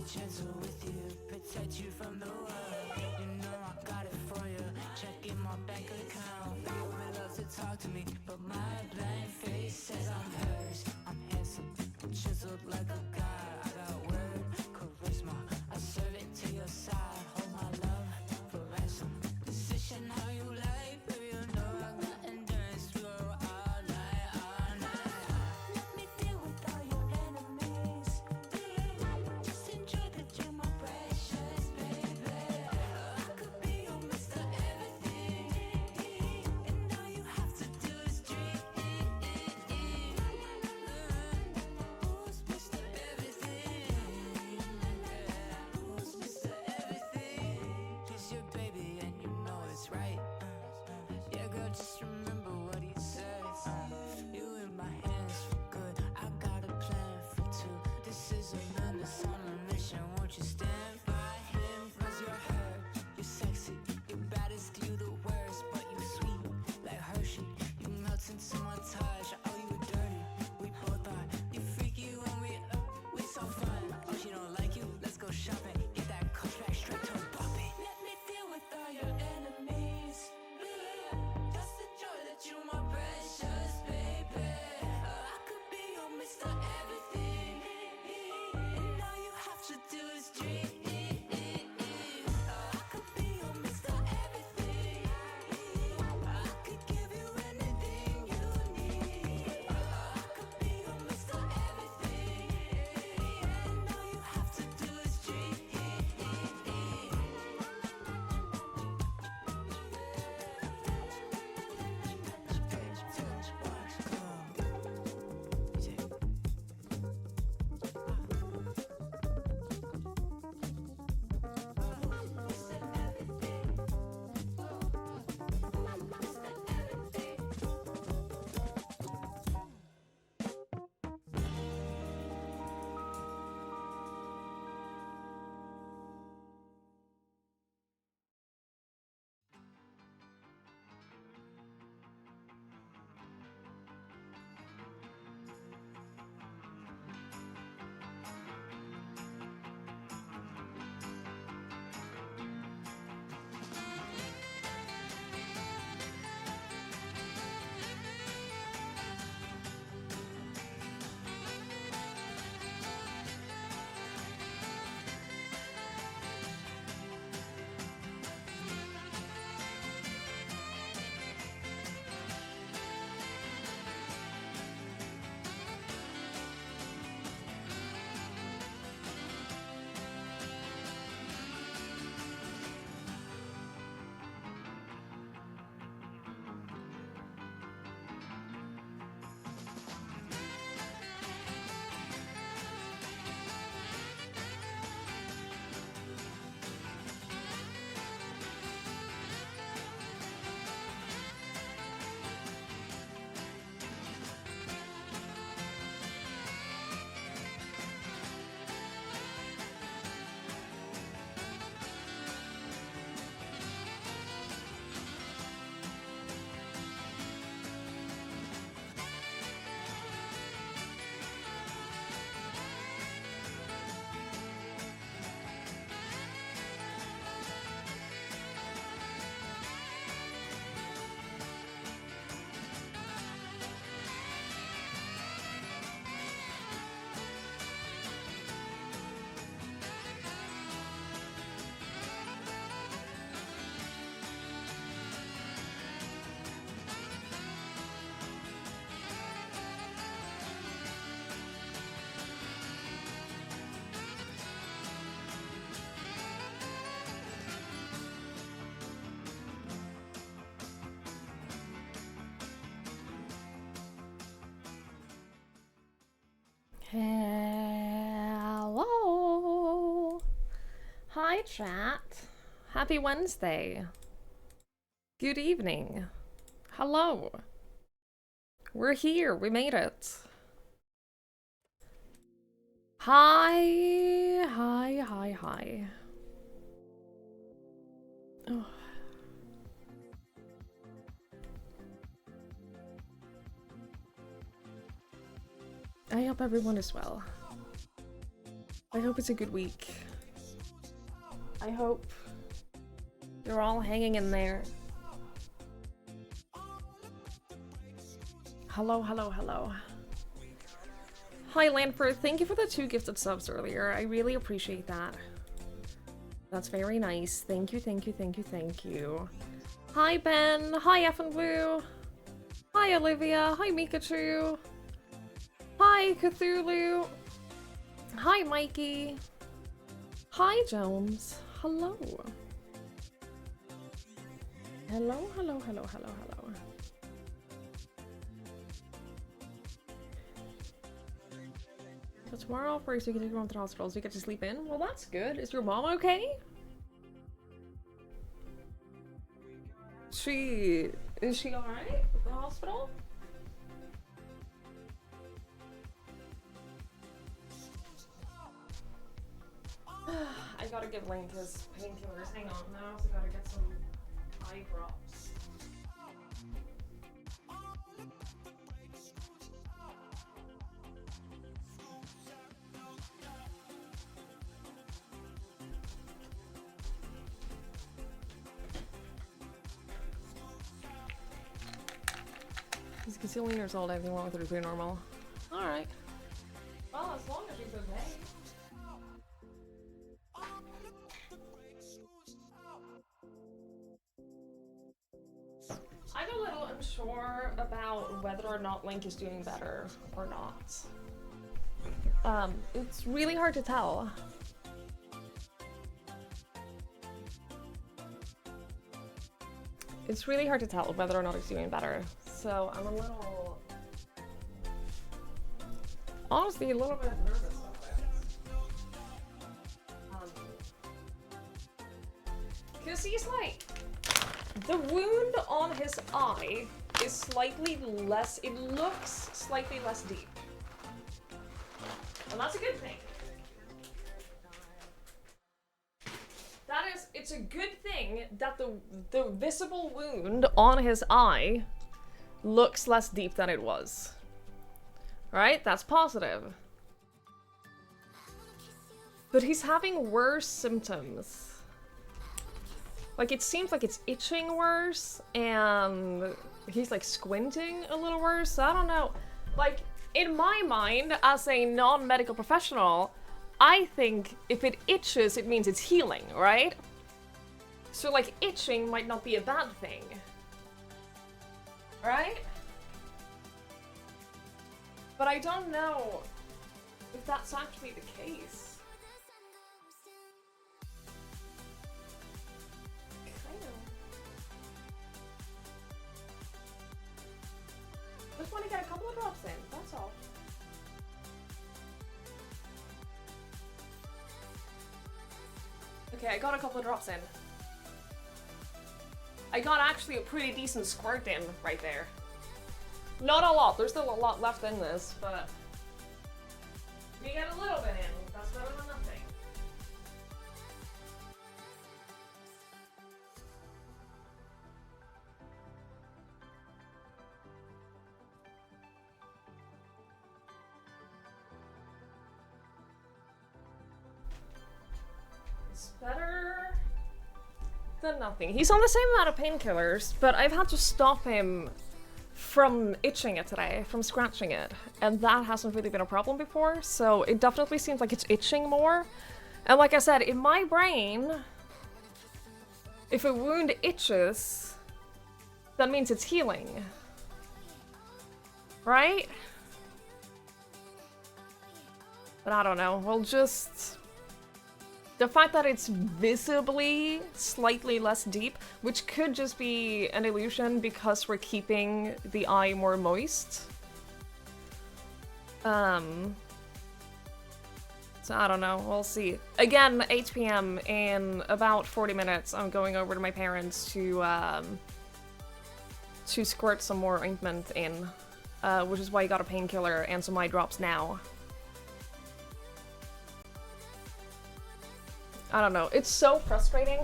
gentle with you, protect you from the world. You know I got it for you. Check in my bank account. You would love to talk to me, but my blank face says I'm hers. I'm handsome, chiseled like a god. I got word, charisma. I serve it to your side. Hold my love for ransom. Decision how you like, baby. You know I got endurance to go all night, all night. Let me deal with all your enemies. Just enjoy that you're my precious baby. I could be your Mr. Everything, and all you have to do is dream. Who's Mr. Everything? Who's Mr. Everything? He's your baby, and you know it's right. Yeah, girl, just remember what he says. You in my hands for good. I got a plan for two. This is a man that's on a mission. Won't you stand by him? Cause you're her. You're sexy. You're baddest. You the worst, but you sweet like Hershey. You melt into my touch. Oh, you dirty. We both are. You freaky when we so fun. Oh, she don't like you. Let's go shopping. Get that coach back straight to a puppy. Let me deal with all your enemies. Just enjoy that you're my precious baby. I could be your Mr. Everything, and all you have to do is dream. I could be your Mr. Everything. I could give you anything you need. I could be your Mr. Everything, and all you have to do is dream. Hello. Hi, chat. Happy Wednesday. Good evening. Hello. We're here. We made it. Hi. Hi, hi, hi. Oh. I hope everyone is well. I hope it's a good week. I hope you're all hanging in there. Hello, hello, hello. Hi, Lanford. Thank you for the 2 gifted subs earlier. I really appreciate that. That's very nice. Thank you, thank you, thank you, thank you. Hi, Ben. Hi, Effin Blue. Hi, Olivia. Hi, Mikachu. Hi, Cthulhu. Hi, Mikey. Hi, Jones. Hello. Hello, hello, hello, hello, hello. So tomorrow off work so you can take your mom to the hospital so you get to sleep in? Well, that's good. Is your mom okay? Is she alright at the hospital? I gotta give Link his painkillers. Hang on, now I also gotta get some eye drops. He's concealing years old, everything wrong with her is pretty normal. Alright. Well, as long as she's okay. I'm a little unsure about whether or not Link is doing better or not. It's really hard to tell. It's really hard to tell whether or not he's doing better. So I'm a little... honestly, a little bit nervous about it. Because he's like... the wound on his eye is slightly less... it looks slightly less deep. And that's a good thing. That is, it's a good thing that the visible wound on his eye looks less deep than it was. Right? That's positive. But he's having worse symptoms. Like, it seems like it's itching worse, and he's like squinting a little worse. So I don't know. Like, in my mind, as a non-medical professional, I think if it itches, it means it's healing, right? So, like, itching might not be a bad thing. Right? But I don't know if that's actually the case. Kind of. Just want to get a couple of drops in, that's all. Okay, I got a couple of drops in. I got actually a pretty decent squirt in right there. Not a lot, there's still a lot left in this, but we get a little bit in, that's better than nothing. It's better than nothing. He's on the same amount of painkillers, but I've had to stop him from itching it today, from scratching it, and that hasn't really been a problem before, so it definitely seems like it's itching more. And like I said, in my brain, if a wound itches, that means it's healing. Right? But I don't know, we'll just... the fact that it's visibly slightly less deep, which could just be an illusion because we're keeping the eye more moist. So I don't know, we'll see. Again, 8 PM in about 40 minutes, I'm going over to my parents to squirt some more ointment in, which is why I got a painkiller and some eye drops now. I don't know, it's so frustrating.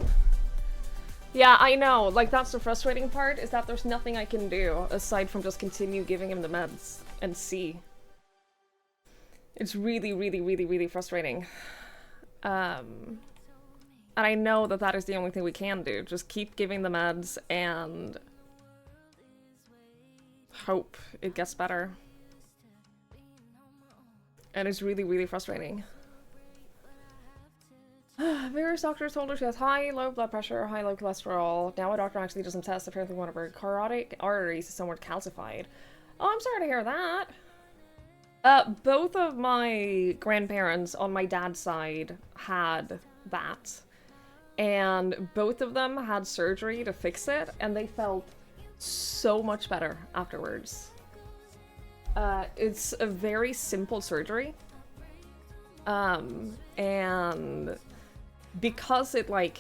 Yeah, I know, like that's the frustrating part, is that there's nothing I can do aside from just continue giving him the meds and see. It's really, really, really, really frustrating. And I know that that is the only thing we can do. Just keep giving the meds and hope it gets better. And it's really, really frustrating. Various doctors told her she has high, low blood pressure, high, low cholesterol. Now a doctor actually does some tests. Apparently one of her carotid arteries is somewhat calcified. Oh, I'm sorry to hear that. Both of my grandparents on my dad's side had that. And both of them had surgery to fix it, and they felt so much better afterwards. It's a very simple surgery. And because it, like,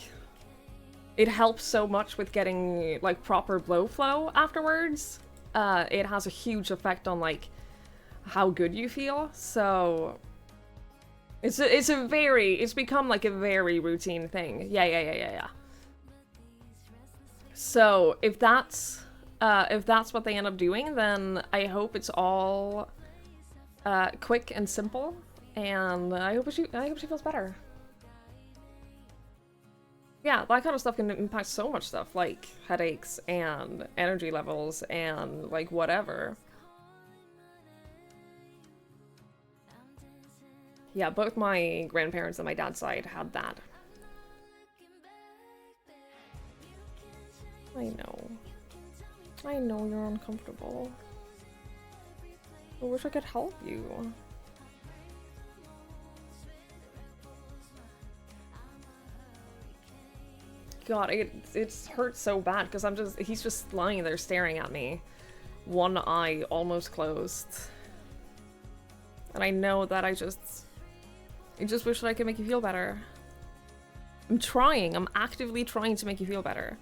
it helps so much with getting, like, proper blood flow afterwards, it has a huge effect on, like, how good you feel. So it's become, like, a very routine thing. Yeah. So if that's what they end up doing, then I hope it's all quick and simple, and I hope she feels better. Yeah, that kind of stuff can impact so much stuff, like headaches and energy levels and, like, whatever. Yeah, both my grandparents on my dad's side had that. I know you're uncomfortable. I wish I could help you. God, it hurts so bad because he's just lying there staring at me. One eye almost closed. And I know that I just wish that I could make you feel better. I'm actively trying to make you feel better.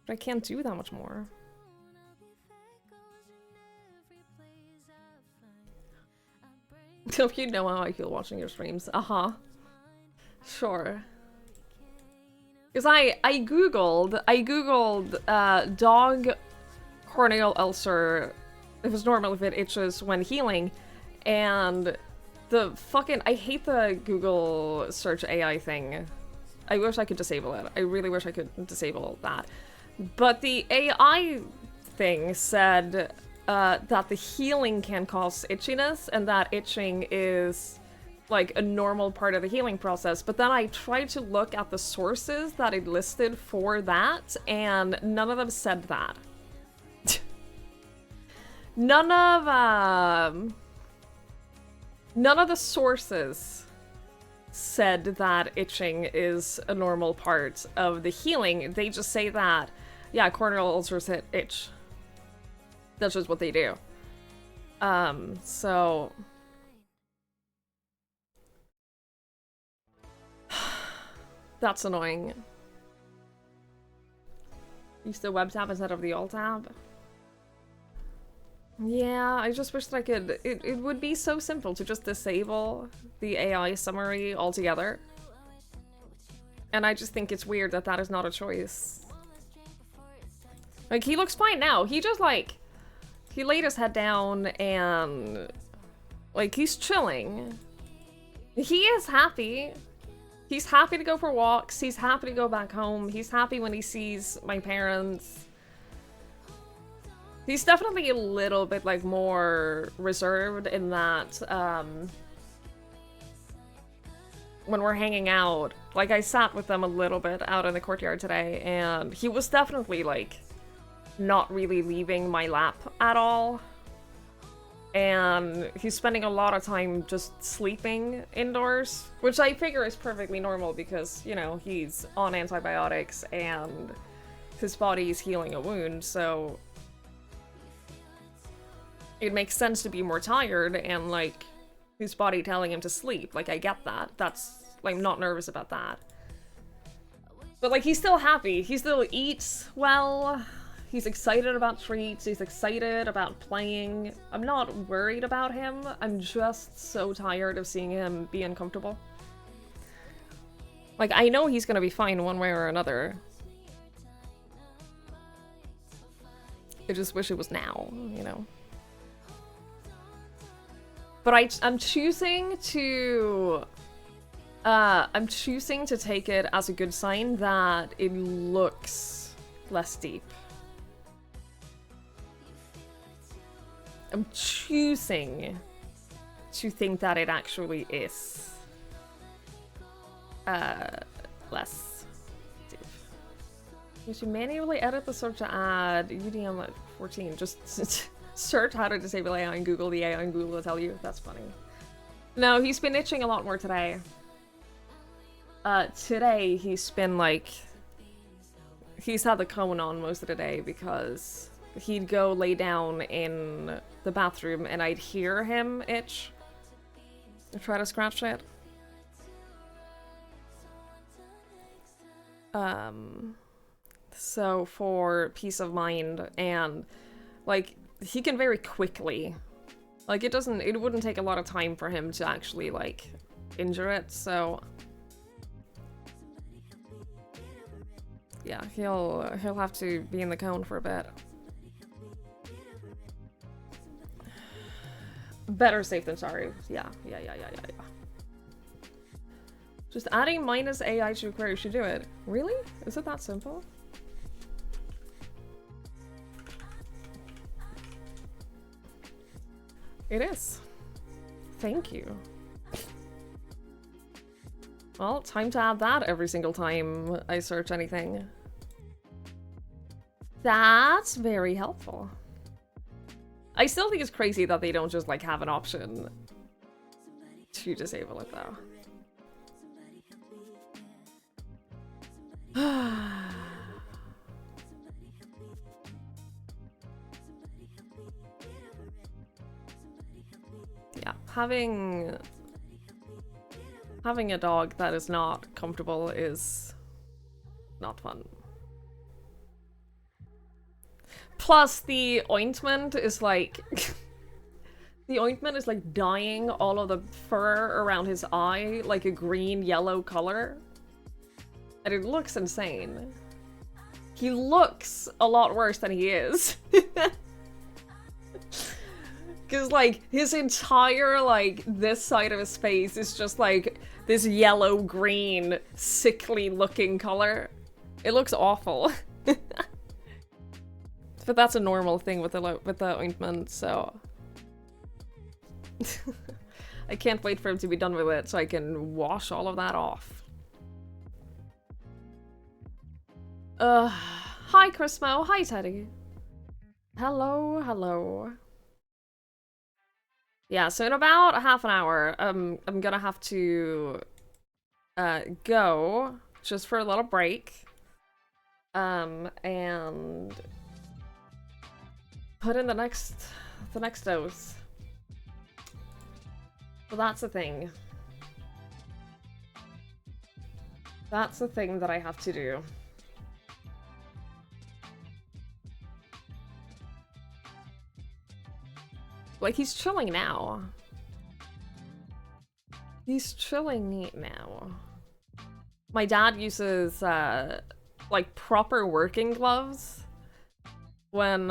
But I can't do that much more. Hope you know how I feel watching your streams. Sure. Because I googled dog corneal ulcer, if it's normal, if it itches when healing, and the fucking, I hate the Google search AI thing. I wish I could disable it. I really wish I could disable that. But the AI thing said that the healing can cause itchiness, and that itching is, like, a normal part of the healing process. But then I tried to look at the sources that it listed for that, and none of them said that. None of the sources said that itching is a normal part of the healing. They just say that, yeah, corneal ulcers itch. That's just what they do. So that's annoying. Use the web tab instead of the alt tab. Yeah, I just wish that I could. It would be so simple to just disable the AI summary altogether. And I just think it's weird that that is not a choice. Like, he looks fine now. He just, like, he laid his head down and, like, he's chilling. He is happy. He's happy to go for walks. He's happy to go back home. He's happy when he sees my parents. He's definitely a little bit, like, more reserved in that, when we're hanging out, like, I sat with them a little bit out in the courtyard today, and he was definitely, like, not really leaving my lap at all. And he's spending a lot of time just sleeping indoors, which I figure is perfectly normal because, you know, he's on antibiotics and his body's healing a wound, so it makes sense to be more tired and, like, his body telling him to sleep. Like, I get that. That's, like, I'm not nervous about that. But, like, he's still happy. He still eats well. He's excited about treats. He's excited about playing. I'm not worried about him. I'm just so tired of seeing him be uncomfortable. Like, I know he's gonna be fine one way or another. I just wish it was now, you know? But I'm choosing to... I'm choosing to take it as a good sign that it looks less deep. I'm choosing to think that it actually is less deep. You should manually edit the search to add UDM at 14. Just search how to disable AI on Google. The AI on Google will tell you. That's funny. No, he's been itching a lot more today. Today he's been like... He's had the cone on most of the day because he'd go lay down in the bathroom and I'd hear him itch. And try to scratch it. So for peace of mind and like he can very quickly, like it wouldn't take a lot of time for him to actually like injure it, so yeah, he'll have to be in the cone for a bit. Better safe than sorry. Yeah. Just adding minus AI to a query should do it. Really? Is it that simple? It is. Thank you. Well, time to add that every single time I search anything. That's very helpful. I still think it's crazy that they don't just like have an option to disable it though. Yeah, having a dog that is not comfortable is not fun. Plus the ointment is like the ointment is like dyeing all of the fur around his eye like a green yellow color. And it looks insane. He looks a lot worse than he is. Because, like, his entire, like, this side of his face is just, like, this yellow-green, sickly-looking color. It looks awful. But that's a normal thing with the ointment, so... I can't wait for him to be done with it so I can wash all of that off. Hi Chrismo, hi Teddy. Hello. Yeah, so in about a half an hour, I'm gonna have to go just for a little break. And put in the next dose. So that's the thing. That's the thing that I have to do. Like, he's chilling now. He's chilling now. My dad uses, like, proper working gloves when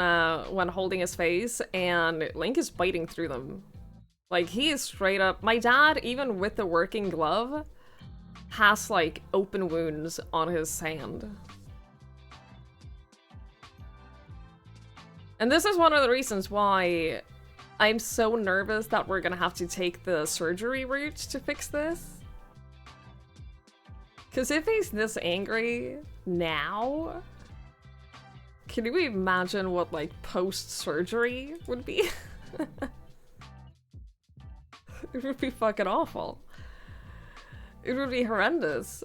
holding his face, and Link is biting through them. Like, he is straight up... My dad, even with the working glove, has, like, open wounds on his hand. And this is one of the reasons why I'm so nervous that we're gonna have to take the surgery route to fix this. Because if he's this angry now, can you imagine what, like, post-surgery would be? It would be fucking awful. It would be horrendous.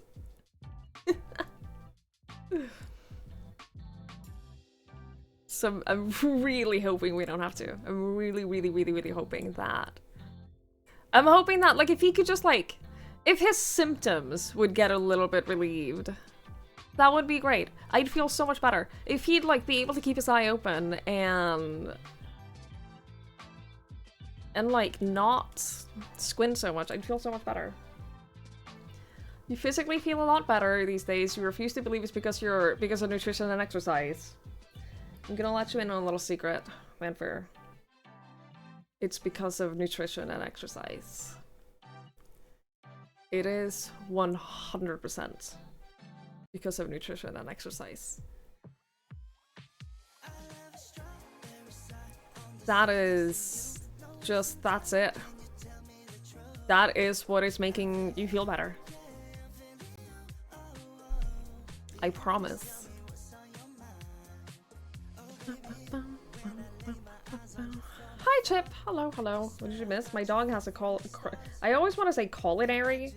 So I'm really hoping we don't have to. I'm really hoping that. I'm hoping that, like, if he could just, like... If his symptoms would get a little bit relieved, that would be great. I'd feel so much better. If he'd, like, be able to keep his eye open and like, not squint so much, I'd feel so much better. You physically feel a lot better these days. You refuse to believe it's because of nutrition and exercise. I'm gonna let you in on a little secret, Lanfear. it's because of nutrition and exercise. It is 100% because of nutrition and exercise. That is just, that's it. That is what is making you feel better. I promise. Hi Chip! Hello, hello. What did you miss? My dog has a I always want to say culinary.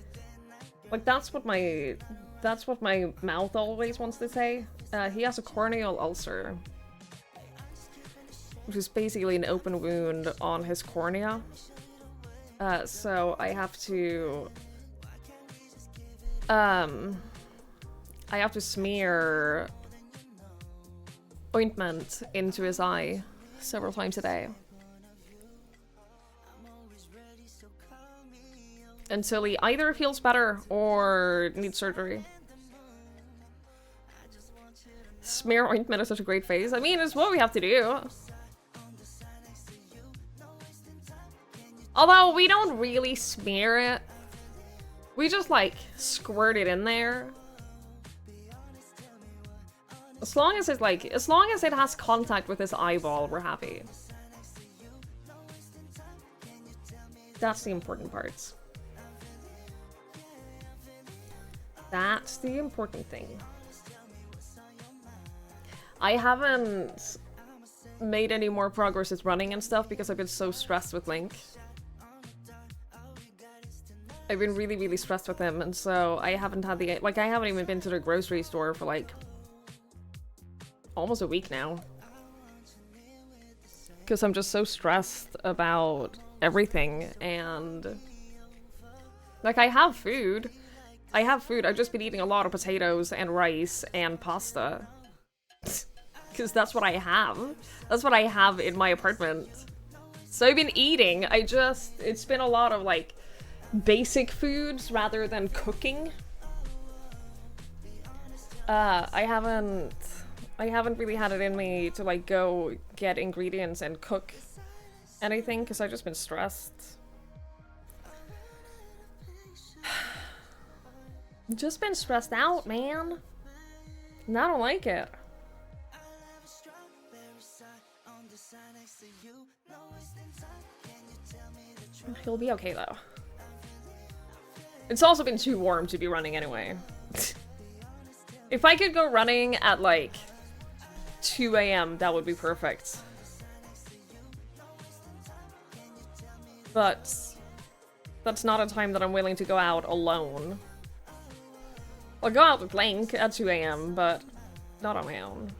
Like that's what my mouth always wants to say. He has a corneal ulcer, which is basically an open wound on his cornea. So I have to smear ointment into his eye several times a day. Until he either feels better or needs surgery. Smear ointment is such a great phase. I mean, it's what we have to do. Although we don't really smear it. We just like squirt it in there. As long as it has contact with his eyeball, we're happy. That's the important parts. That's the important thing. I haven't made any more progress with running and stuff because I've been so stressed with Link. I've been really, really stressed with him, and so I haven't had the... Like, I haven't even been to the grocery store for, like, almost a week now. Because I'm just so stressed about everything, and... Like, I have food. I've just been eating a lot of potatoes and rice and pasta. Because that's what I have. That's what I have in my apartment. So I've been eating. It's been a lot of, like, basic foods rather than cooking. I haven't really had it in me to, like, go get ingredients and cook anything, because I've just been stressed. Just been stressed out, man. And I don't like it. He'll be okay, though. It's also been too warm to be running anyway. If I could go running at, like, 2 AM, that would be perfect. But that's not a time that I'm willing to go out alone. I'll go out with Link at 2 AM, but not on my own.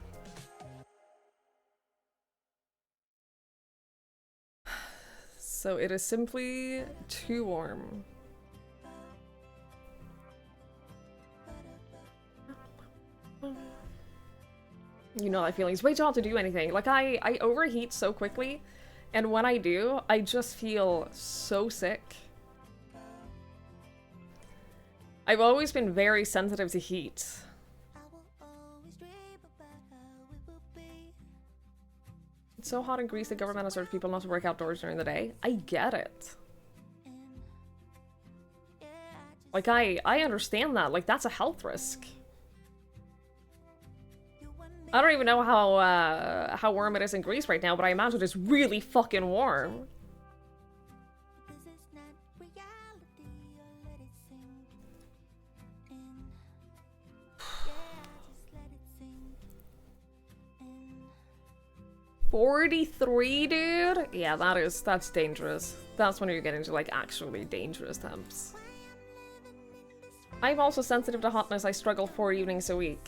So it is simply too warm. You know that feeling. It's way too hot to do anything. Like, I overheat so quickly, and when I do, I just feel so sick. I've always been very sensitive to heat. It's so hot in Greece, the government has urged people not to work outdoors during the day. I get it. Like, I understand that. Like, that's a health risk. I don't even know how warm it is in Greece right now, but I imagine it's really fucking warm. $43, dude? Yeah, that's dangerous. That's when you're getting to, like, actually dangerous temps. I'm also sensitive to hotness. I struggle 4 evenings a week.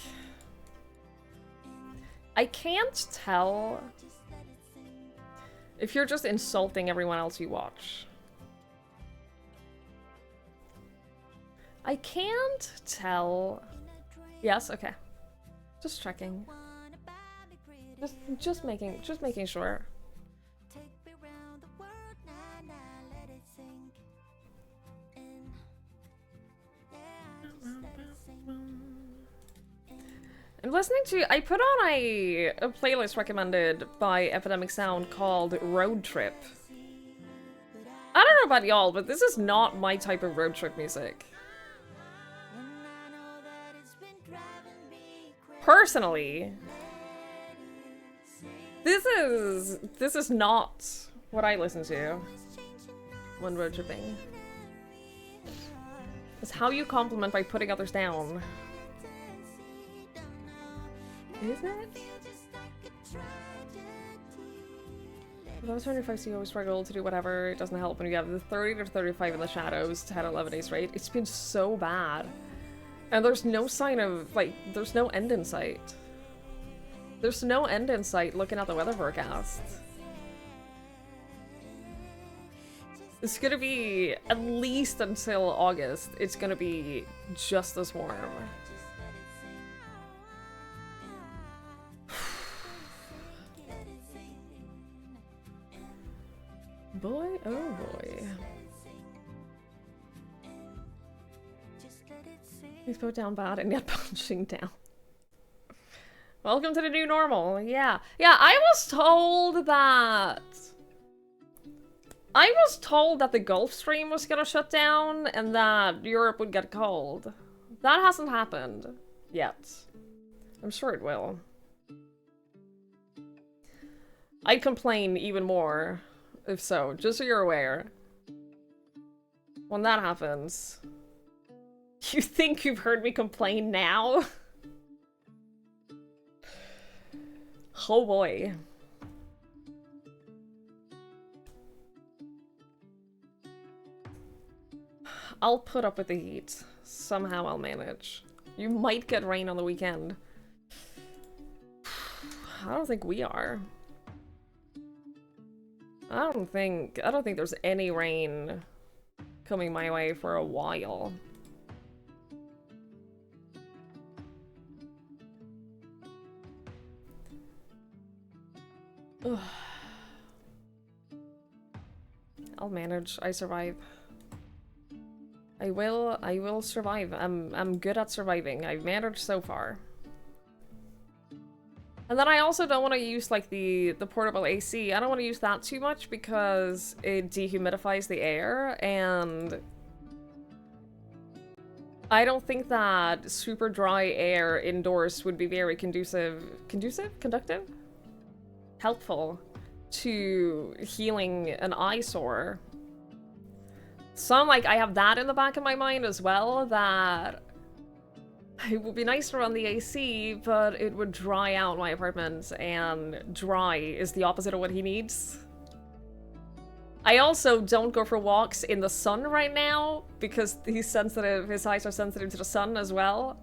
I can't tell if you're just insulting everyone else you watch. I can't tell. Yes, okay. Just checking. Just making sure. I'm listening to, I put on a playlist recommended by Epidemic Sound called Road Trip. about y'all, but this is not my type of road trip music. Personally, this is not what I listen to when road tripping. It's how you compliment by putting others down. Is it? I was wondering if I always struggle to do whatever, it doesn't help when you have the 30 to 35 in the shadows, 10 11 days straight. It's been so bad. And there's no sign of, like, there's no end in sight. There's no end in sight looking at the weather forecast. It's gonna be, at least until August, it's gonna be just as warm. Boy, oh boy. He's put down bad and yet punching down. Welcome to the new normal. Yeah. Yeah, I was told that the Gulf Stream was gonna shut down and that Europe would get cold. That hasn't happened yet. I'm sure it will. I'd complain even more if so, just so you're aware. When that happens, you think you've heard me complain now? Oh boy. I'll put up with the heat. Somehow I'll manage. You might get rain on the weekend. I don't think we are. I don't think there's any rain coming my way for a while. Ugh. I'll manage. I survive. I will survive. I'm good at surviving. I've managed so far. And then I also don't want to use, like, the portable AC. I don't want to use that too much because it dehumidifies the air, and I don't think that super dry air indoors would be very conducive? Conductive? Helpful to healing an eyesore. So I'm like, I have that in the back of my mind as well, that it would be nice to run the AC, but it would dry out my apartment, and dry is the opposite of what he needs. I also don't go for walks in the sun right now, because he's sensitive, his eyes are sensitive to the sun as well.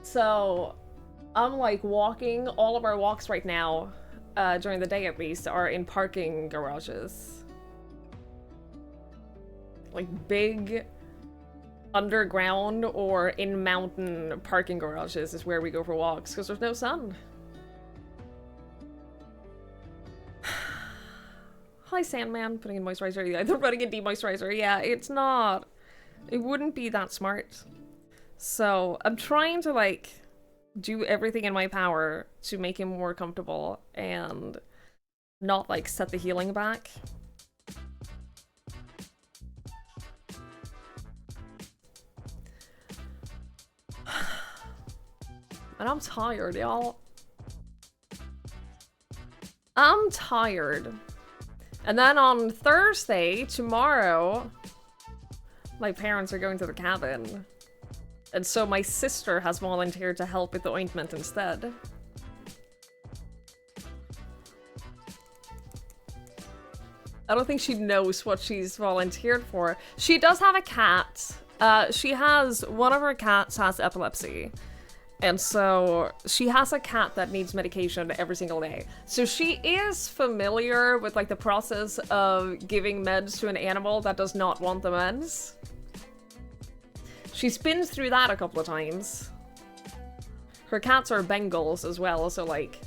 So I'm like walking, all of our walks right now, during the day at least, are in parking garages. Like big underground or in mountain parking garages is where we go for walks because there's no sun. Hi Sandman, putting in moisturizer. Yeah, they're running in demoisturizer. Yeah, it wouldn't be that smart. So I'm trying to like do everything in my power to make him more comfortable and not like set the healing back. And I'm tired, y'all. I'm tired. And then on Thursday, tomorrow, my parents are going to the cabin. And so my sister has volunteered to help with the ointment instead. I don't think she knows what she's volunteered for. She does have a cat. One of her cats has epilepsy. And so she has a cat that needs medication every single day. So she is familiar with like the process of giving meds to an animal that does not want the meds. She's been through that a couple of times. Her cats are Bengals as well, so like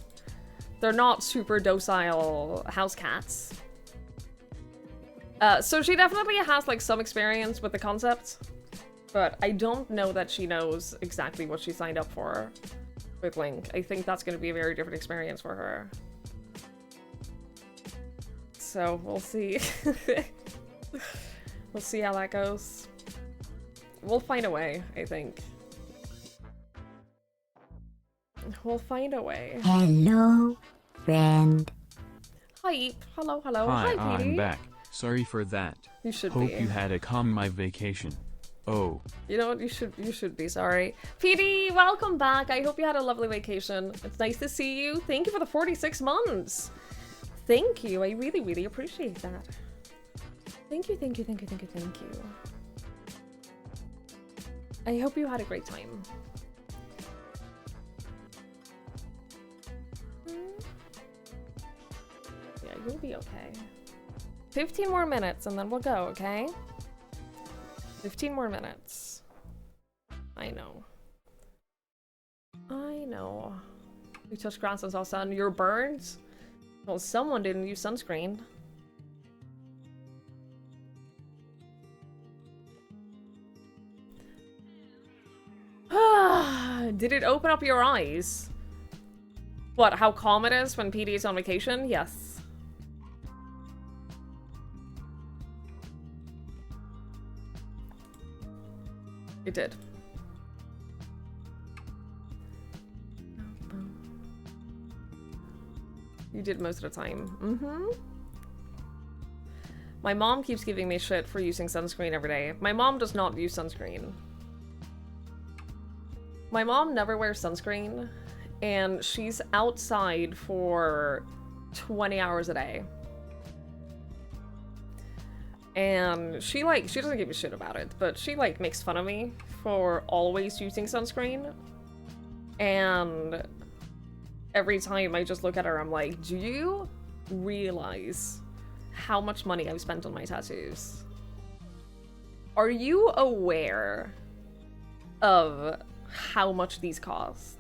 they're not super docile house cats. So she definitely has like some experience with the concept. But I don't know that she knows exactly what she signed up for with Link. I think that's going to be a very different experience for her. So, we'll see. We'll see how that goes. We'll find a way, I think. We'll find a way. Hello, friend. Hi, Eep. Hello, hello. Hi, Hi, Petey. I'm back. Sorry for that. You should Hope be. you had a calm my vacation. Oh. You know what? You should be sorry. Petey, welcome back. I hope you had a lovely vacation. It's nice to see you. Thank you for the 46 months. Thank you. I really, really appreciate that. Thank you, thank you, thank you, thank you, thank you. I hope you had a great time. Yeah, you'll be okay. 15 more minutes and then we'll go, okay? 15 more minutes. I know. I know. You touched grass and saw sun. You're burned? Well, someone didn't use sunscreen. Did it open up your eyes? What, how calm it is when PD is on vacation? Yes. It did. You did most of the time. Mm-hmm. My mom keeps giving me shit for using sunscreen every day. My mom does not use sunscreen. My mom never wears sunscreen, and she's outside for 20 hours a day. And she doesn't give a shit about it, but she makes fun of me for always using sunscreen. And every time I just look at her, I'm like, do you realize how much money I've spent on my tattoos? Are you aware of how much these cost?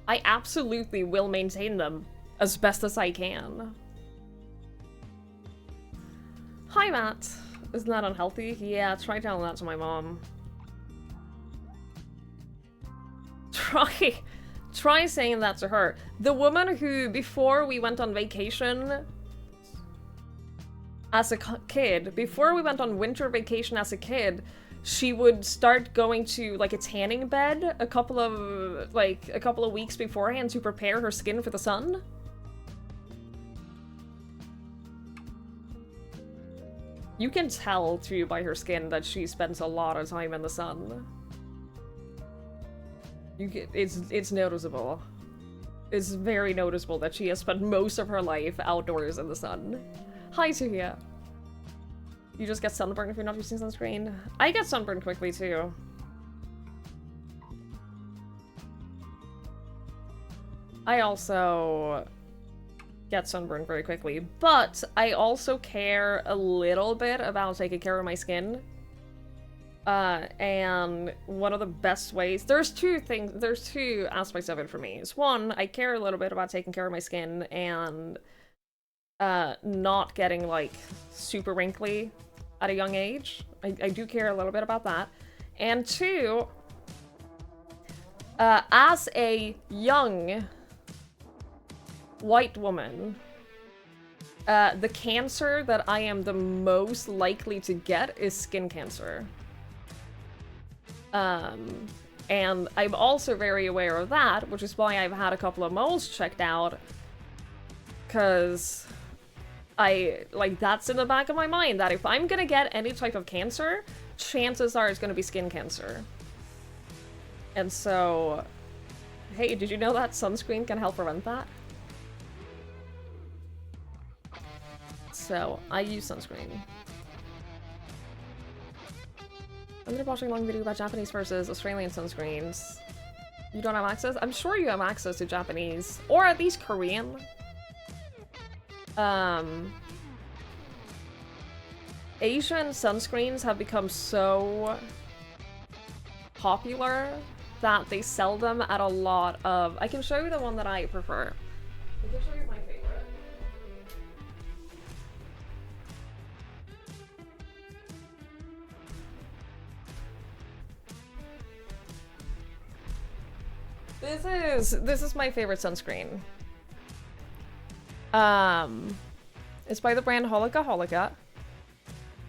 I absolutely will maintain them as best as I can. Hi, Matt. Isn't that unhealthy? Yeah, try telling that to my mom. Try saying that to her. The woman who, before we went on vacation as a kid, before we went on winter vacation as a kid, she would start going to a tanning bed a couple of weeks beforehand to prepare her skin for the sun. You can tell too by her skin that she spends a lot of time in the sun. It's noticeable. It's very noticeable that she has spent most of her life outdoors in the sun. Hi, Tuhia. You just get sunburned if you're not using sunscreen? I get sunburned quickly, too. I also get sunburned very quickly, but I also care a little bit about taking care of my skin. And one of the best ways... There's two aspects of it for me. It's one, I care a little bit about taking care of my skin and not getting, super wrinkly at a young age. I do care a little bit about that. And two, as a young white woman, the cancer that I am the most likely to get is skin cancer. And I'm also very aware of that, which is why I've had a couple of moles checked out, because that's in the back of my mind, that if I'm gonna get any type of cancer, chances are it's gonna be skin cancer. And so, hey, did you know that sunscreen can help prevent that? So, I use sunscreen. I'm gonna be watching a long video about Japanese versus Australian sunscreens. You don't have access? I'm sure you have access to Japanese. Or at least Korean. Asian sunscreens have become so popular that they sell them at a lot of... I can show you the one that I prefer. I can show you my favorite. This is my favorite sunscreen. It's by the brand Holika Holika.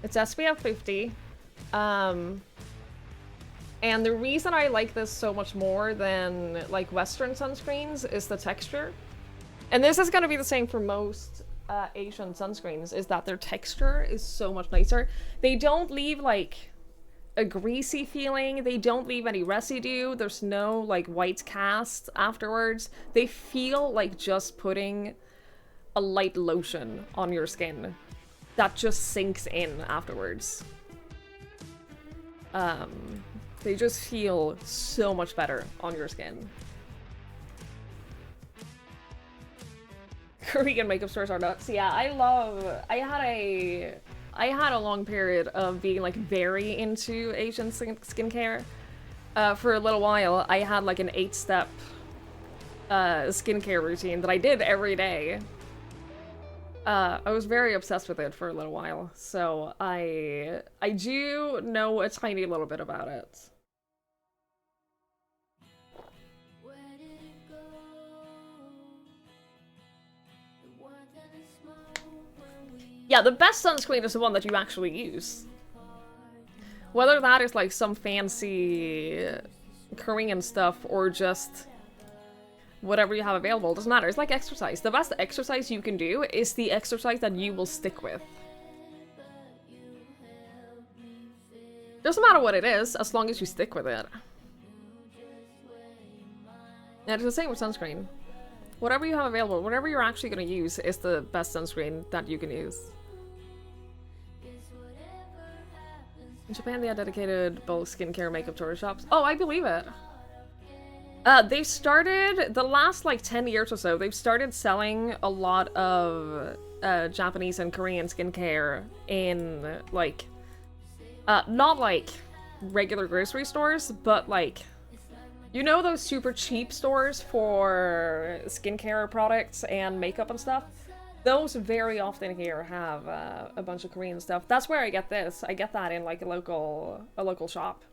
It's SPF 50. And the reason I like this so much more than like Western sunscreens is the texture. And this is gonna be the same for most Asian sunscreens, is that their texture is so much nicer. They don't leave like a greasy feeling, they don't leave any residue, there's no like white cast afterwards. They feel like just putting a light lotion on your skin that just sinks in afterwards. They just feel so much better on your skin. Korean makeup stores are nuts. Yeah, I had a long period of being like very into Asian skincare. For a little while, I had like an 8-step skincare routine that I did every day. I was very obsessed with it for a little while, so I do know a tiny little bit about it. Yeah, the best sunscreen is the one that you actually use. Whether that is like some fancy Korean stuff or just whatever you have available, doesn't matter. It's like exercise. The best exercise you can do is the exercise that you will stick with. Doesn't matter what it is, as long as you stick with it. And it's the same with sunscreen. Whatever you have available, whatever you're actually going to use is the best sunscreen that you can use. In Japan, they have dedicated bulk skincare makeup tourist shops. Oh, I believe it. They've started, the last like 10 years or so, they've started selling a lot of Japanese and Korean skincare in like, not like regular grocery stores, but like, you know those super cheap stores for skincare products and makeup and stuff? Those very often here have a bunch of Korean stuff. That's where I get this. I get that in like a local shop.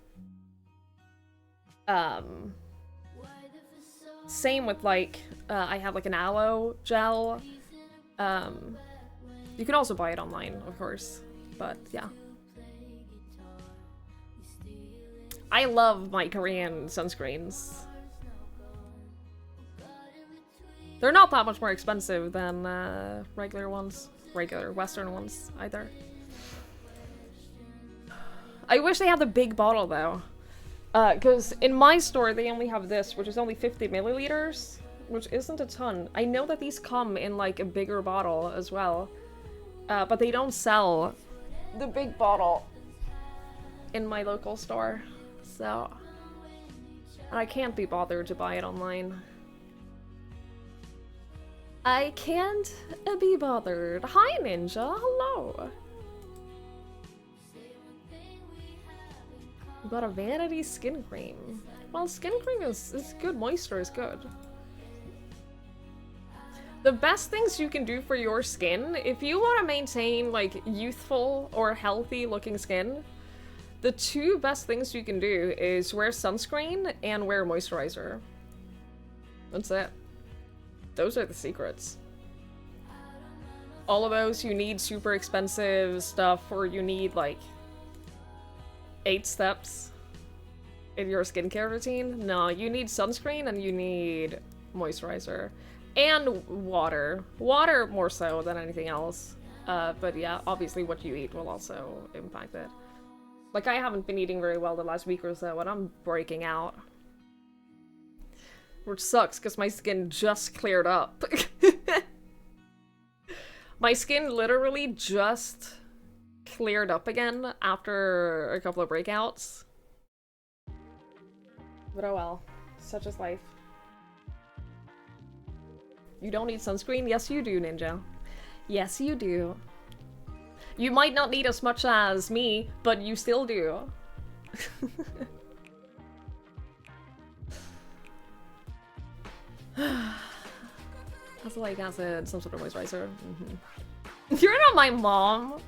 Same with like, I have like an aloe gel. You can also buy it online, of course, but yeah. I love my Korean sunscreens. They're not that much more expensive than regular Western ones either. I wish they had the big bottle though. Because in my store they only have this, which is only 50 milliliters, which isn't a ton. I know that these come in like a bigger bottle as well, but they don't sell the big bottle in my local store. So, and I can't be bothered to buy it online. I can't be bothered. Hi, Ninja. Hello. You got a vanity skin cream. Well, skin cream is good. Moisture is good. The best things you can do for your skin, if you want to maintain like youthful or healthy looking skin, the two best things you can do is wear sunscreen and wear moisturizer. That's it. Those are the secrets. All of those, you need super expensive stuff, or you need like 8 steps in your skincare routine. No, you need sunscreen and you need moisturizer. And water. Water more so than anything else. But yeah, obviously what you eat will also impact it. Like, I haven't been eating very well the last week or so, and I'm breaking out. Which sucks, because my skin just cleared up. My skin literally just cleared up again after a couple of breakouts. But oh well. Such is life. You don't need sunscreen? Yes, you do, Ninja. Yes, you do. You might not need as much as me, but you still do. Azelaic acid, some sort of moisturizer. You're not my mom!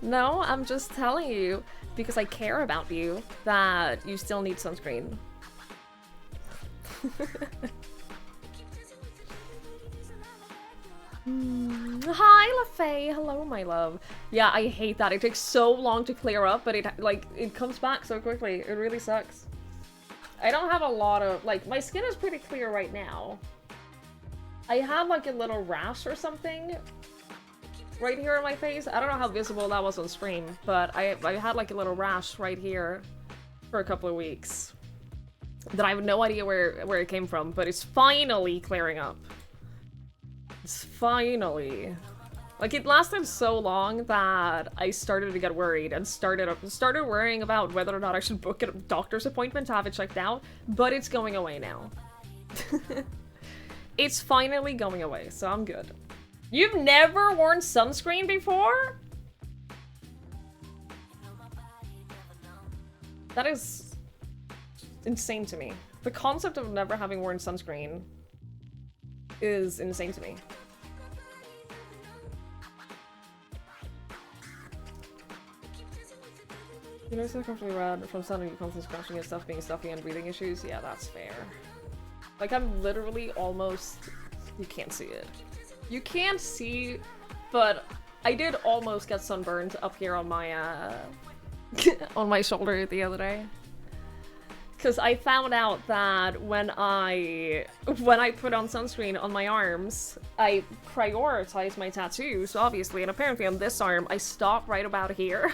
No, I'm just telling you, because I care about you, that you still need sunscreen. Hi, LaFay. Hello, my love. Yeah, I hate that. It takes so long to clear up, but it comes back so quickly. It really sucks. I don't have a lot of, like, my skin is pretty clear right now. I have, like, a little rash or something right here on my face. I don't know how visible that was on stream, but I had, like, a little rash right here for a couple of weeks that I have no idea where it came from, but it's finally clearing up. It's finally... Like, it lasted so long that I started to get worried and started worrying about whether or not I should book a doctor's appointment to have it checked out, but it's going away now. It's finally going away, so I'm good. You've never worn sunscreen before? That is insane to me. The concept of never having worn sunscreen is insane to me. You know, so comfortably red from sun and you constantly scratching and stuff being stuffy and breathing issues. Yeah, that's fair. Like, I'm literally almost... You can't see it. You can't see, but I did almost get sunburned up here on my, on my shoulder the other day. Because I found out that when I put on sunscreen on my arms, I prioritize my tattoos, obviously, and apparently on this arm, I stop right about here.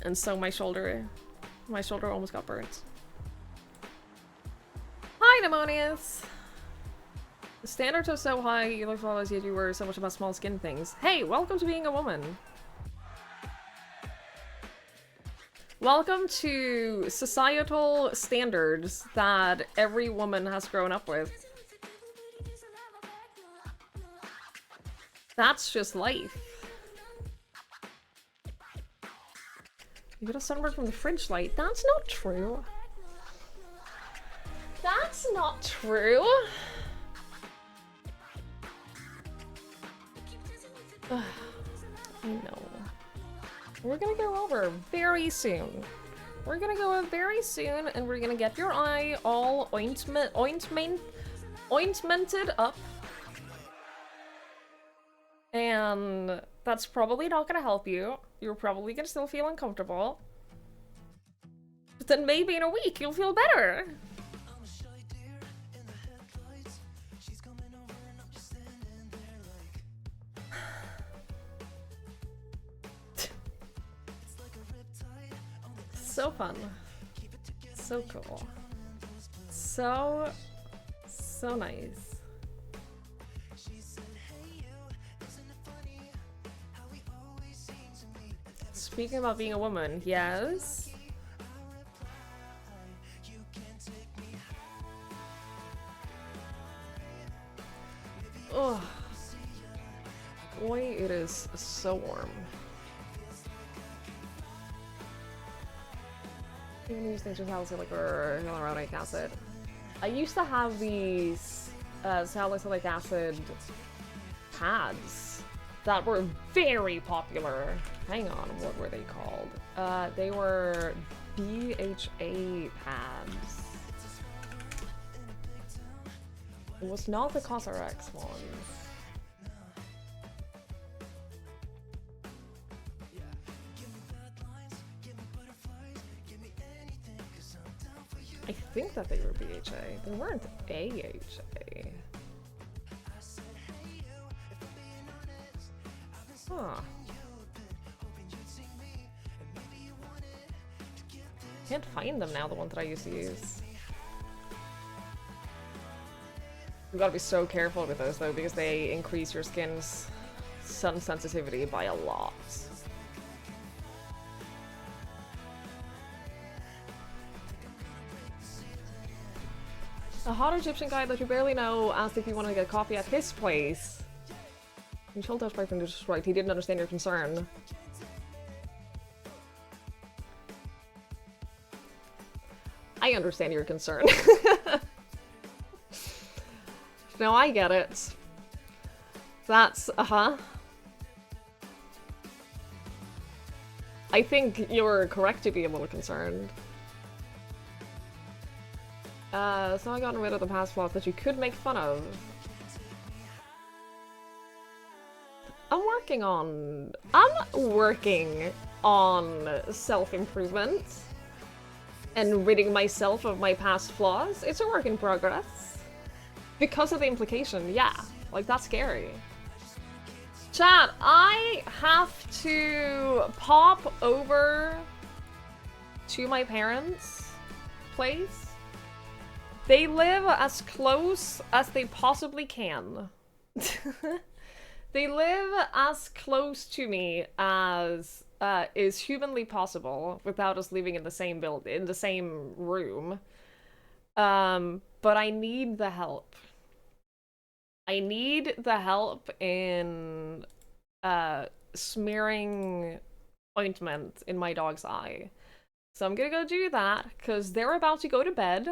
And so my shoulder almost got burnt. Hi, Pneumonius! The standards are so high, you look flawless, yet you worry so much about small skin things. Hey, welcome to being a woman. Welcome to societal standards that every woman has grown up with. That's just life. You got a sunburn from the fridge light. That's not true. That's not true. I know. We're gonna go over very soon. We're gonna go over very soon, and we're gonna get your eye all ointmented up. And that's probably not gonna help you. You're probably gonna still feel uncomfortable. But then maybe in a week you'll feel better. So fun. So cool. So nice. Speaking about being a woman, yes. Oh, boy, it is so warm. You can use things with salicylic or hyaluronic acid. I used to have these salicylic acid pads that were very popular. Hang on, what were they called? They were BHA pads. It was not the CosRX ones. I think that they were BHA. They weren't AHA. Huh. Can't find them now, the ones that I used to use. You gotta be so careful with those though, because they increase your skin's sun sensitivity by a lot. A hot Egyptian guy that you barely know asked if you want to get coffee at his place. You told us boyfriend is right, he didn't understand your concern. I understand your concern. No, I get it. That's, I think you're correct to be a little concerned. So I got rid of the past flaws that you could make fun of. I'm working on self-improvement and ridding myself of my past flaws. It's a work in progress. Because of the implication, yeah. Like, that's scary. Chat, I have to pop over to my parents' place. They live as close as they possibly can. They live as close to me as is humanly possible without us living in the same in the same room. But I need the help. I need the help in smearing ointment in my dog's eye. So I'm gonna go do that, because they're about to go to bed.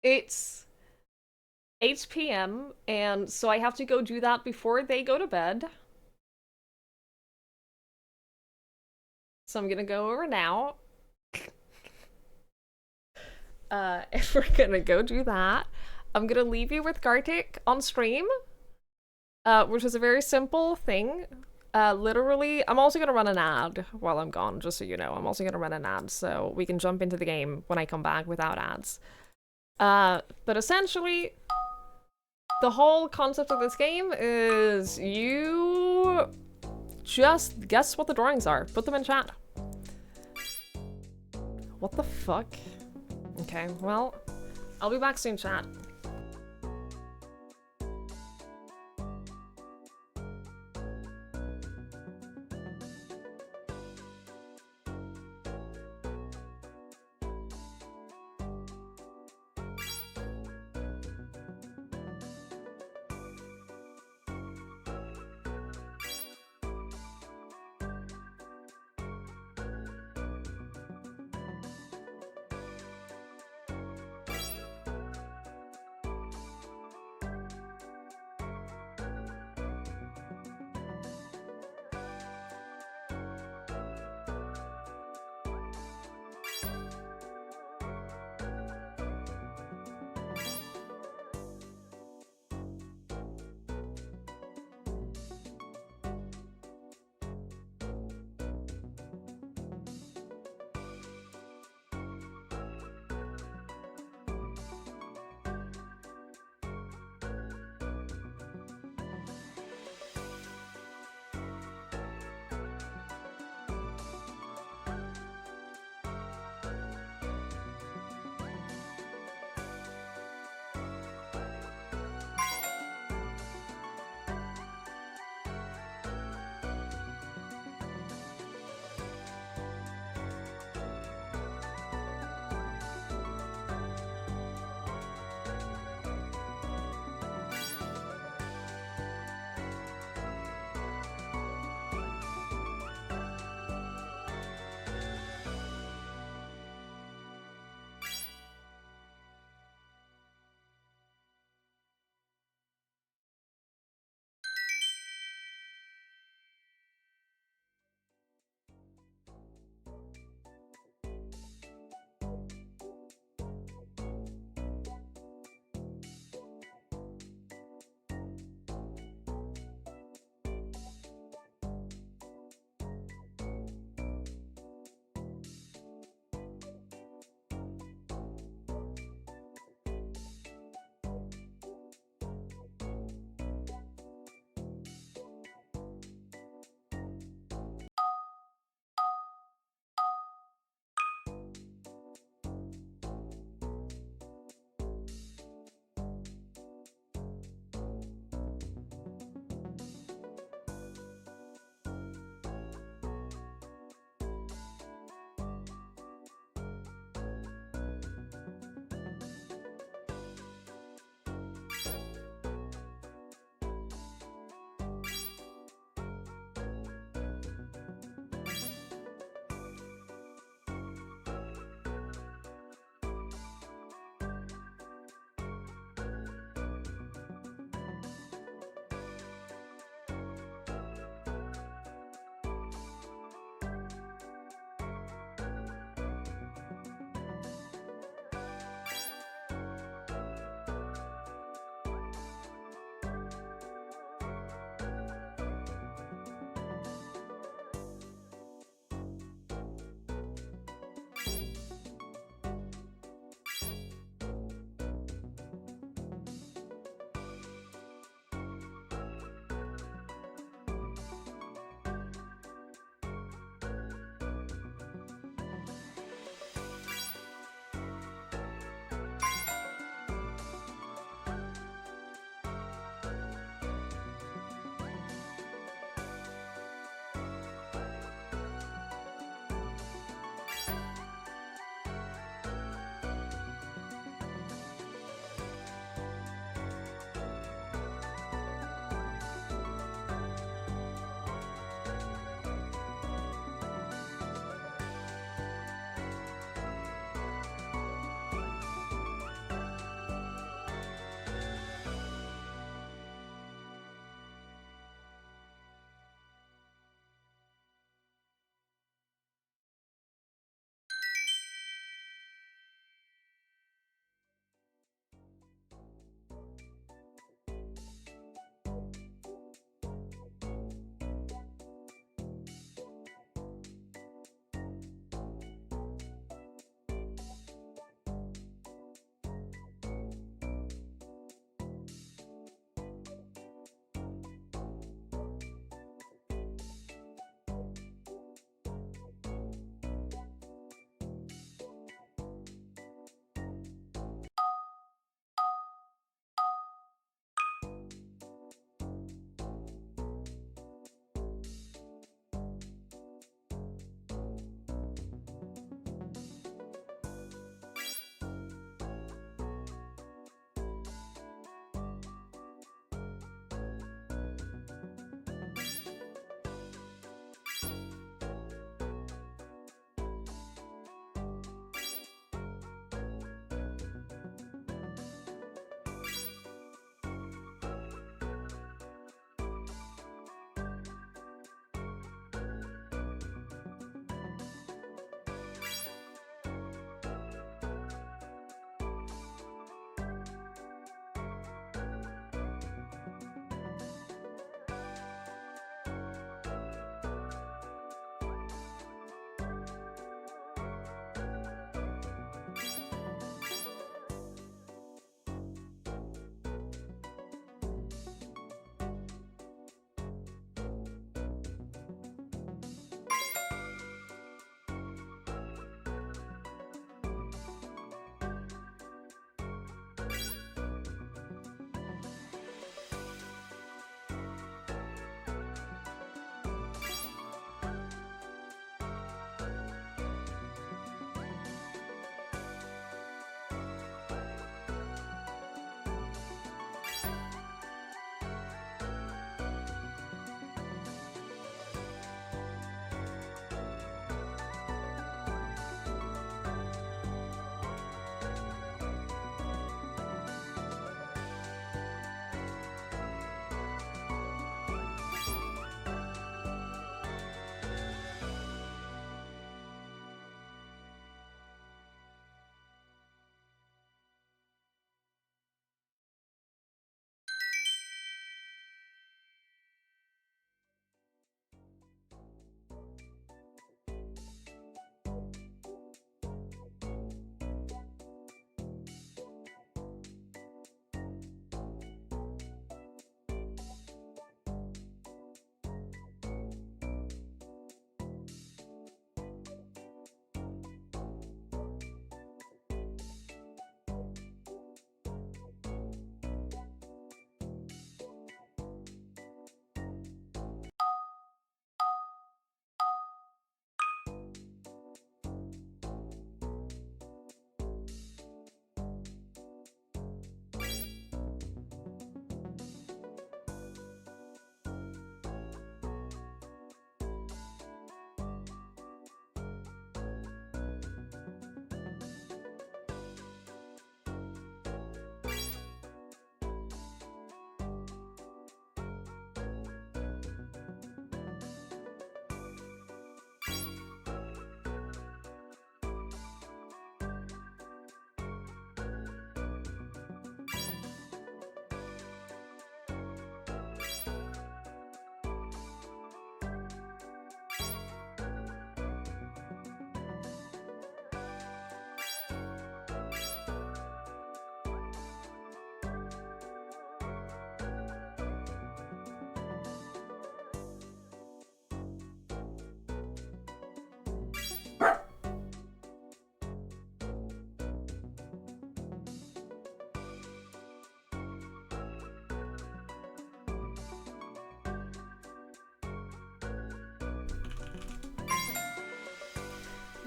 It's 8 p.m, and so I have to go do that before they go to bed. So I'm gonna go over now. If we're gonna go do that, I'm gonna leave you with Gartic on stream, which is a very simple thing. Literally, I'm also gonna run an ad while I'm gone, just so you know. I'm also gonna run an ad, so we can jump into the game when I come back without ads. But essentially, the whole concept of this game is you just guess what the drawings are. Put them in chat. What the fuck? Okay, well, I'll be back soon, chat.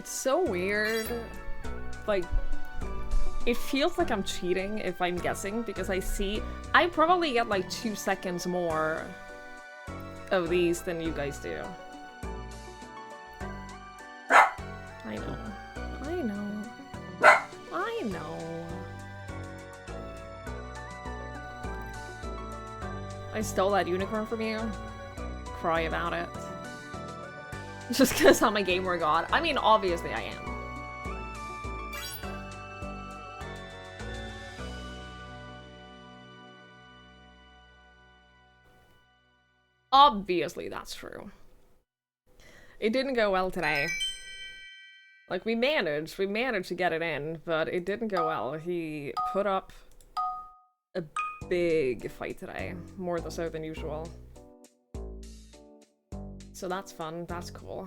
It's so weird. Like, it feels like I'm cheating if I'm guessing, because I probably get like 2 seconds more of these than you guys do. I know. I know. I know. I stole that unicorn from you. Cry about it. Just because I'm a gamer god. I mean, obviously I am. Obviously that's true. It didn't go well today. Like, we managed to get it in, but it didn't go well. He put up a big fight today, more so than usual. So that's fun, that's cool.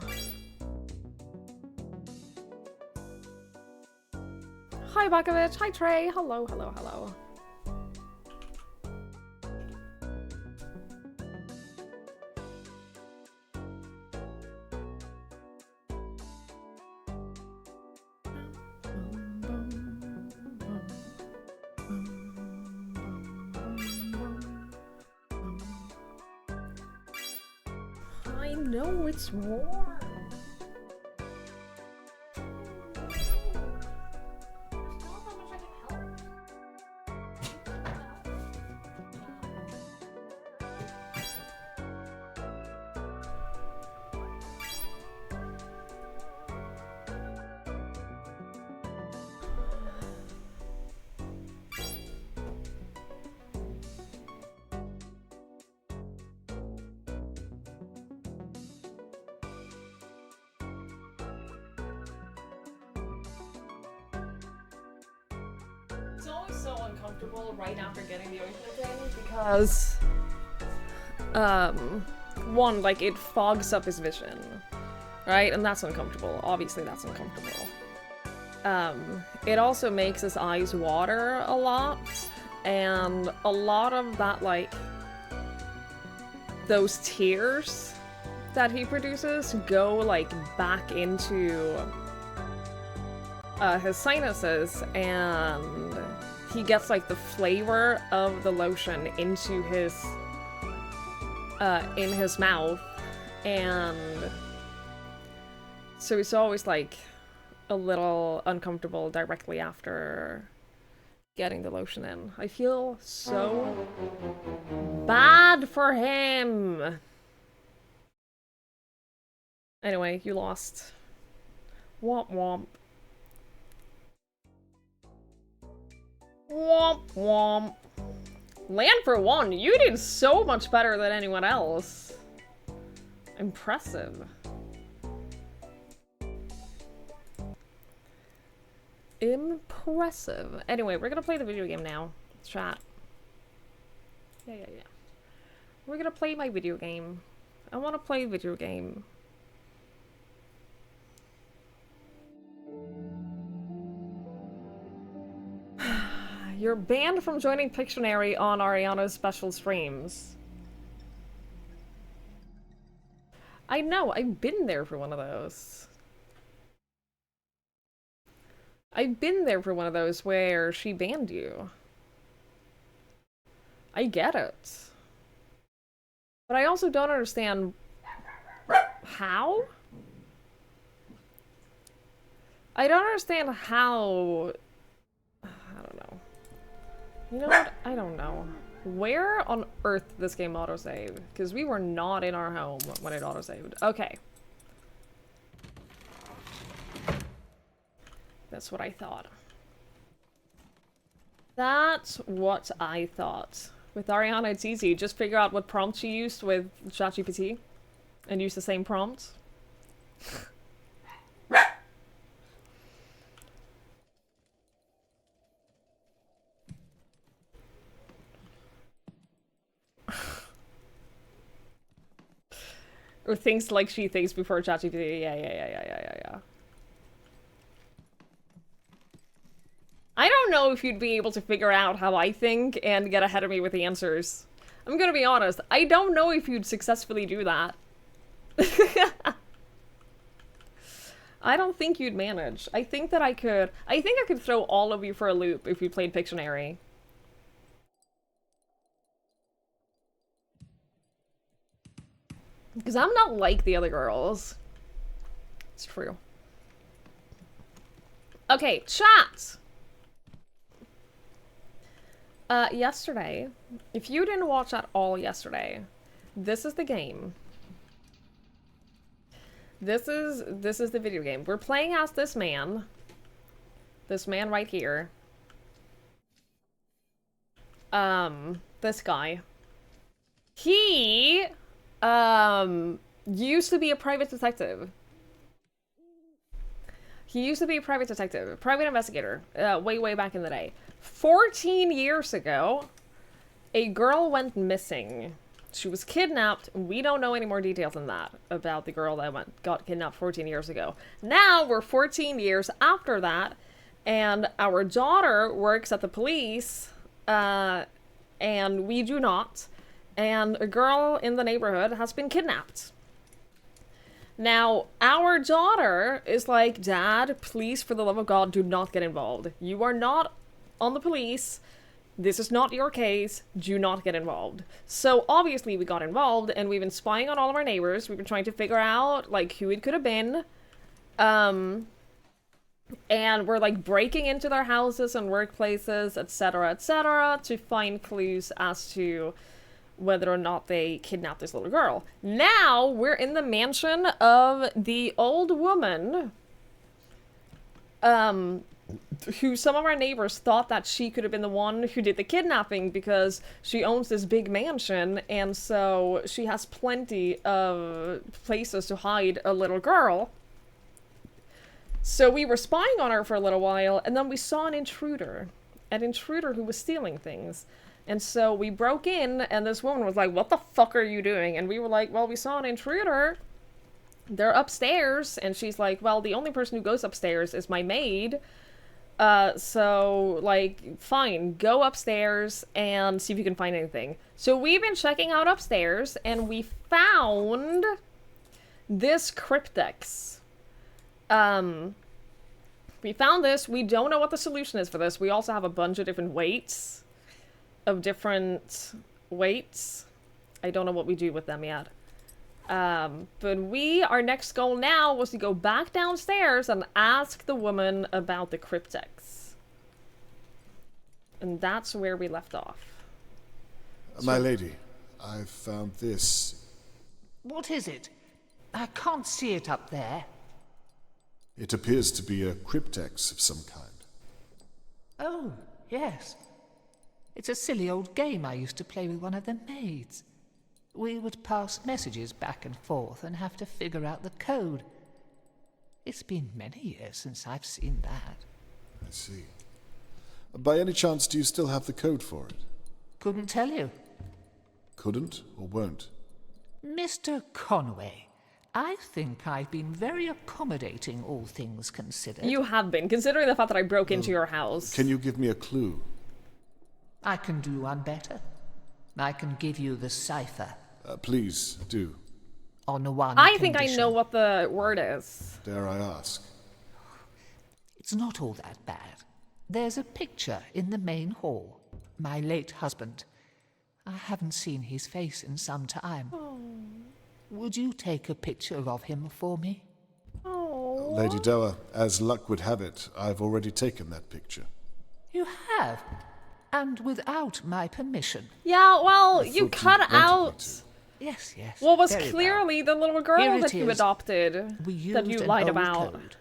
Hi Bakovich, hi Trey, hello, hello, hello. I know it's warm. It's always so uncomfortable right after getting the ointment in because, one, like, it fogs up his vision, right? And that's uncomfortable. Obviously that's uncomfortable. It also makes his eyes water a lot, and a lot of that, like, those tears that he produces go, like, back into his sinuses, and he gets like the flavor of the lotion into his in his mouth, and so it's always like a little uncomfortable directly after getting the lotion in. I feel so bad for him. Anyway, you lost. Womp womp. Womp womp. Land for one, you did so much better than anyone else. Impressive. Impressive. Anyway, we're gonna play the video game now. Chat. Yeah. We're gonna play my video game. I wanna play a video game. You're banned from joining Pictionary on Ariana's special streams. I know, I've been there for one of those. I've been there for one of those where she banned you. I get it. But I also don't understand how? I don't understand how... I don't know. You know what? I don't know. Where on earth did this game autosave? Because we were not in our home when it autosaved. Okay. That's what I thought. That's what I thought. With Ariana, it's easy. Just figure out what prompt she used with ChatGPT and use the same prompt. Or things like she thinks before ChatGPT. Yeah. I don't know if you'd be able to figure out how I think and get ahead of me with the answers. I'm gonna be honest. I don't know if you'd successfully do that. I don't think you'd manage. I think I could throw all of you for a loop if we played Pictionary. Because I'm not like the other girls. It's true. Okay, chat! Yesterday, if you didn't watch at all yesterday, this is the game. This is the video game. We're playing as this man. This man right here. This guy. He, used to be a private detective. He used to be a private detective, private investigator, way back in the day. 14 years ago, a girl went missing. She was kidnapped. We don't know any more details than that about the girl that got kidnapped 14 years ago. Now we're 14 years after that, and our daughter works at the police, and we do not. And a girl in the neighborhood has been kidnapped. Now, our daughter is like, Dad, please, for the love of God, do not get involved. You are not on the police. This is not your case. Do not get involved. So, obviously, we got involved, and we've been spying on all of our neighbors. We've been trying to figure out, like, who it could have been. And we're, like, breaking into their houses and workplaces, etc., to find clues as to whether or not they kidnapped this little girl. Now, we're in the mansion of the old woman, who some of our neighbors thought that she could have been the one who did the kidnapping because she owns this big mansion, and so she has plenty of places to hide a little girl. So we were spying on her for a little while, and then we saw an intruder who was stealing things. And so we broke in, and this woman was like, what the fuck are you doing? And we were like, well, we saw an intruder. They're upstairs. And she's like, well, the only person who goes upstairs is my maid. So, like, fine, go upstairs and see if you can find anything. So we've been checking out upstairs, and we found this cryptex. We found this. We don't know what the solution is for this. We also have a bunch of different weights. I don't know what we do with them yet. But our next goal now was to go back downstairs and ask the woman about the cryptex. And that's where we left off. My lady, I found this. What is it? I can't see it up there. It appears to be a cryptex of some kind. Oh, yes. It's a silly old game I used to play with one of the maids. We would pass messages back and forth and have to figure out the code. It's been many years since I've seen that. I see. By any chance, do you still have the code for it? Couldn't tell you. Couldn't or won't? Mr. Conway, I think I've been very accommodating, all things considered. You have been, considering the fact that I broke into your house. Can you give me a clue? I can do one better. I can give you the cipher. Please, do. On one I think I condition. know what the word is. Dare I ask? It's not all that bad. There's a picture in the main hall. My late husband. I haven't seen his face in some time. Oh. Would you take a picture of him for me? Oh. Lady Doa, as luck would have it, I've already taken that picture. You have? And without my permission? Yeah, well, I you thought cut you wanted me out to. Yes, yes. what was very clearly well. the little girl Here that it you is. adopted, We used that you an lied old about. code.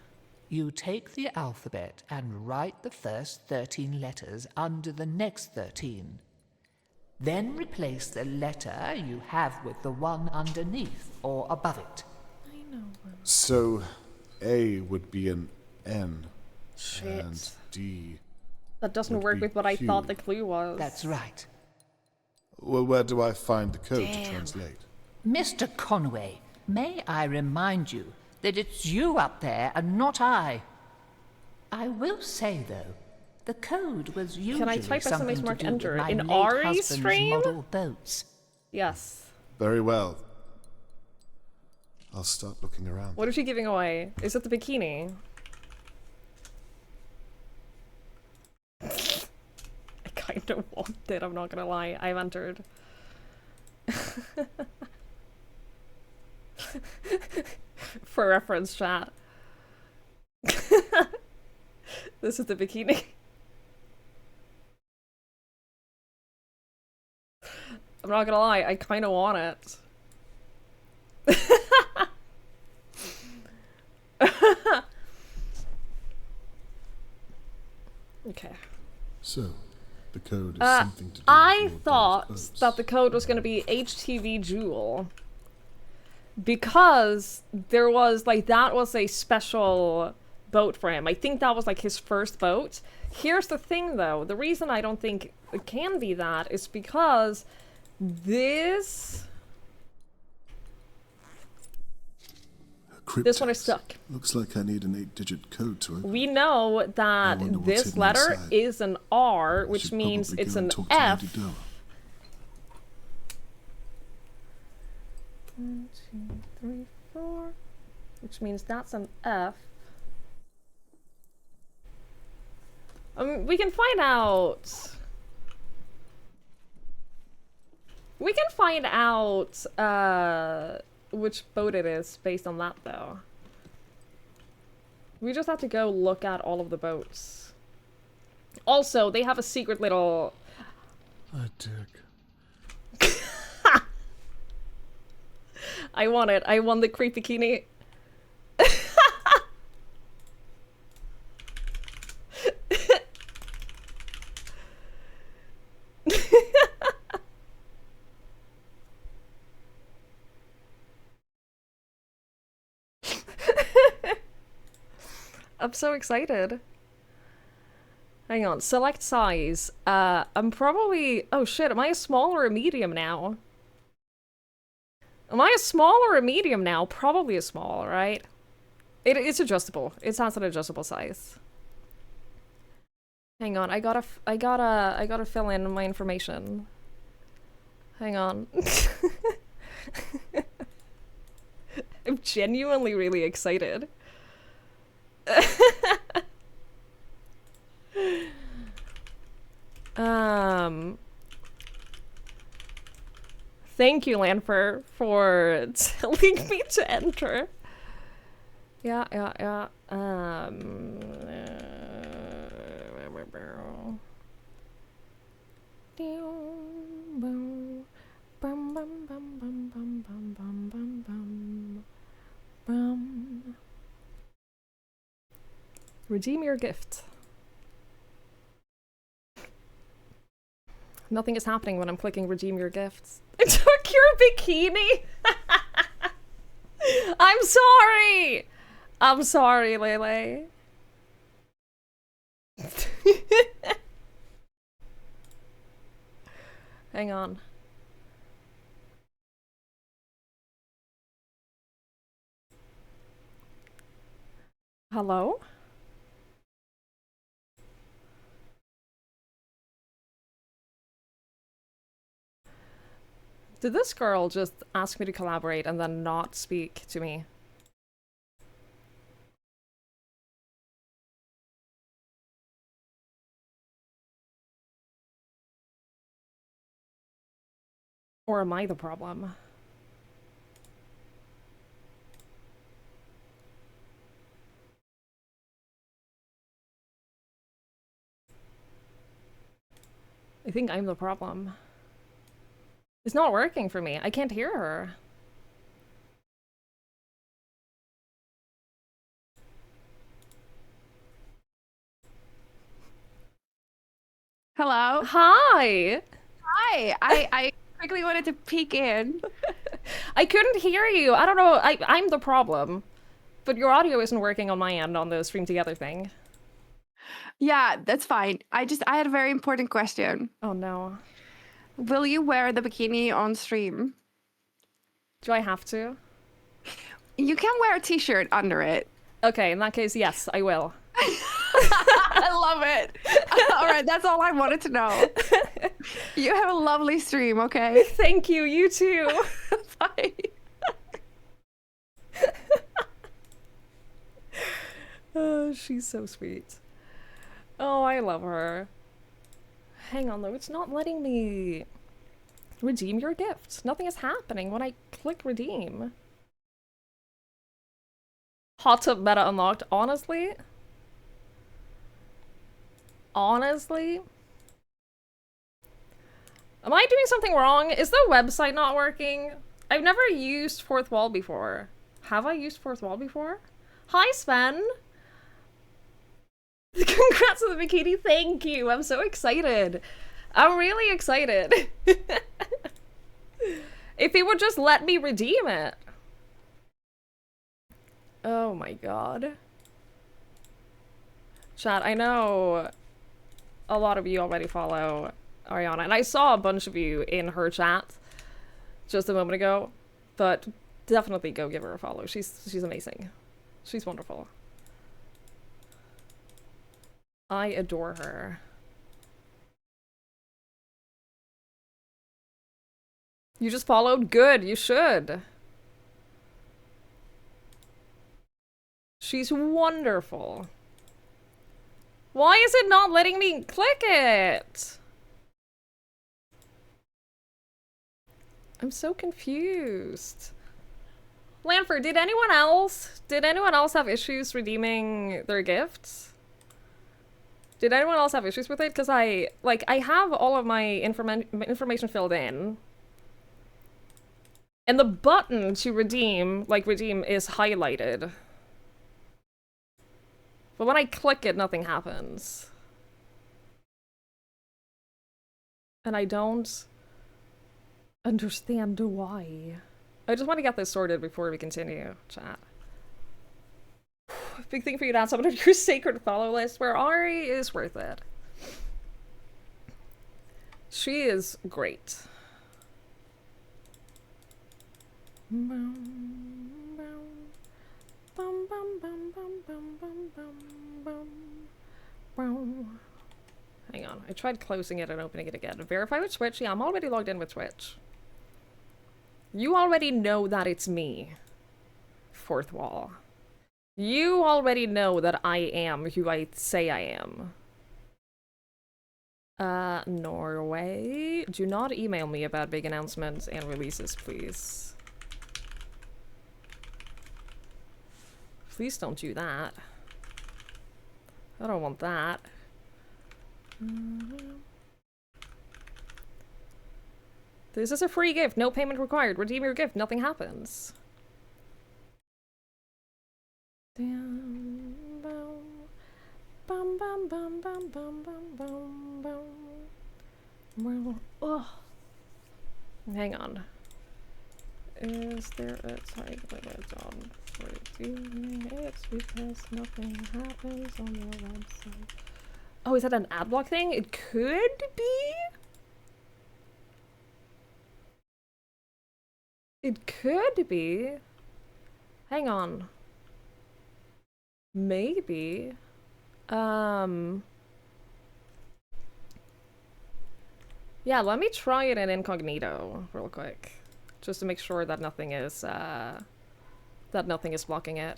You take the alphabet and write the first 13 letters under the next 13. Then replace the letter you have with the one underneath or above it. I know. So, A would be an N. Shit. And D. That doesn't would work be with what I Q. thought the clue was. That's right. Well, where do I find the code to Damn. translate? Mr. Conway, may I remind you that it's you up there and not I. I will say, though, the code was usually I type something exclamation mark to do with enter my in late Ari's husband's stream? model boats. Yes. Very well. I'll start looking around. What is she giving away? Is it the bikini? I kind of want it, I'm not gonna lie. I've entered. For reference, chat. This is the bikini. I'm not gonna lie, I kind of want it. Okay. So, the code is something to do I with your thought boat's boats. that the code was gonna be HTV Jewel. Because there was, like, that was a special boat for him. I think that was, like, his first boat. Here's the thing, though. The reason I don't think it can be that is because this one is Cryptex. stuck. Looks like I need an 8-digit code to open. We know I that wonder what's this hidden letter inside. is an R, I which should means probably it's go and an talk to F. Lady Doa. 1, 2, 3, 4. Which means that's an F. We can find out. We can find out which boat it is based on that, though. We just have to go look at all of the boats. Also, they have a secret little... A dick. I want it. I want the creepy bikini. I'm so excited. Hang on, select size. I'm probably... Oh shit, am I a small or a medium now? Am I a small or a medium now? Probably a small, right? It's adjustable. It has an adjustable size. Hang on, I gotta fill in my information. Hang on. I'm genuinely really excited. Thank you, Lanfer, for telling me to enter. Yeah. Redeem your gift. Nothing is happening when I'm clicking redeem your gifts. I took your bikini! I'm sorry! I'm sorry, Lele. Hang on. Hello? Did this girl just ask me to collaborate and then not speak to me? Or am I the problem? I think I'm the problem. It's not working for me. I can't hear her. Hello. Hi! Hi. I quickly wanted to peek in. I couldn't hear you. I don't know. I'm the problem. But your audio isn't working on my end on the stream together thing. Yeah, that's fine. I had a very important question. Oh no. Will you wear the bikini on stream? Do I have to? You can wear a t-shirt under it. Okay, in that case, yes, I will. I love it. All right, that's all I wanted to know. You have a lovely stream, okay? Thank you, you too. Bye. She's so sweet. Oh, I love her. Hang on though, it's not letting me redeem your gift. Nothing is happening when I click redeem. Hot tub meta unlocked. Honestly? Honestly? Am I doing something wrong? Is the website not working? I've never used Fourth Wall before. Have I used Fourth Wall before? Hi, Sven! Congrats on the bikini, thank you! I'm so excited. I'm really excited. If he would just let me redeem it. Oh my god. Chat, I know a lot of you already follow Ariana, and I saw a bunch of you in her chat just a moment ago, but definitely go give her a follow. She's amazing. She's wonderful. I adore her. You just followed? Good, you should. She's wonderful. Why is it not letting me click it? I'm so confused. Lanford, did anyone else have issues redeeming their gifts? Did anyone else have issues with it? Because I have all of my information filled in. And the button to redeem is highlighted. But when I click it, nothing happens. And I don't understand why. I just want to get this sorted before we continue, chat. Big thing for you to add someone on your sacred follow list where Ari is worth it. She is great. Hang on, I tried closing it and opening it again. Verify with Twitch? Yeah, I'm already logged in with Twitch. You already know that it's me. Fourth Wall. You already know that I am who I say I am. Norway. Do not email me about big announcements and releases, please. Please don't do that. I don't want that. This is a free gift. No payment required. Redeem your gift. Nothing happens. Hang on. Is there a time limit on redeeming it because nothing happens on your website? Oh, is that an ad block thing? It could be? It could be. Hang on. Maybe. Yeah, let me try it in incognito real quick. Just to make sure that nothing is blocking it.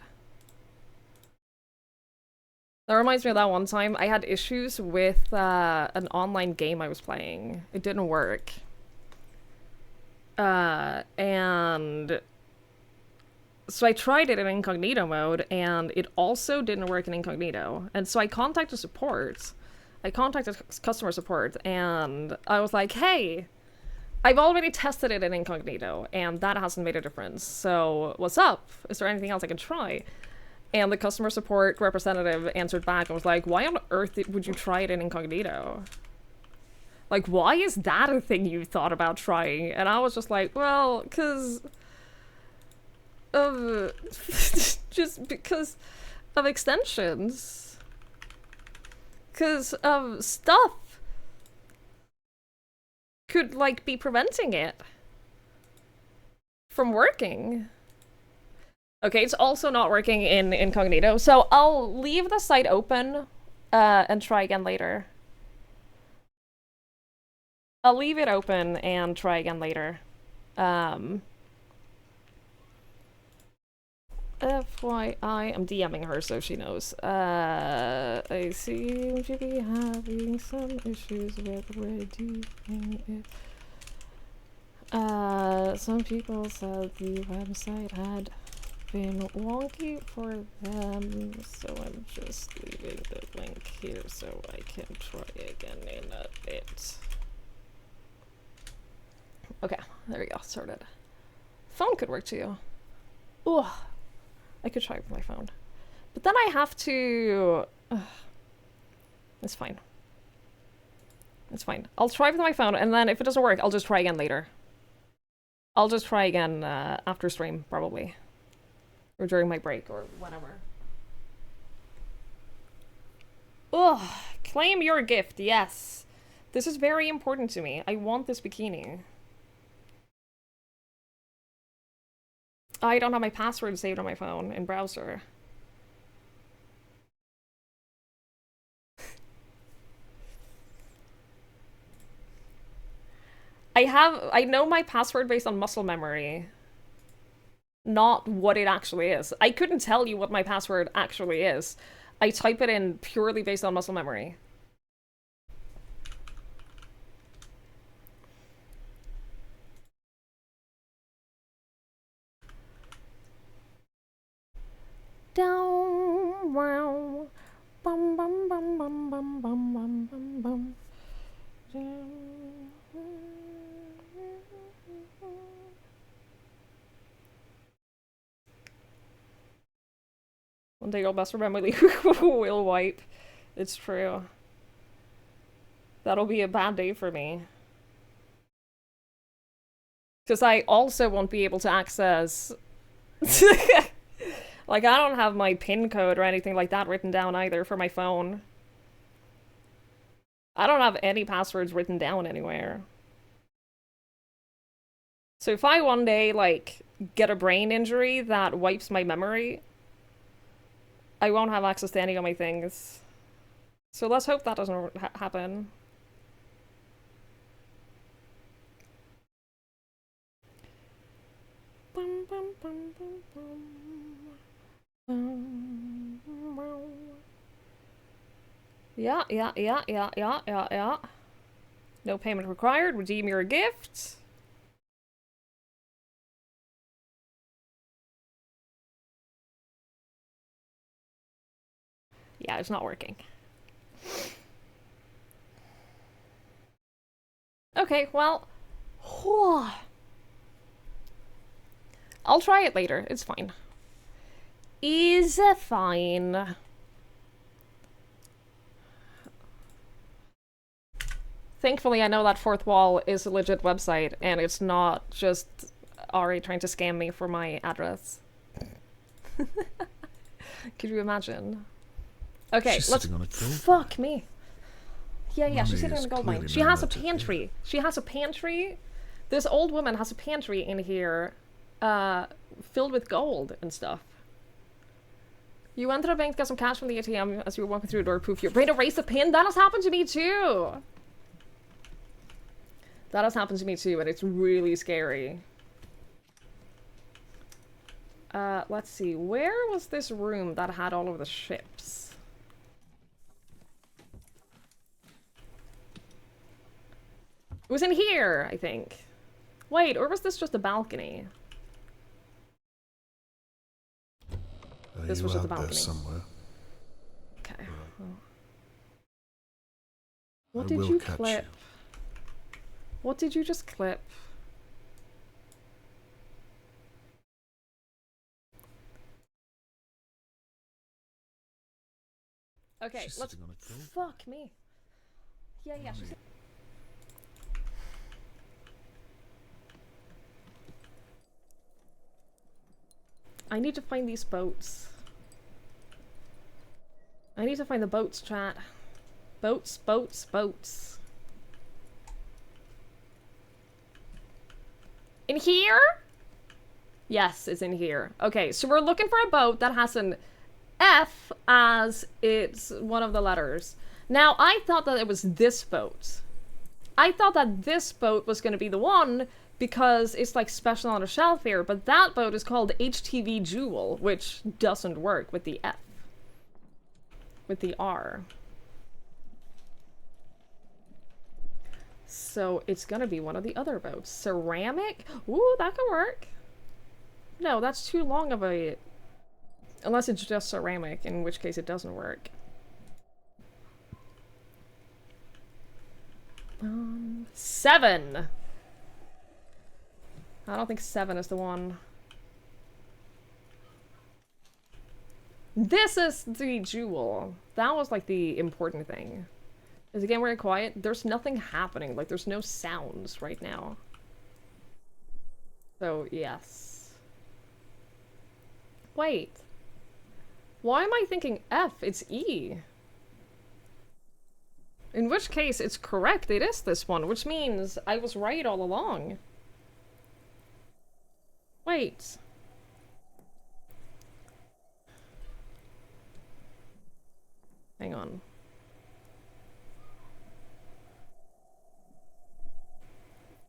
That reminds me of that one time I had issues with an online game I was playing. It didn't work. And so I tried it in incognito mode, and it also didn't work in incognito. And so I contacted support. I contacted customer support, and I was like, hey, I've already tested it in incognito, and that hasn't made a difference. So what's up? Is there anything else I can try? And the customer support representative answered back and was like, why on earth would you try it in incognito? Like, why is that a thing you thought about trying? And I was just like, well, because of... just because of extensions. Because of stuff could, like, be preventing it from working. Okay, it's also not working in incognito, so I'll leave the site open and try again later. I'll leave it open and try again later. FYI, I'm DMing her so she knows. I seem to be having some issues with redeeming it. Some people said the website had been wonky for them, so I'm just leaving the link here so I can try again in a bit. Okay, there we go, sorted. Phone could work too. Ugh. I could try with my phone. But then I have to... It's fine. It's fine. I'll try with my phone, and then if it doesn't work, I'll just try again later. I'll just try again after stream, probably. Or during my break, or whatever. Ugh. Claim your gift, yes. This is very important to me. I want this bikini. I don't have my password saved on my phone in browser. I know my password based on muscle memory. Not what it actually is. I couldn't tell you what my password actually is. I type it in purely based on muscle memory. Down, wow, bum bum bum bum bum bum bum bum bum. One day you'll best remember the will wipe. It's true. That'll be a bad day for me. Because I also won't be able to access... Like, I don't have my PIN code or anything like that written down either for my phone. I don't have any passwords written down anywhere. So if I one day, like, get a brain injury that wipes my memory, I won't have access to any of my things. So let's hope that doesn't happen. Bum, bum, bum, bum, bum. Yeah. No payment required. Redeem your gift. Yeah, it's not working. Okay, well... I'll try it later. It's fine. Is fine. Thankfully, I know that Fourth Wall is a legit website, and it's not just Ari trying to scam me for my address. Could you imagine? Okay, She's let's... sitting on a gold Fuck me. Yeah, Mummy she's sitting on is a gold mine. clearly She has a magnetic. pantry. She has a pantry. This old woman has a pantry in here, filled with gold and stuff. You went to the bank to get some cash from the ATM as you were walking through the door. Poof, your brain erased the pin. That has happened to me too. That has happened to me too, and it's really scary. Let's see. Where was this room that had all of the ships? It was in here, I think. Wait, or was this just a balcony? This was just a balcony. Somewhere. Okay. Well. What I did will you catch clip? you. What did you just clip? Okay, She's let's... sitting on a gold. Fuck me. Yeah, she's... I need to find these boats. I need to find the boats, chat. Boats. In here? Yes, it's in here. Okay, so we're looking for a boat that has an F as it's one of the letters. Now, I thought that it was this boat. I thought that this boat was going to be the one because it's like special on a shelf here, but that boat is called HTV Jewel, which doesn't work with the F. With the R. So it's gonna be one of the other boats. Ceramic? Ooh, that could work. No, that's too long of a... Unless it's just ceramic, in which case it doesn't work. 7! I don't think 7 is the one. This is the jewel. That was like the important thing. Is the game very quiet? There's nothing happening. Like, there's no sounds right now. So, yes. Wait. Why am I thinking F? It's E. In which case, it's correct. It is this one, which means I was right all along. Wait. Hang on.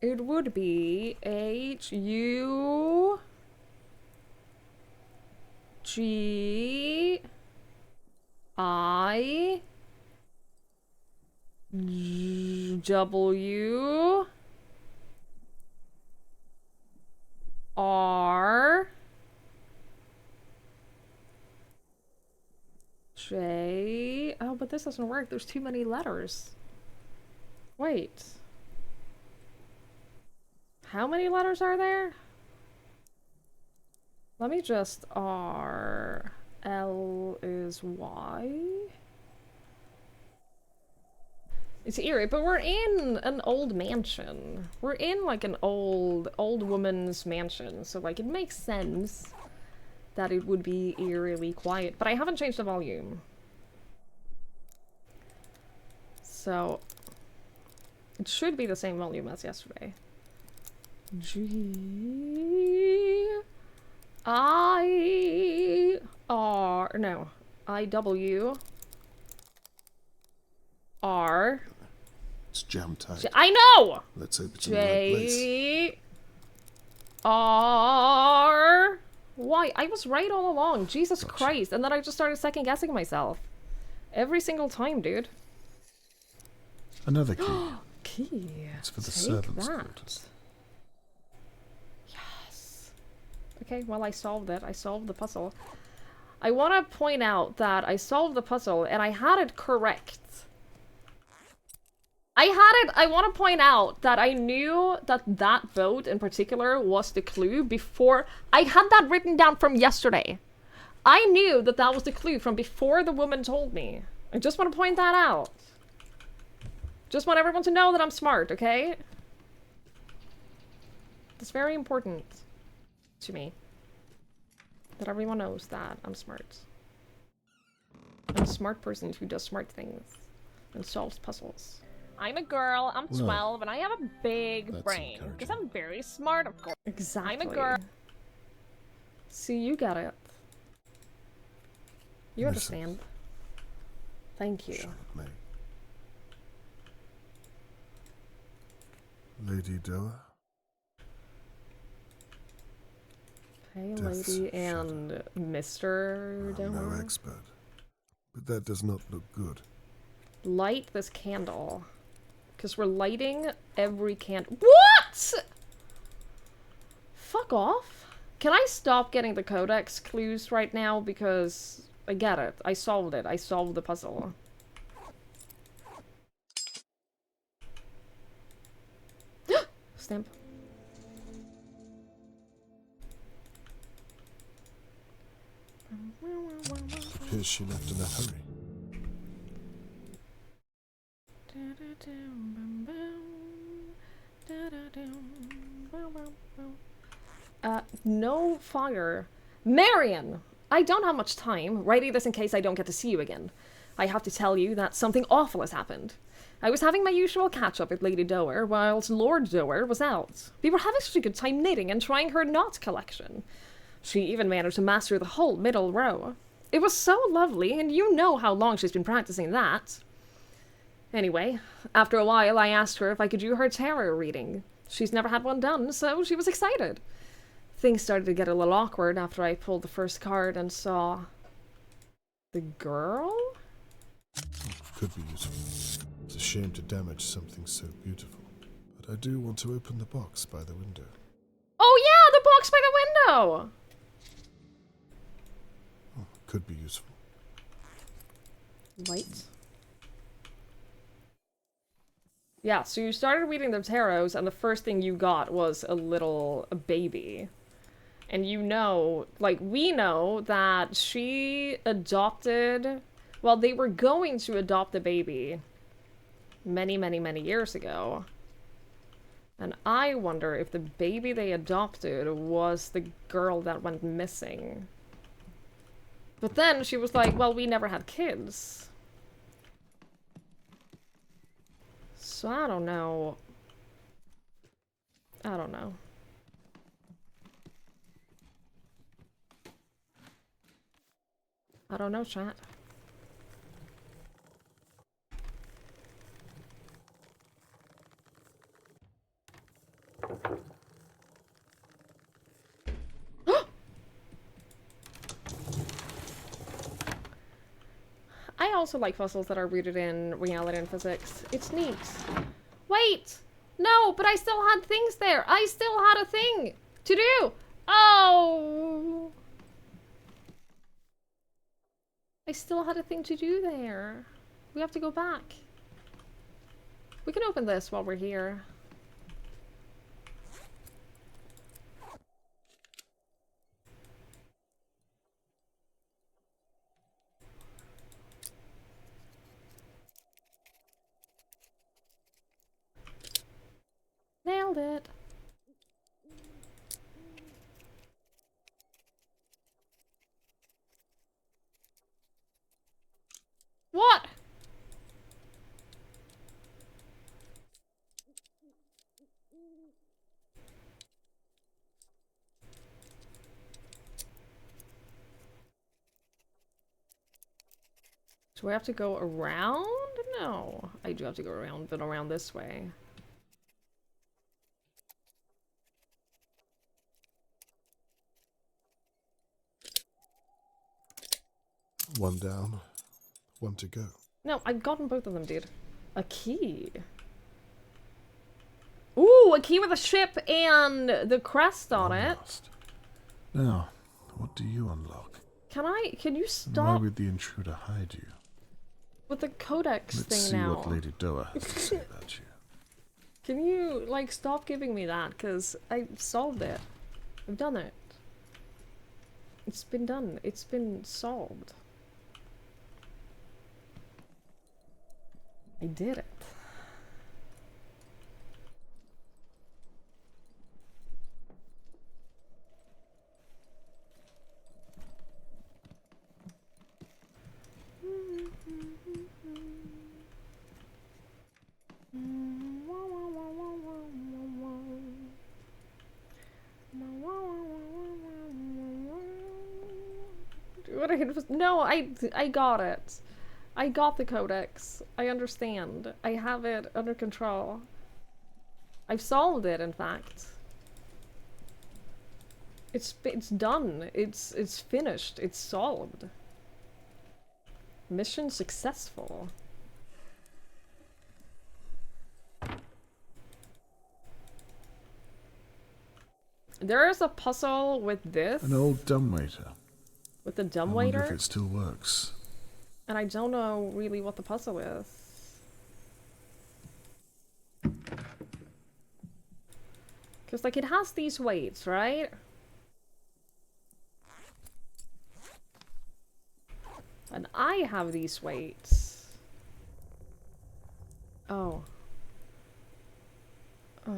It would be H-U... G... I... W... R... J... Oh, but this doesn't work. There's too many letters. Wait. How many letters are there? Let me just... R... L is Y? It's eerie, but we're in an old mansion. We're in, like, an old woman's mansion, so, like, it makes sense that it would be eerily quiet. But I haven't changed the volume. So... It should be the same volume as yesterday. G... I... R... No. I... W... R... It's jam tight. I know! Let's hope it's in the right place. J... R... Why? I was right all along. Jesus Christ. And then I just started second guessing myself. Every single time, dude. Another key. Key. It's for the Take servants' that. quarters. Yes. Okay, well, I solved it. I solved the puzzle. I want to point out that I solved the puzzle and I had it correct. I want to point out that I knew that that boat in particular was the clue before. I had that written down from yesterday. I knew that that was the clue from before the woman told me. I just want to point that out. Just want everyone to know that I'm smart, okay? It's very important to me that everyone knows that I'm smart. I'm a smart person who does smart things and solves puzzles. I'm a girl, I'm 12, and I have a big brain. Because I'm very smart, of course. Exactly. I'm a girl. See, you got it. You understand. Thank you. Lady Doa? Hey, lady and Mr. I'm no Doa. expert, but that does not look good. Light this candle. Because we're lighting every candle. What?! Fuck off. Can I stop getting the codex clues right now? Because I get it. I solved it. I solved the puzzle. Stamp. Appears she left in a hurry. No fire. Marion! I don't have much time. Writing this in case I don't get to see you again. I have to tell you that something awful has happened. I was having my usual catch-up with Lady Doer, whilst Lord Doer was out. We were having such a good time knitting and trying her knot collection. She even managed to master the whole middle row. It was so lovely, and you know how long she's been practicing that. Anyway, after a while I asked her if I could do her tarot reading. She's never had one done, so she was excited. Things started to get a little awkward after I pulled the first card and saw... the girl? Could be useful. It's a shame to damage something so beautiful. But I do want to open the box by the window. Oh yeah, the box by the window! Oh, could be useful. Light. Yeah, so you started reading the tarots, and the first thing you got was a baby. And you know, like, we know that she adopted... Well, they were going to adopt the baby many, many, many years ago. And I wonder if the baby they adopted was the girl that went missing. But then she was like, well, we never had kids. So I don't know. I don't know. I don't know, chat. I also like puzzles that are rooted in reality and physics. It's neat. Wait! No, but I still had things there. I still had a thing to do. Oh! I still had a thing to do there. We have to go back. We can open this while we're here. Nailed it. What? Do I have to go around? No. I do have to go around, but around this way. One down, one to go. No, I've gotten both of them, dude. A key. Ooh, a key with a ship and the crest on it. Lost. Now, what do you unlock? Can you And why stop would the intruder hide you? with the codex Let's thing see now? what Lady Doa has to say about you. Can you, like, stop giving me that? Because I solved it. I've done it. It's been done. It's been solved. I did it. No, I got it. I got the codex. I understand. I have it under control. I've solved it, in fact. It's done. It's finished. It's solved. Mission successful. There is a puzzle with this. An old dumbwaiter. With the I wonder if dumbwaiter. it still works. And I don't know really what the puzzle is. Because, like, it has these weights, right? And I have these weights. Oh. Oh.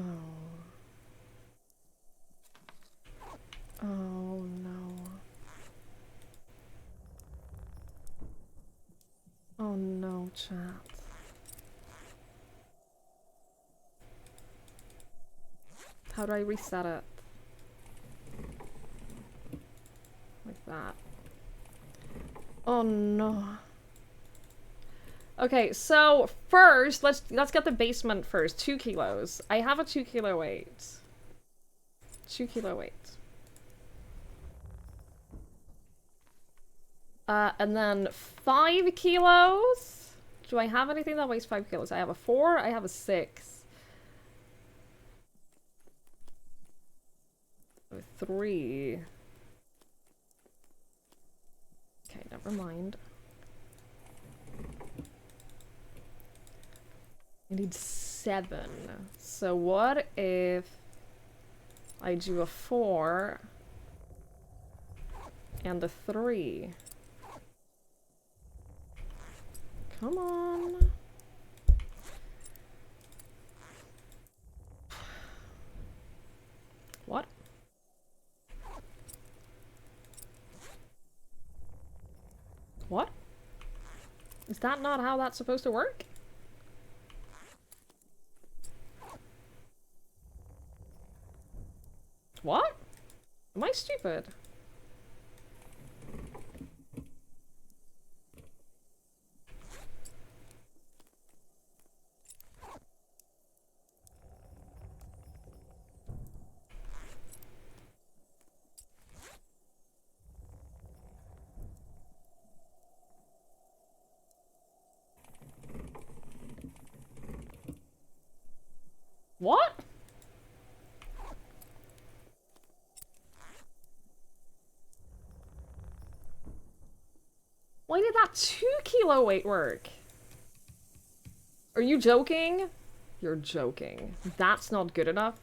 Oh, no. Oh no, chat. How do I reset it? Like that. Oh no. Okay, so first, let's get the basement first. 2 kilos. I have a 2 kilo weight. 2 kilo weight. And then 5 kilos. Do I have anything that weighs 5 kilos? I have a 4, I have a 6. A 3. Okay, never mind. I need 7. So what if I do a 4 and a 3? Come on. What? What? Is that not how that's supposed to work? What? Am I stupid? What? Why did that 2 kilo weight work? Are you joking? You're joking. That's not good enough.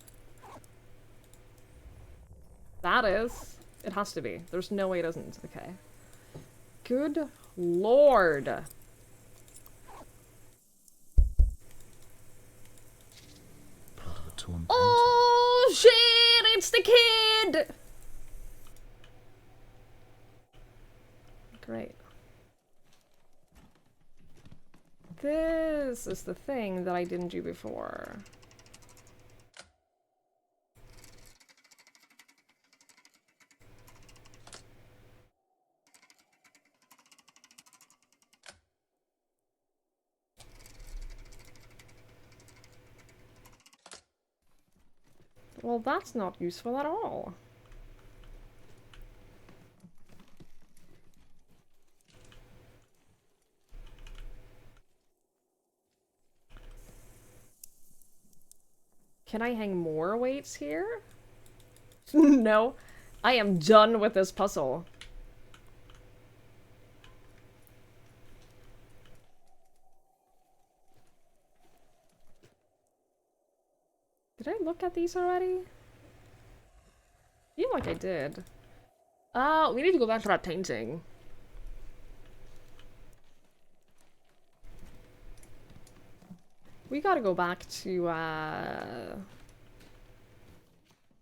That is. It has to be. There's no way it isn't. Okay. Good lord. Oh shit! It's the kid! Great. This is the thing that I didn't do before. Well, that's not useful at all. Can I hang more weights here? No. I am done with this puzzle. Did I look at these already? I feel like I did. We need to go back to that painting. We gotta go back to,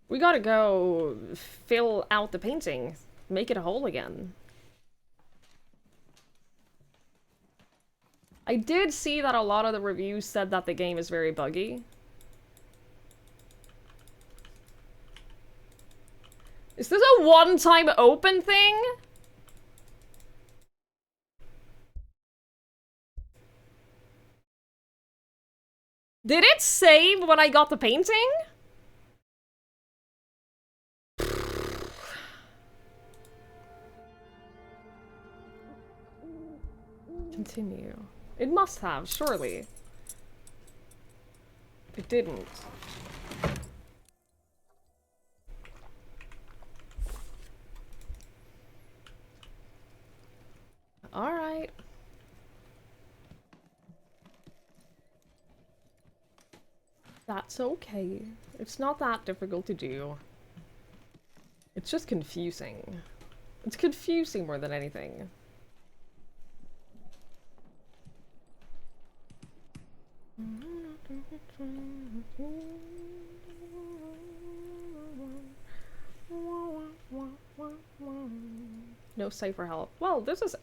we gotta go fill out the painting. Make it whole again. I did see that a lot of the reviews said that the game is very buggy. Is this a one-time open thing? Did it save when I got the painting? Continue. It must have, surely. It didn't. Alright. That's okay. It's not that difficult to do. It's just confusing. It's confusing more than anything. No cipher help. Well, this is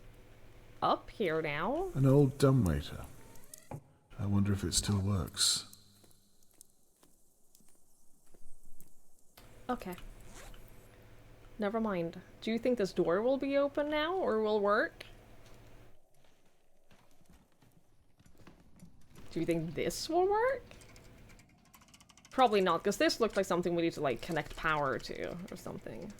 up here now. An old dumbwaiter. I wonder if it still works. Okay. Never mind. Do you think this door will be open now, or will work? Do you think this will work? Probably not, because this looks like something we need to, like, connect power to, or something.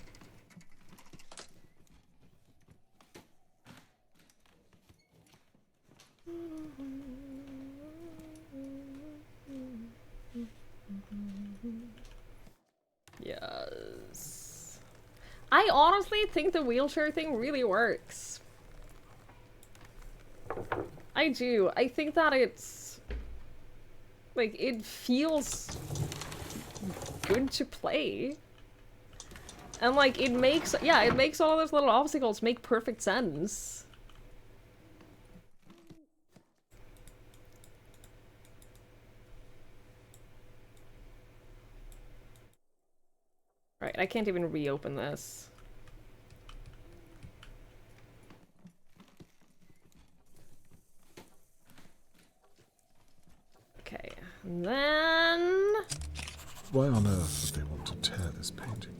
Yes. I honestly think the wheelchair thing really works. I do. I think that it's... like, it feels good to play. And, like, it makes... yeah, it makes all those little obstacles make perfect sense. Right, I can't even reopen this. Okay, and then... Why on earth would they want to tear this painting?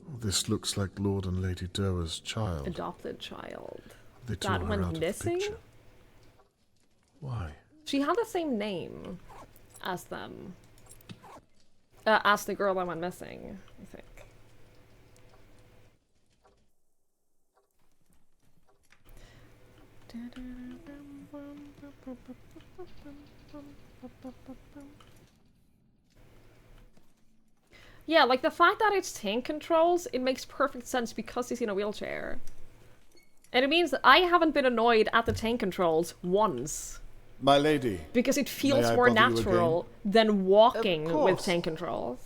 Oh, this looks like Lord and Lady Doa's child. Adopted child. They tore That her went out of the missing? picture. Why? She had the same name as them. As the girl that went missing, I think. Yeah, like the fact that it's tank controls, it makes perfect sense because he's in a wheelchair. And it means that I haven't been annoyed at the tank controls once. My lady. Because it feels May I more bother you natural than walking with course. tank controls.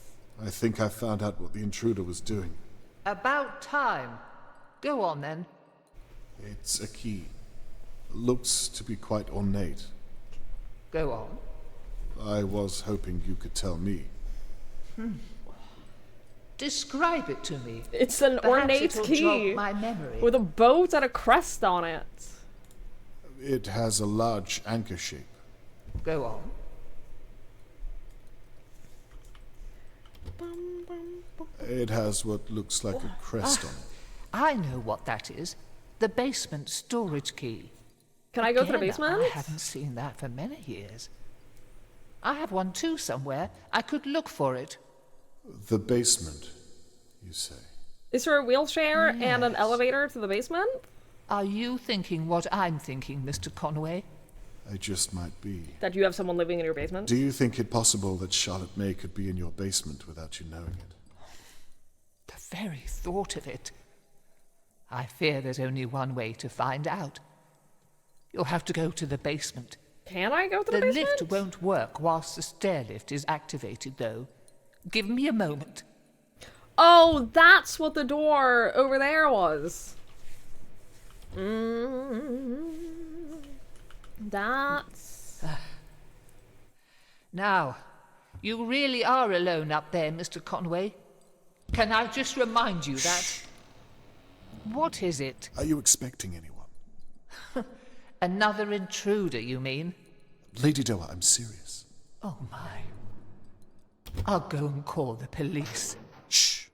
I think I found out what the intruder was doing. About time. Go on then. It's a key. Looks to be quite ornate. Go on. I was hoping you could tell me. Describe it to me. It's an Perhaps ornate it'll key jog my memory. with a boat and a crest on it. It has a large anchor shape. Go on. It has what looks like a crest on it. I know what that is. The basement storage key. Can I go to the Again, basement? I haven't seen that for many years. I have one too somewhere. I could look for it. The basement, you say? Is there a wheelchair and an Yes. elevator to the basement? Are you thinking what I'm thinking, Mr. Conway? I just might be. That you have someone living in your basement? Do you think it possible that Charlotte May could be in your basement without you knowing it? The very thought of it. I fear there's only one way to find out. You'll have to go to the basement. Can I go to the The basement? lift won't work whilst the stair lift is activated, though. Give me a moment. Oh, that's what the door over there was. That's... Now, you really are alone up there, Mr. Conway. Can I just remind you that... What is it? Are you expecting anyone? Another intruder, you mean? Lady Doa, I'm serious. Oh, my. I'll go and call the police. Shh.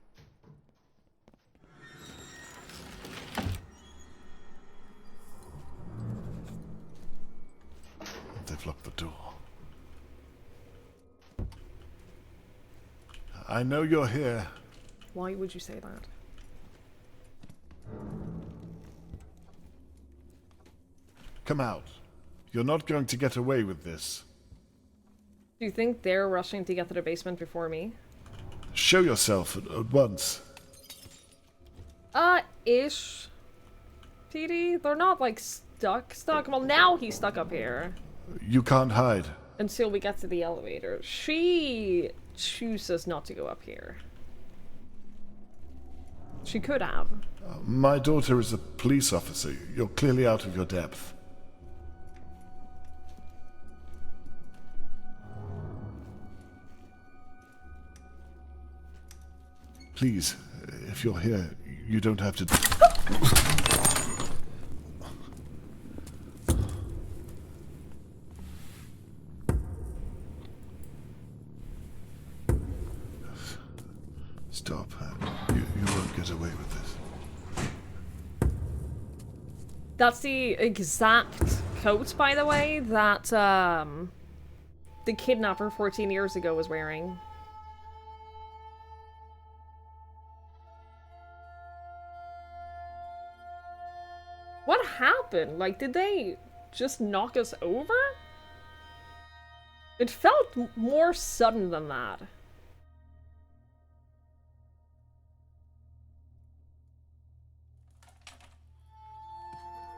They've locked the door. I know you're here. Why would you say that? Come out. You're not going to get away with this. Do you think they're rushing to get to the basement before me? Show yourself at once. Ish. PD? They're not, like, stuck. Well, now he's stuck up here. You can't hide. Until we get to the elevator. She chooses not to go up here. She could have. My daughter is a police officer. You're clearly out of your depth. Please, if you're here, you don't have to... Stop. You won't get away with this. That's the exact coat, by the way, that the kidnapper 14 years ago was wearing. What happened? Like, did they just knock us over? It felt more sudden than that.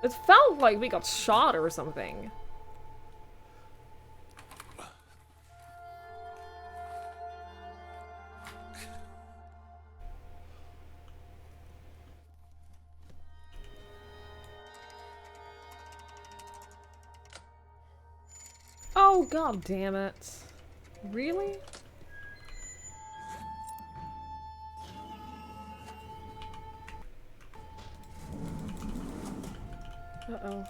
It felt like we got shot or something. Oh, god damn it. Really? Uh-oh.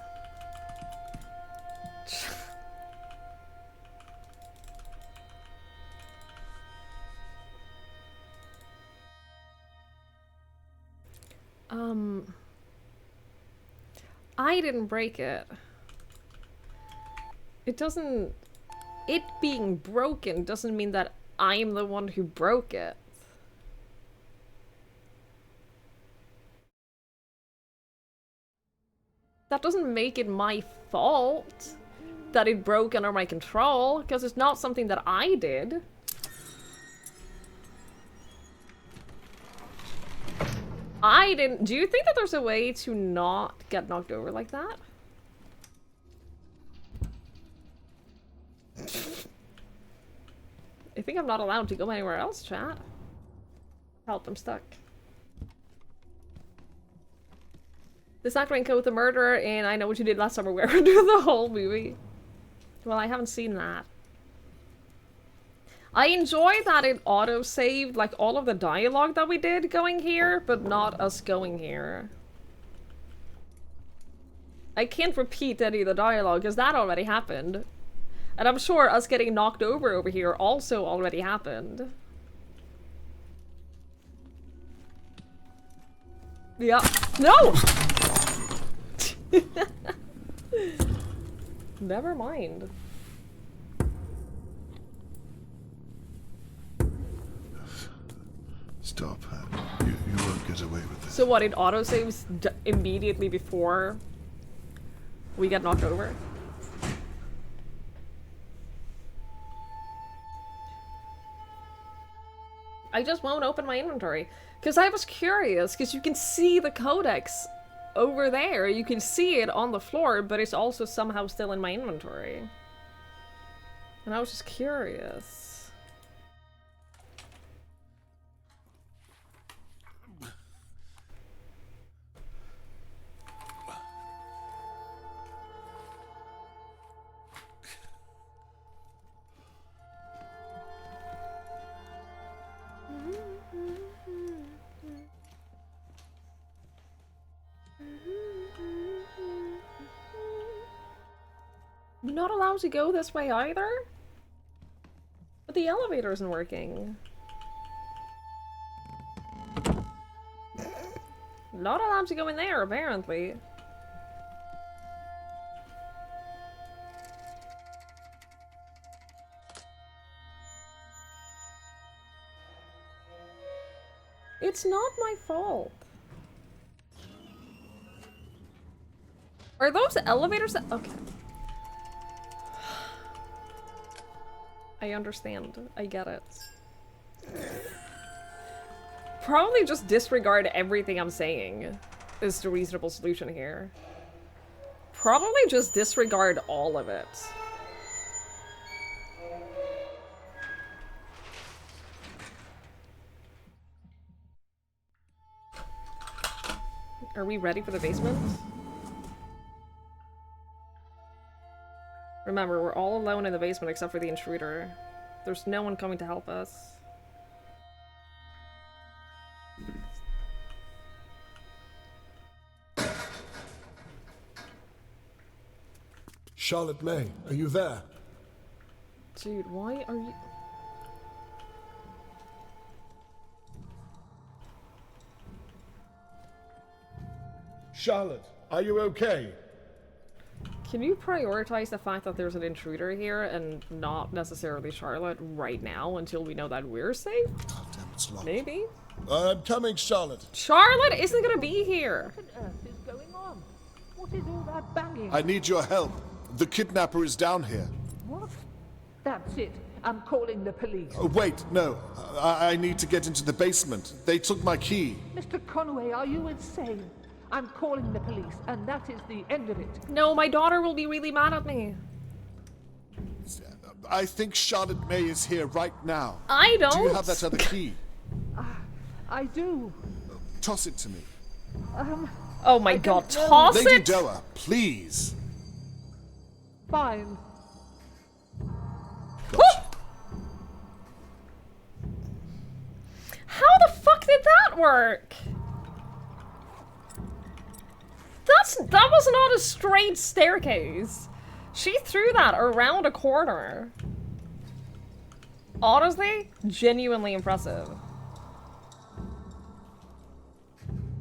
I didn't break it. It doesn't... It being broken doesn't mean that I'm the one who broke it. That doesn't make it my fault that it broke under my control, because it's not something that I did. I didn't... Do you think that there's a way to not get knocked over like that? I think I'm not allowed to go anywhere else, chat. Help, I'm stuck. This actor in Code the Murderer, and I Know What You Did Last Summer, where we're doing the whole movie. Well, I haven't seen that. I enjoy that it auto-saved, like, all of the dialogue that we did going here, but not us going here. I can't repeat any of the dialogue, because that already happened. And I'm sure us getting knocked over here also already happened. Yeah. No! Never mind. Stop, you won't get away with this. So what, it autosaves immediately before we get knocked over? I just won't open my inventory. Because I was curious, because you can see the codex over there. You can see it on the floor, but it's also somehow still in my inventory. And I was just curious. I'm not allowed to go this way either? But the elevator isn't working. Not allowed to go in there, apparently. It's not my fault. Are those elevators that- okay. I understand. I get it. Probably just disregard everything I'm saying is the reasonable solution here. Probably just disregard all of it. Are we ready for the basement? Remember, we're all alone in the basement except for the intruder. There's no one coming to help us. Charlotte May, are you there? Dude, why are you... Charlotte, are you okay? Can you prioritize the fact that there's an intruder here and not necessarily Charlotte right now until we know that we're safe? God damn, it's locked. Maybe? I'm coming, Charlotte. Charlotte isn't gonna be here! What on earth is going on? What is all that banging? I need your help. The kidnapper is down here. What? That's it. I'm calling the police. Oh, wait, no. I need to get into the basement. They took my key. Mr. Conway, are you insane? I'm calling the police, and that is the end of it. No, my daughter will be really mad at me. I think Charlotte May is here right now. I don't! Do you have that other key? I do. Toss it to me. Oh my god, toss Lady it! Doa, please. Fine. Gotcha. How the fuck did that work? That was not a straight staircase. She threw that around a corner. Honestly, genuinely impressive.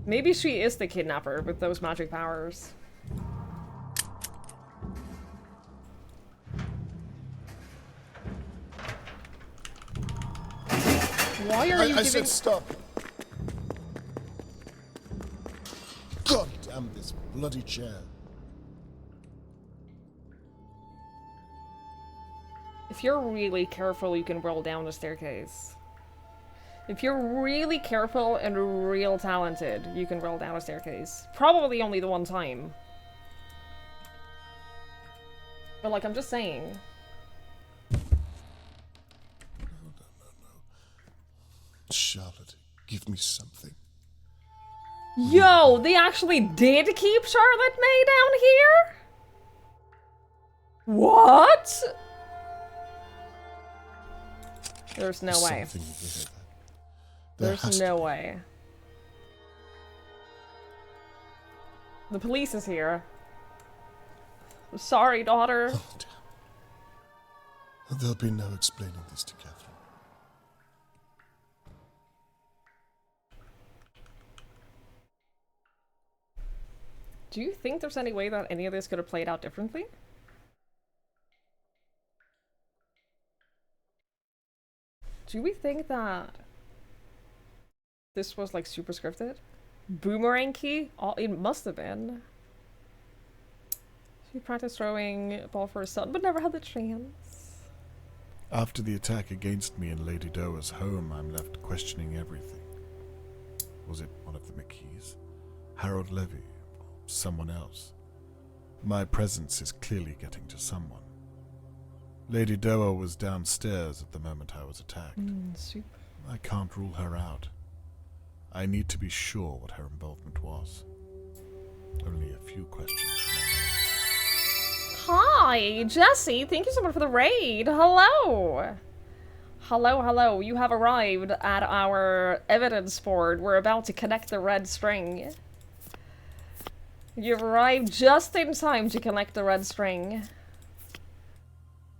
Maybe she is the kidnapper with those magic powers. Why are you I giving- said stop. God damn this bloody chair. If you're really careful, you can roll down the staircase. If you're really careful and real talented, you can roll down a staircase. Probably only the one time. But like, I'm just saying. Charlotte, give me something. Yo, they actually did keep Charlotte May down here? What? There's no way. Something there. There has There's to no be. way. The police is here. I'm sorry, daughter. Oh, damn. There'll be no explaining this to Catherine. Do you think there's any way that any of this could have played out differently? Do we think that this was like super scripted? Boomerang key? It must have been. She practiced throwing a ball for her son, but never had the chance. After the attack against me in Lady Doa's home, I'm left questioning everything. Was it one of the McKees? Harold Levy? Or someone else? My presence is clearly getting to someone. Lady Doa was downstairs at the moment I was attacked. Super. I can't rule her out. I need to be sure what her involvement was. Only a few questions remain unanswered. Hi, Jesse. Thank you so much for the raid. Hello. Hello. You have arrived at our evidence board. We're about to connect the red string. You've arrived just in time to connect the red string.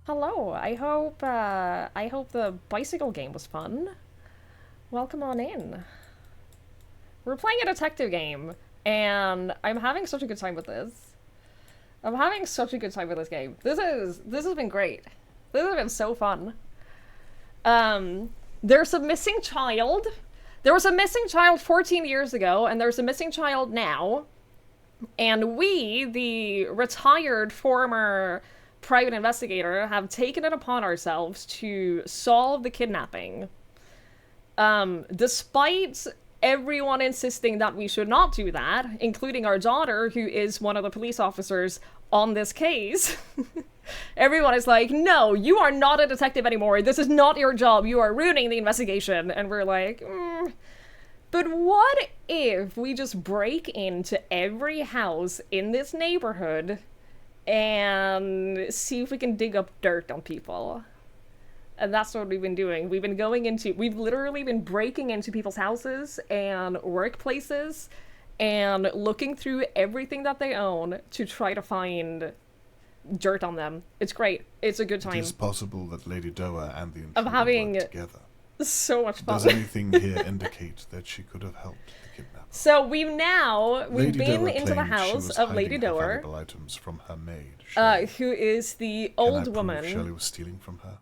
Hello. I hope the bicycle game was fun. Welcome on in. We're playing a detective game, and I'm having such a good time with this. I'm having such a good time with this game. This has been great. This has been so fun. There's a missing child. There was a missing child 14 years ago, and there's a missing child now. And we, the retired former private investigator, have taken it upon ourselves to solve the kidnapping. Despite everyone insisting that we should not do that, including our daughter, who is one of the police officers on this case. Everyone is like, no, you are not a detective anymore. This is not your job. You are ruining the investigation. And we're like, But what if we just break into every house in this neighborhood and see if we can dig up dirt on people? And that's what we've been doing. We've literally been breaking into people's houses and workplaces and looking through everything that they own to try to find dirt on them. It's great. It's a good time. It is possible that Lady Doa and the I'm intruder having worked together. so much fun. Does anything here indicate that she could have helped the kidnapper? So we've been Doer into the claimed she house was of Lady hiding her Doer, valuable items from her maid, Shirley. who is the Can I old prove woman. Shirley was stealing from her?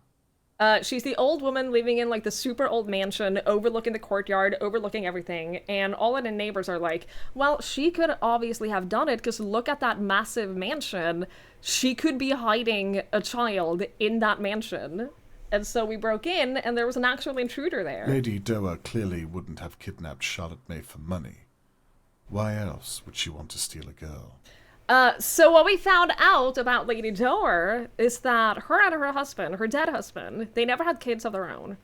She's the old woman living in, like, the super old mansion, overlooking the courtyard, overlooking everything, and all of the neighbors are like, well, she could obviously have done it, because look at that massive mansion. She could be hiding a child in that mansion. And so we broke in, and there was an actual intruder there. Lady Doer clearly wouldn't have kidnapped Charlotte May for money. Why else would she want to steal a girl? So what we found out about Lady Doer is that her and her husband, her dead husband, they never had kids of their own.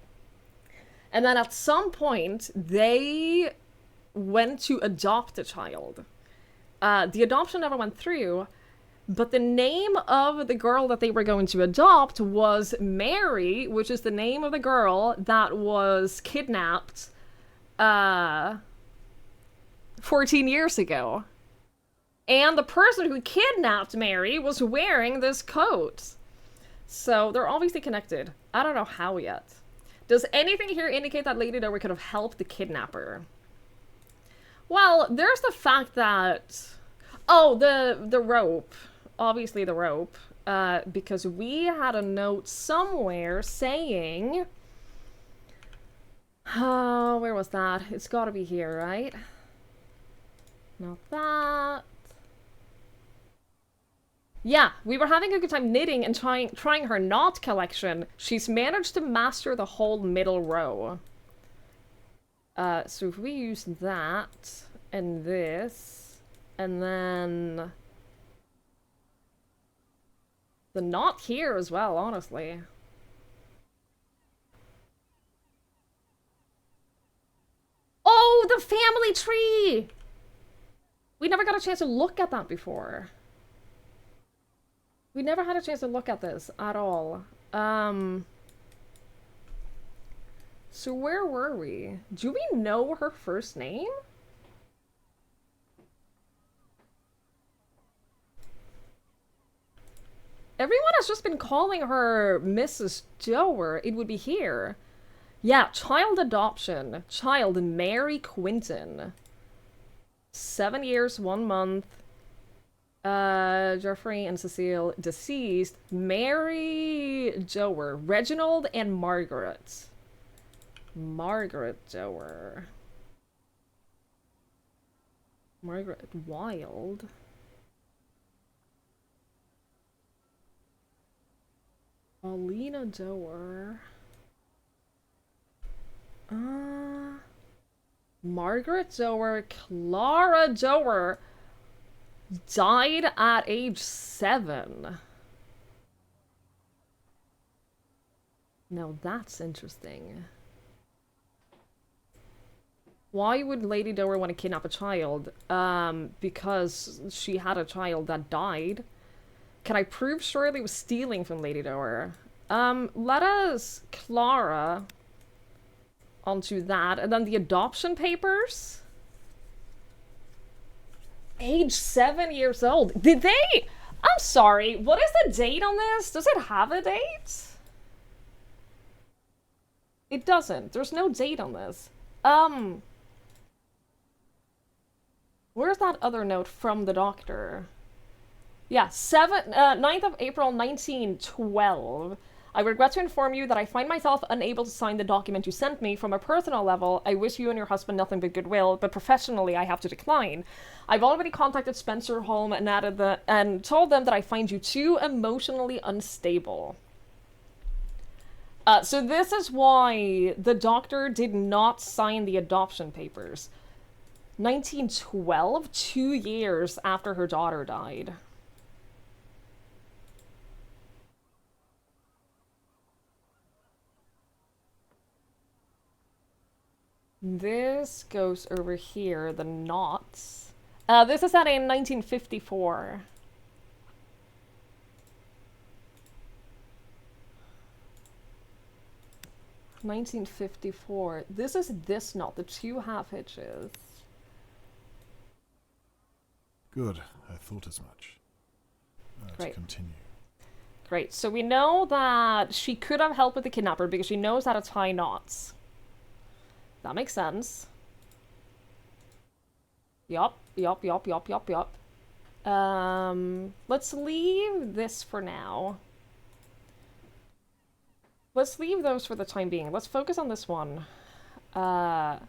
And then at some point, they went to adopt a child. The adoption never went through, but the name of the girl that they were going to adopt was Mary, which is the name of the girl that was kidnapped 14 years ago. And the person who kidnapped Mary was wearing this coat. So they're obviously connected. I don't know how yet. Does anything here indicate that Lady Doer could have helped the kidnapper? Well, there's the fact that... Oh, the rope. Obviously the rope. Because we had a note somewhere saying... Oh, where was that? It's gotta be here, right? Not that... Yeah, we were having a good time knitting and trying her knot collection. She's managed to master the whole middle row. So if we use that, and this, and then... the knot here as well, honestly. Oh, the family tree! We never got a chance to look at that before. We never had a chance to look at this at all. So where were we? Do we know her first name? Everyone has just been calling her Mrs. Doer. It would be here. Yeah, child adoption. Child Mary Quinton. 7 years, 1 month. Jeffrey and Cecile deceased. Mary Doer. Reginald and Margaret. Margaret Doer. Margaret Wild. Paulina Doer. Margaret Doer. Clara Doer. Died at age 7. Now that's interesting. Why would Lady Doer want to kidnap a child? Because she had a child that died. Can I prove Shirley was stealing from Lady Doer? Let us Clara onto that, and then the adoption papers. Age 7 years old. Did they? I'm sorry. What is the date on this? Does it have a date? It doesn't. There's no date on this. Where's that other note from the doctor? Yeah, 9th of April, 1912. I regret to inform you that I find myself unable to sign the document you sent me. From a personal level, I wish you and your husband nothing but goodwill, but professionally, I have to decline. I've already contacted Spencer Home and told them that I find you too emotionally unstable. So this is why the doctor did not sign the adoption papers. 1912, 2 years after her daughter died. This goes over here, the knots. This is at in 1954. This is this knot, the 2 half hitches. Good, I thought as much. Let's continue. Great, so we know that she could have helped with the kidnapper because she knows how to tie knots. That makes sense. Yup. Let's leave this for now. Let's leave those for the time being. Let's focus on this one. Clara.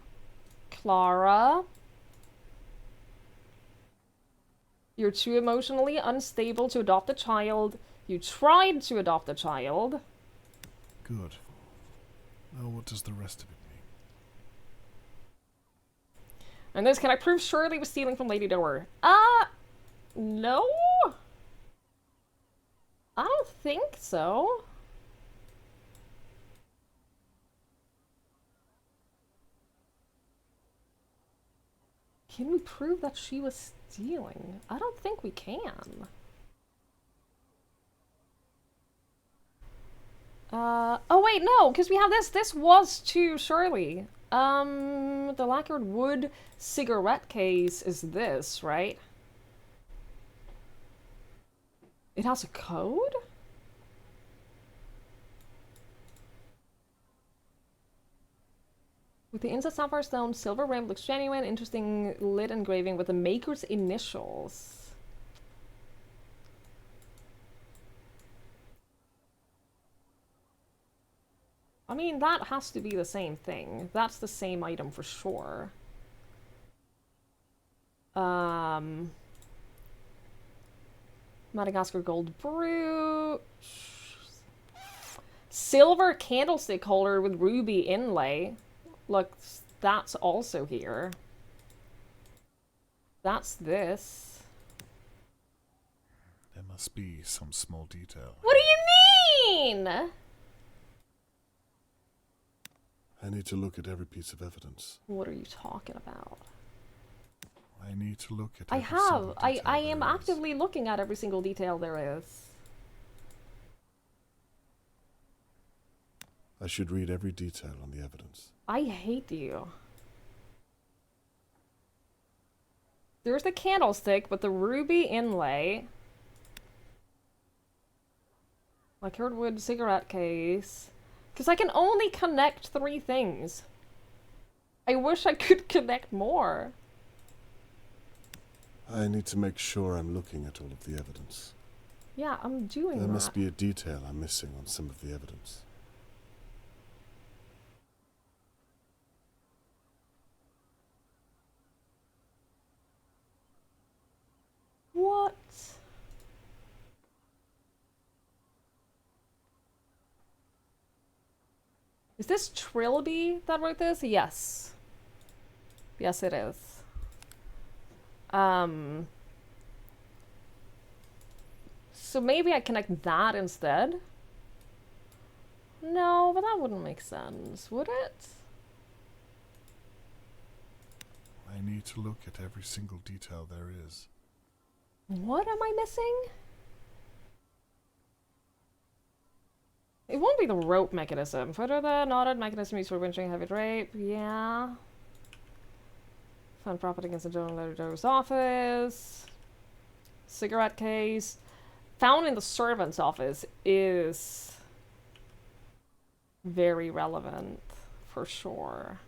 You're too emotionally unstable to adopt a child. You tried to adopt a child. Good. Now what does the rest of it mean? And this, can I prove Shirley was stealing from Lady Doer? No? I don't think so. Can we prove that she was stealing? I don't think we can. Oh wait, no, because we have this. This was to Shirley. The lacquered wood cigarette case is this, right? It has a code? With the inset sapphire stone, silver rim, looks genuine, interesting lid engraving with the maker's initials. I mean, that has to be the same thing. That's the same item for sure. Madagascar gold brooch. Silver candlestick holder with ruby inlay. Look, that's also here. That's this. There must be some small detail. What do you mean? I need to look at every piece of evidence. What are you talking about? I need to look at I every have. single detail I am there is. actively looking at every single detail there is. I should read every detail on the evidence. I hate you. There's the candlestick with the ruby inlay. Lacquered wood cigarette case. Because I can only connect 3 things. I wish I could connect more. I need to make sure I'm looking at all of the evidence. Yeah, I'm doing There that. must be a detail I'm missing on some of the evidence. What? Is this Trilby that wrote this? Yes. Yes, it is. So maybe I connect that instead? No, but that wouldn't make sense, would it? I need to look at every single detail there is. What am I missing? It won't be the rope mechanism. Further the knotted mechanism used for winching heavy drape. Yeah. Found property against the Joan Letter's office. Cigarette case. Found in the servant's office is very relevant for sure.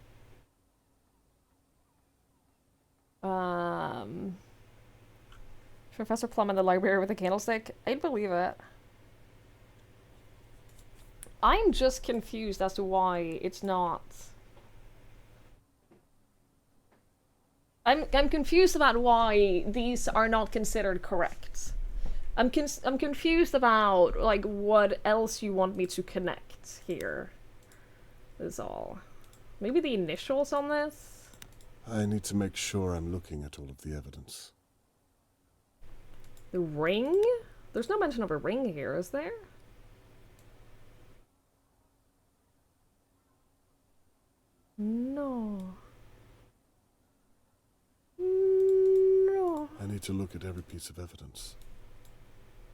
Professor Plum in the library with a candlestick? I'd believe it. I'm just confused as to why it's not. I'm confused about why these are not considered correct. I'm confused about like what else you want me to connect here. Is all. Maybe the initials on this? I need to make sure I'm looking at all of the evidence. The ring? There's no mention of a ring here, is there? No. No. I need to look at every piece of evidence.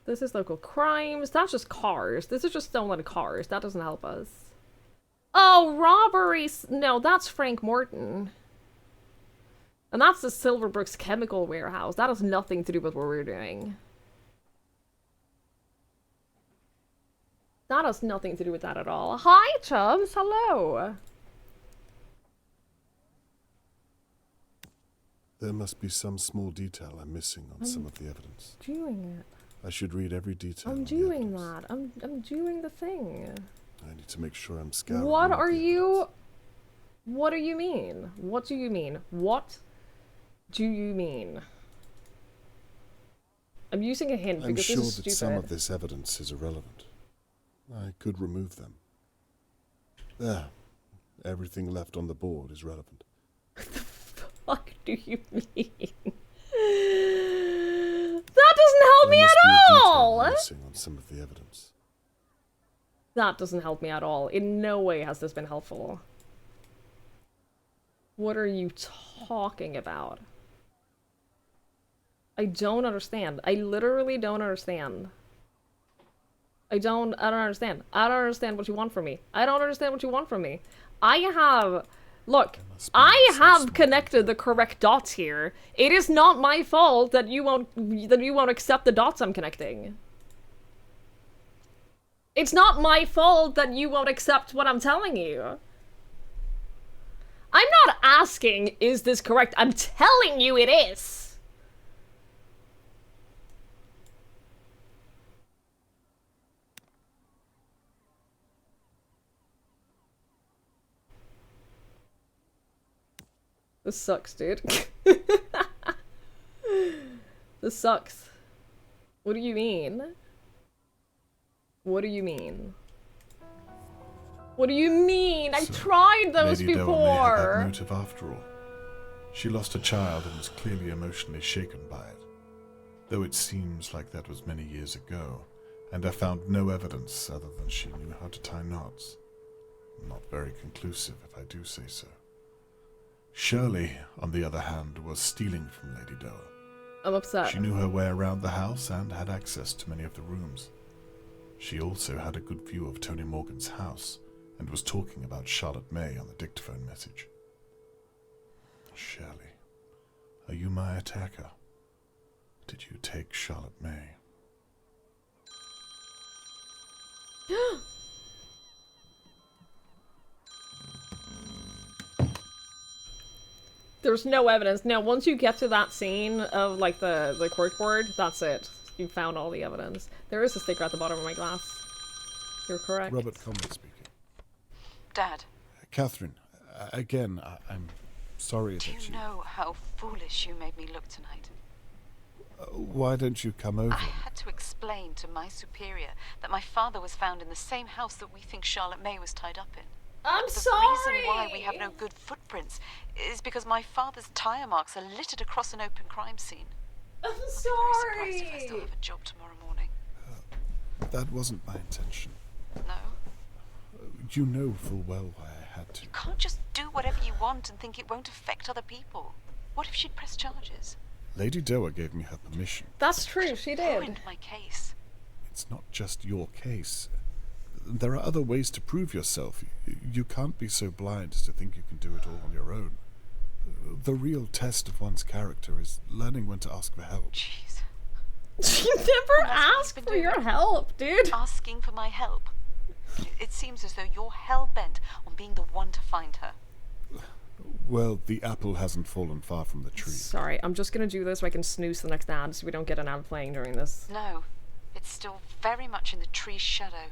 This is local crimes. That's just cars. This is just stolen cars. That doesn't help us. Oh, robberies! No, that's Frank Morton. And that's the Silverbrooks chemical warehouse. That has nothing to do with what we're doing. That has nothing to do with that at all. Hi, Chubbs. Hello. There must be some small detail I'm missing on some of the evidence. Doing it. I should read every detail. I'm on the doing evidence. that. I'm doing the thing. I need to make sure I'm scouring. What all are the you? evidence. What do you mean? What do you mean? What do you mean? I'm using a hint I'm because sure this is that stupid. some of this evidence is irrelevant. I could remove them. There. Everything left on the board is relevant. Fuck do you mean? That doesn't help me There must at be a detail all! I'm missing on some of the evidence. That doesn't help me at all. In no way has this been helpful. What are you talking about? I don't understand. I literally don't understand. I don't understand. I don't understand what you want from me. I don't understand what you want from me. Look, must be I some have small connected the correct dots here. It is not my fault that you won't accept the dots I'm connecting. It's not my fault that you won't accept what I'm telling you. I'm not asking, is this correct? I'm telling you it is. This sucks, dude. This sucks. What do you mean? What do you mean? What do you mean? I So, tried those Lady Doa may have had before. motive after all. She lost a child and was clearly emotionally shaken by it. Though it seems like that was many years ago, and I found no evidence other than she knew how to tie knots. Not very conclusive, if I do say so. Shirley, on the other hand, was stealing from Lady Doa. I'm upset. She knew her way around the house and had access to many of the rooms. She also had a good view of Tony Morgan's house and was talking about Charlotte May on the dictaphone message. Shirley, are you my attacker? Did you take Charlotte May? There's no evidence. No, once you get to that scene of, like, the corkboard, that's it. You found all the evidence. There is a sticker at the bottom of my glass. You're correct. Robert Conway speaking. Dad, Catherine, again, I'm sorry do that you know how foolish you made me look tonight? Why don't you come over? I had to explain to my superior that my father was found in the same house that we think Charlotte May was tied up in. I'm The sorry! reason why we have no good footprints is because my father's tire marks are littered across an open crime scene. I'm I'll be very surprised if I sorry! still have a job tomorrow morning. That wasn't my intention. No? You know full well why I had to. You can't just do whatever you want and think it won't affect other people. What if she'd press charges? Lady Doa gave me her permission. That's true, she did. Ruined my case. It's not just your case. There are other ways to prove yourself. You can't be so blind as to think you can do it all on your own. The real test of one's character is learning when to ask for help. Jeez. You never That's what you've asked been for doing. your help, dude. Asking for my help. It seems as though you're hell-bent on being the one to find her. Well, the apple hasn't fallen far from the tree. Sorry, I'm just gonna do this so I can snooze the next ad so we don't get an ad playing during this. No, it's still very much in the tree's shadow.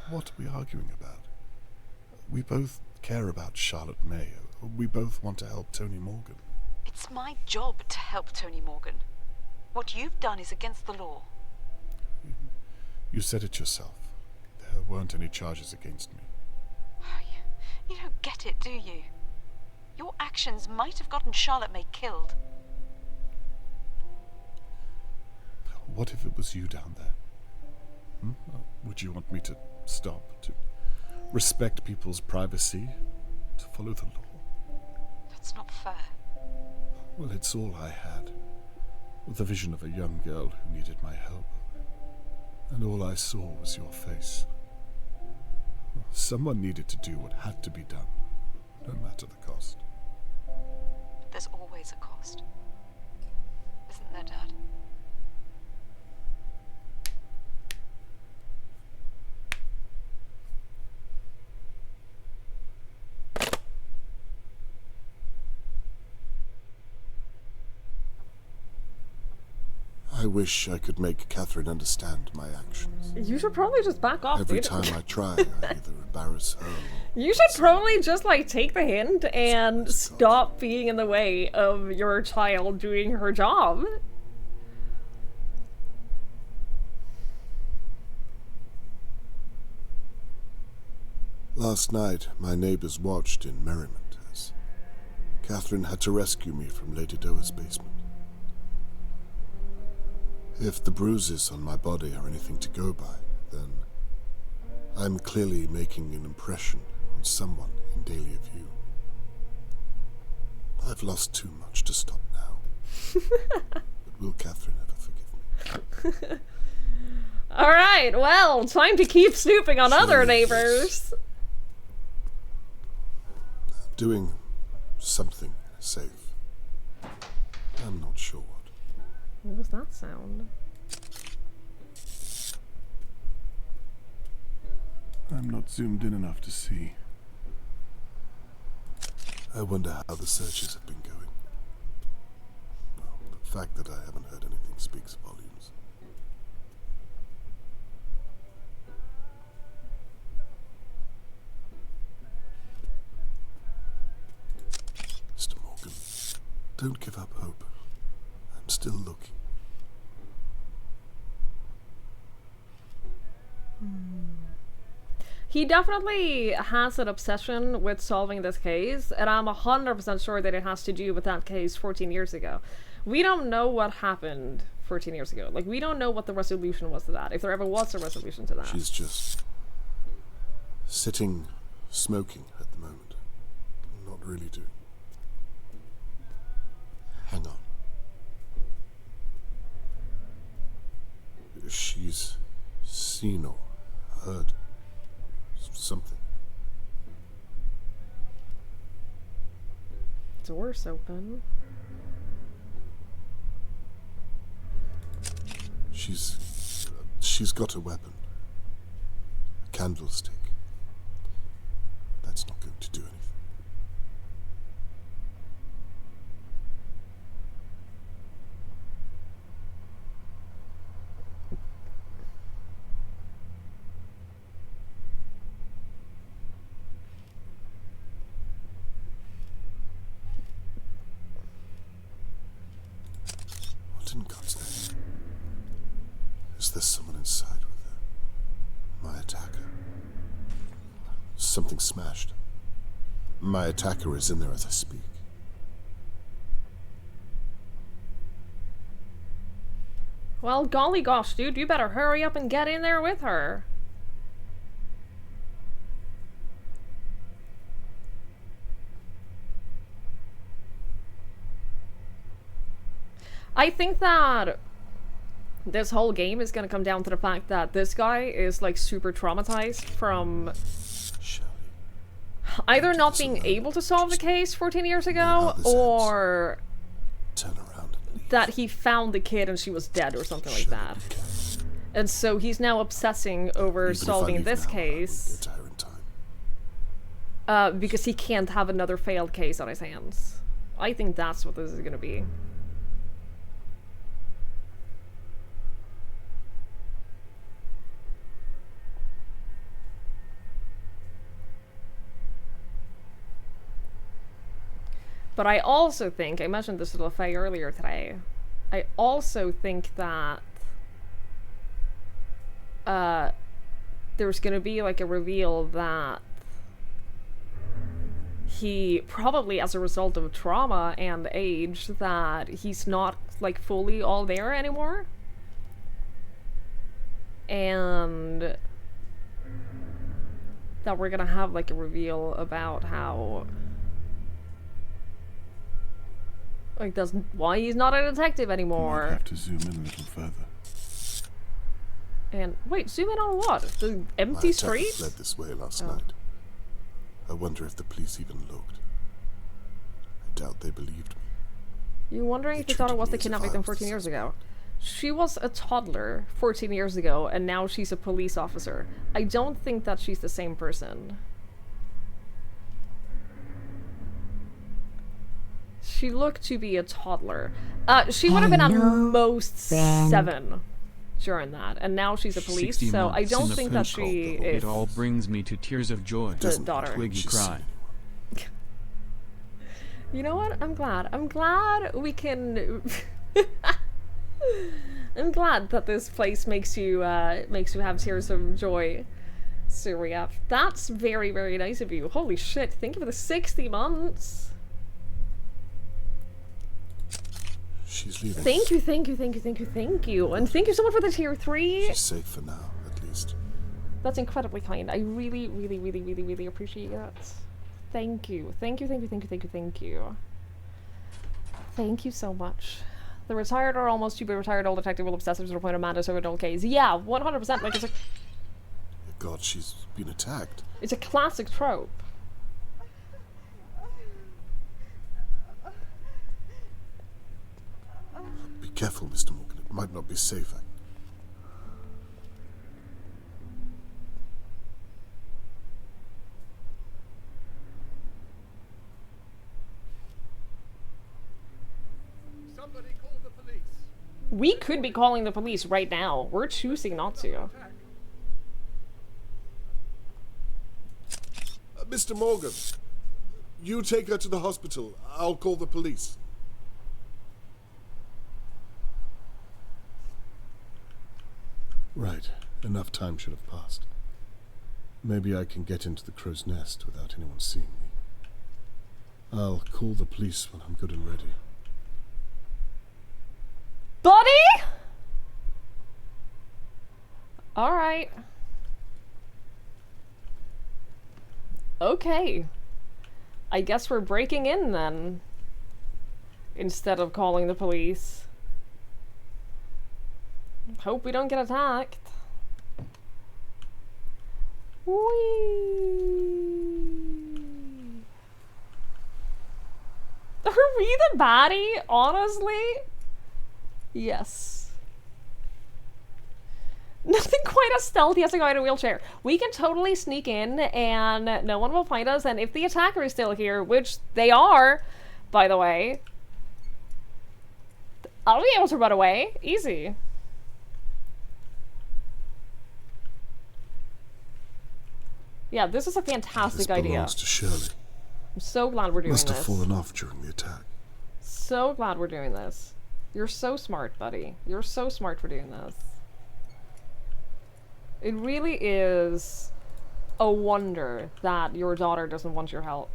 What are we arguing about? We both care about Charlotte May. We both want to help Tony Morgan. It's my job to help Tony Morgan. What you've done is against the law. You said it yourself. There weren't any charges against me. You don't get it, do you? Your actions might have gotten Charlotte May killed. What if it was you down there? Would you want me to stop, to respect people's privacy, to follow the law? That's not fair. Well, it's all I had. The vision of a young girl who needed my help. And all I saw was your face. Someone needed to do what had to be done, no matter the cost. There's always a cost. Isn't there, Dad? I wish I could make Catherine understand my actions. You should probably just back off, Every dude. time I try, I either embarrass her or... You should probably just, like, take the hint and stop being in the way of your child doing her job. Last night, my neighbors watched in merriment as Catherine had to rescue me from Lady Doa's basement. If the bruises on my body are anything to go by, then I'm clearly making an impression on someone in Dahlia View. I've lost too much to stop now. But will Catherine ever forgive me? Alright, well, time to keep snooping on other neighbors. Doing something safe. I'm not sure what. What was that sound? I'm not zoomed in enough to see. I wonder how the searches have been going. Well, the fact that I haven't heard anything speaks volumes. Mr. Morgan, don't give up hope. I'm still looking. He definitely has an obsession with solving this case, and I'm 100% sure that it has to do with that case 14 years ago. We don't know what happened 14 years ago. Like, we don't know what the resolution was to that, if there ever was a resolution to that. She's just sitting, smoking at the moment. Not really doing. Hang on. She's seen or heard something. Door's open. She's got a weapon. A candlestick. That's not going to do anything. What in God's name? Is there someone inside with her? My attacker. Something smashed. My attacker is in there as I speak. Well, golly gosh, dude, you better hurry up and get in there with her. I think that this whole game is gonna come down to the fact that this guy is, like, super traumatized from either not being able to solve the case 14 years ago, or Turn around and leave. that he found the kid and she was dead or something like that. And so he's now obsessing over Even if I solving leave this now, I won't case get to her in time. because he can't have another failed case on his hands. I think that's what this is gonna be. But I also think, I mentioned this to LaFay earlier today, I also think that there's gonna be, like, a reveal that he, probably as a result of trauma and age, that he's not, like, fully all there anymore. And that we're gonna have, like, a reveal about how, like, that's why he's not a detective Might anymore. have to zoom in a little further. And wait, zoom in on what? The empty My attacker streets? fled this way last Oh. night. I wonder if the police even looked. I doubt they believed me. You wondering They if you thought it treated was me the as if kidnap I victim was the 14 years ago? She was a toddler 14 years ago, and now she's a police officer. I don't think that she's the same person. She looked to be a toddler. She would have been at Hello, most friend. 7 during that, and now she's a police, 60 so I months don't in the think that pen she It is all brings me to tears of joy. the daughter. Twiggy She's cry. You know what? I'm glad. I'm glad we can. I'm glad that this place makes you have tears of joy, Surya. That's very, very nice of you. Holy shit! Thank you for the 60 months. She's leaving. Thank you, thank you, thank you, thank you, thank you, and thank you so much for the tier 3. She's safe for now, at least. That's incredibly kind. I really, really, really, really, really appreciate that. Thank you. Thank you, thank you, thank you, thank you, thank you. Thank you so much. The retired or almost to be retired old detective will obsess to the point of madness over an old case. Yeah, 100%. Like, God, she's been attacked. it's a classic trope. Be careful, Mr. Morgan. It might not be safe. Somebody call the police. We could be calling the police right now. We're choosing not to. Mr. Morgan, you take her to the hospital. I'll call the police. Right. Enough time should have passed. Maybe I can get into the crow's nest without anyone seeing me. I'll call the police when I'm good and ready. Buddy? Alright. Okay. I guess we're breaking in then. Instead of calling the police. Hope we don't get attacked. Whee! Are we the baddie? Honestly? Yes. Nothing quite as stealthy as a guy in a wheelchair. We can totally sneak in and no one will find us, and if the attacker is still here, which they are, by the way, I'll be able to run away. Easy. Yeah, this is a fantastic This idea. belongs to Shirley. I'm so glad we're doing Must have this. fallen off during the attack. So glad we're doing this. You're so smart, buddy. You're so smart for doing this. It really is a wonder that your daughter doesn't want your help.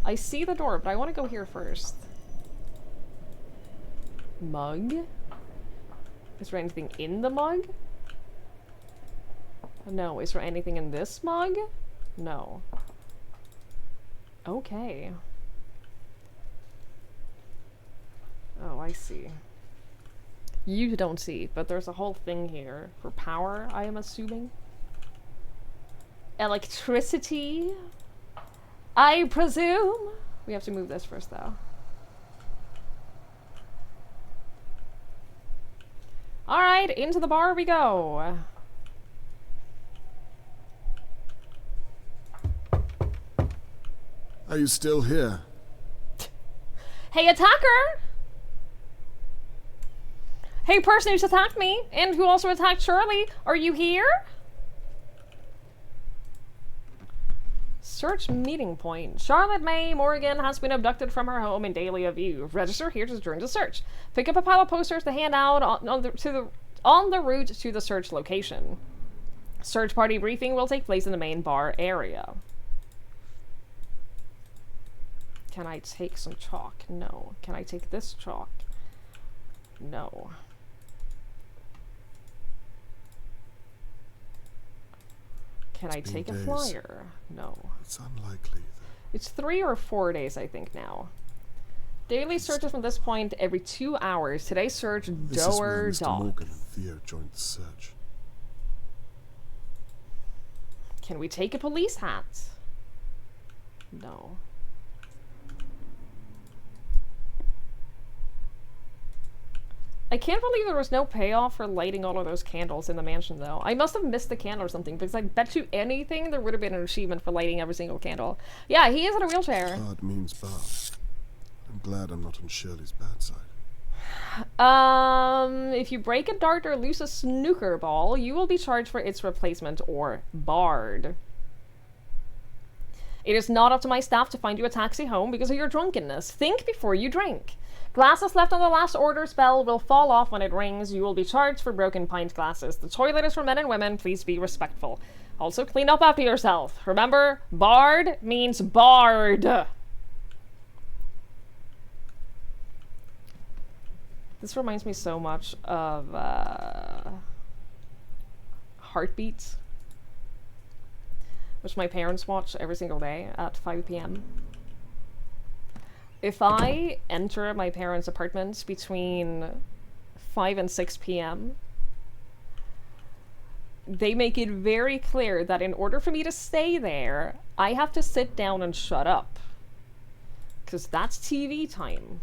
I see the door, but I want to go here first. Mug? Is there anything in the mug? No. Is there anything in this mug? No. Okay. Oh, I see. You don't see, but there's a whole thing here for power, I am assuming. Electricity, I presume. We have to move this first, though. Alright, into the bar we go. Are you still here? Hey, attacker! Hey, person who's attacked me, and who also attacked Shirley, are you here? Search meeting point. Charlotte May Morgan has been abducted from her home in Dahlia View. Register here to join the search. Pick up a pile of posters to hand out on the route to the search location. Search party briefing will take place in the main bar area. Can I take some chalk? No. Can I take this chalk? No. Can I take a flyer? No. It's unlikely. It's 3 or 4 days, I think, now. Daily searches from this point every 2 hours. Today's search, This is where Doer Mr. Dog. Morgan and Theo joined the search. Can we take a police hat? No. I can't believe there was no payoff for lighting all of those candles in the mansion, though. I must have missed the candle or something, because I bet you anything there would have been an achievement for lighting every single candle. Yeah, he is in a wheelchair. Bard means bad. I'm glad I'm not on Shirley's bad side. If you break a dart or lose a snooker ball, you will be charged for its replacement, or barred. It is not up to my staff to find you a taxi home because of your drunkenness. Think before you drink. Glasses left on the last order spell will fall off when it rings. You will be charged for broken pint glasses. The toilet is for men and women. Please be respectful. Also, clean up after yourself. Remember, barred means barred. This reminds me so much of Heartbeat, which my parents watch every single day at 5 p.m. If I enter my parents' apartment between 5 and 6 p.m., they make it very clear that in order for me to stay there, I have to sit down and shut up. Because that's TV time.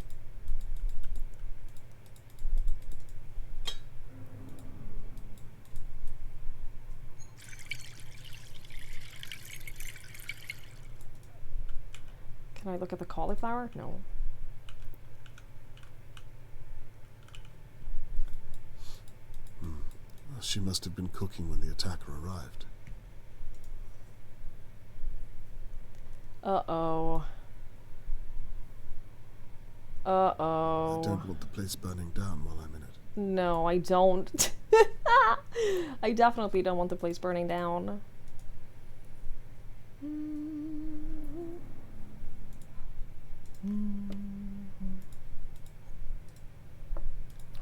Can I look at the cauliflower? No. She must have been cooking when the attacker arrived. Uh-oh. Uh-oh. I don't want the place burning down while I'm in it. No, I don't. I definitely don't want the place burning down.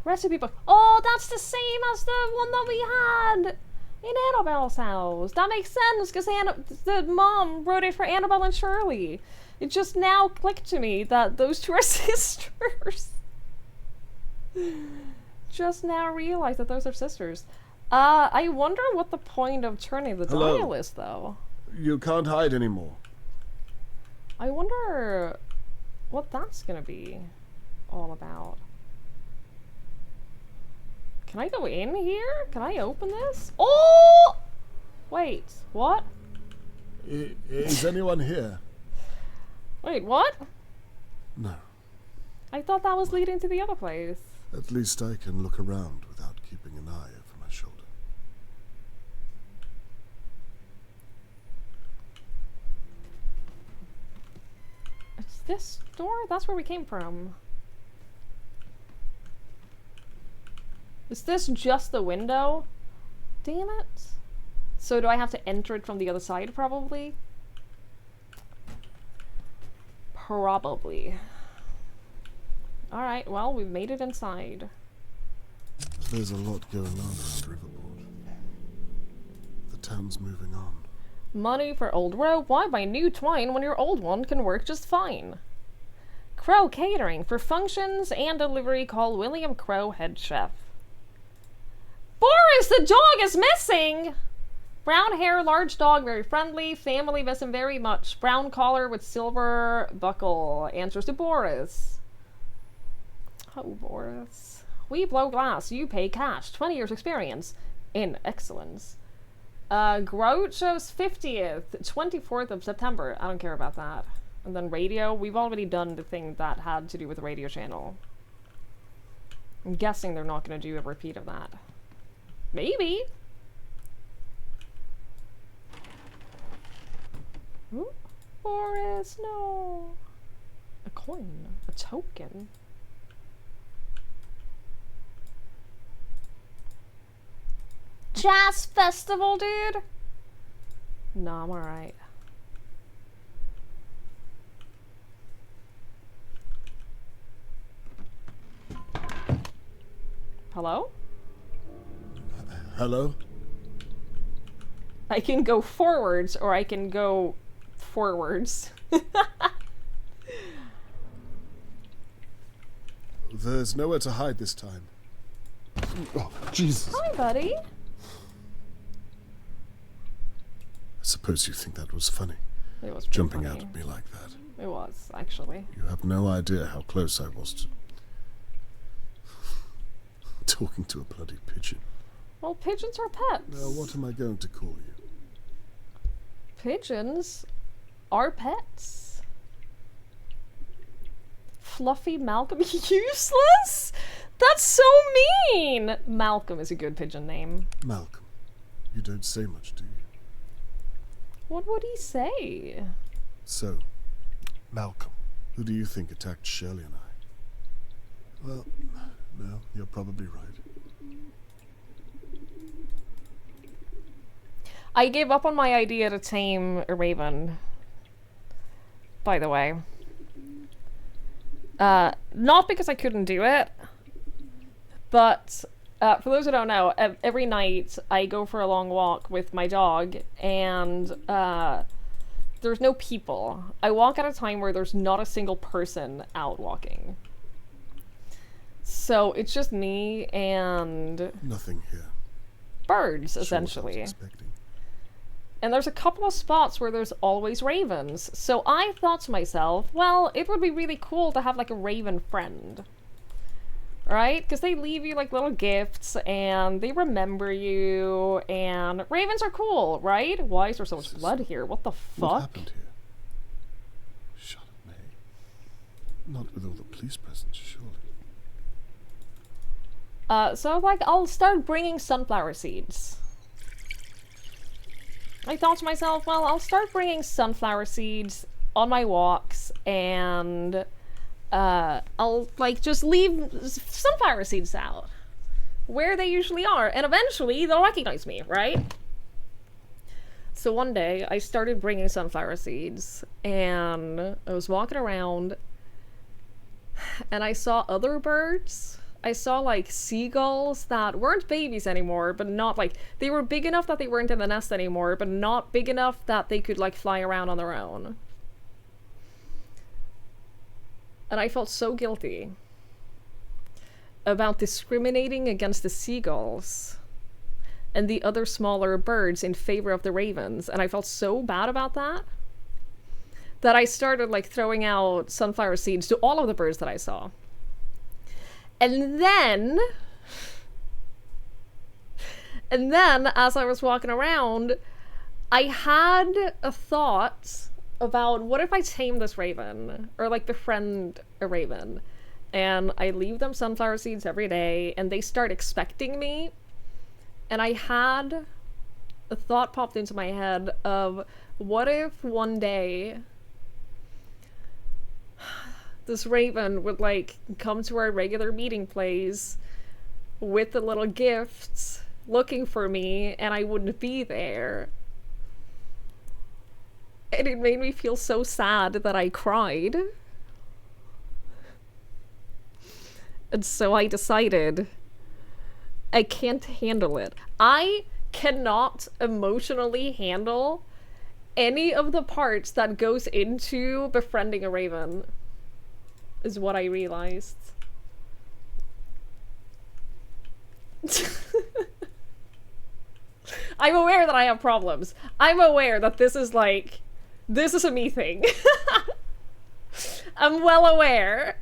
Recipe book. Oh, that's the same as the one that we had in Annabelle's house. That makes sense because the mom wrote it for Annabelle and Shirley. It just now clicked to me that those two are sisters. Just now realized that those are sisters. I wonder what the point of turning the dial is, though. You can't hide anymore. I wonder what that's gonna be all about. Can I go in here? Can I open this? Oh! Wait, what? Is anyone here? Wait, what? No. I thought that was leading to the other place. At least I can look around without keeping an eye over my shoulder. It's this door? That's where we came from. Is this just the window? Damn it. So do I have to enter it from the other side, probably? Probably. Alright, well, we've made it inside. There's a lot going on around Riverport. The town's moving on. Money for old rope? Why buy new twine when your old one can work just fine? Crow Catering. For functions and delivery, call William Crow, head chef. Boris, the dog is missing! Brown hair, large dog, very friendly. Family miss him very much. Brown collar with silver buckle. Answers to Boris. Oh, Boris. We blow glass. You pay cash. 20 years experience in excellence. Groucho's 50th. 24th of September. I don't care about that. And then radio. We've already done the thing that had to do with the radio channel. I'm guessing they're not going to do a repeat of that. Maybe. Ooh. Boris, no. A coin. A token. Jazz festival, dude? No, I'm alright. Hello? Hello? I can go forwards, or I can go forwards. There's nowhere to hide this time. Oh, Jesus. Hi, buddy. I suppose you think that was funny. It was Jumping funny. out at me like that. It was, actually. You have no idea how close I was to... Talking to a bloody pigeon. Well, pigeons are pets. Now, what am I going to call you? Pigeons are pets. Fluffy Malcolm useless? That's so mean! Malcolm is a good pigeon name. Malcolm. You don't say much, do you? What would he say? So, Malcolm, who do you think attacked Shirley and I? Well, no, you're probably right. I gave up on my idea to tame a raven. By the way. Not because I couldn't do it, but for those who don't know, every night I go for a long walk with my dog, and there's no people. I walk at a time where there's not a single person out walking. So it's just me and Nothing here. birds, Sure, what I was essentially. expecting. And there's a couple of spots where there's always ravens. So I thought to myself, well, it would be really cool to have like a raven friend. Right? Because they leave you like little gifts and they remember you, and ravens are cool, right? Why is there so much blood here? What the fuck? What happened here? Shot at May. Not with all the police present, surely. So like, I'll start bringing sunflower seeds. I thought to myself, well, I'll start bringing sunflower seeds on my walks, and I'll like just leave sunflower seeds out where they usually are, and eventually they'll recognize me, right? So one day I started bringing sunflower seeds, and I was walking around and I saw other birds. I saw like seagulls that weren't babies anymore, but not like, they were big enough that they weren't in the nest anymore, but not big enough that they could like fly around on their own. And I felt so guilty about discriminating against the seagulls and the other smaller birds in favor of the ravens. And I felt so bad about that, that I started like throwing out sunflower seeds to all of the birds that I saw. And then, as I was walking around, I had a thought about, what if I tame this raven, or like befriend a raven, and I leave them sunflower seeds every day, and they start expecting me. And I had a thought popped into my head of, what if one day this raven would like come to our regular meeting place with the little gifts looking for me, and I wouldn't be there. And it made me feel so sad that I cried. And so I decided I can't handle it. I cannot emotionally handle any of the parts that goes into befriending a raven, is what I realized. I'm aware that I have problems. I'm aware that this is a me thing. I'm well aware.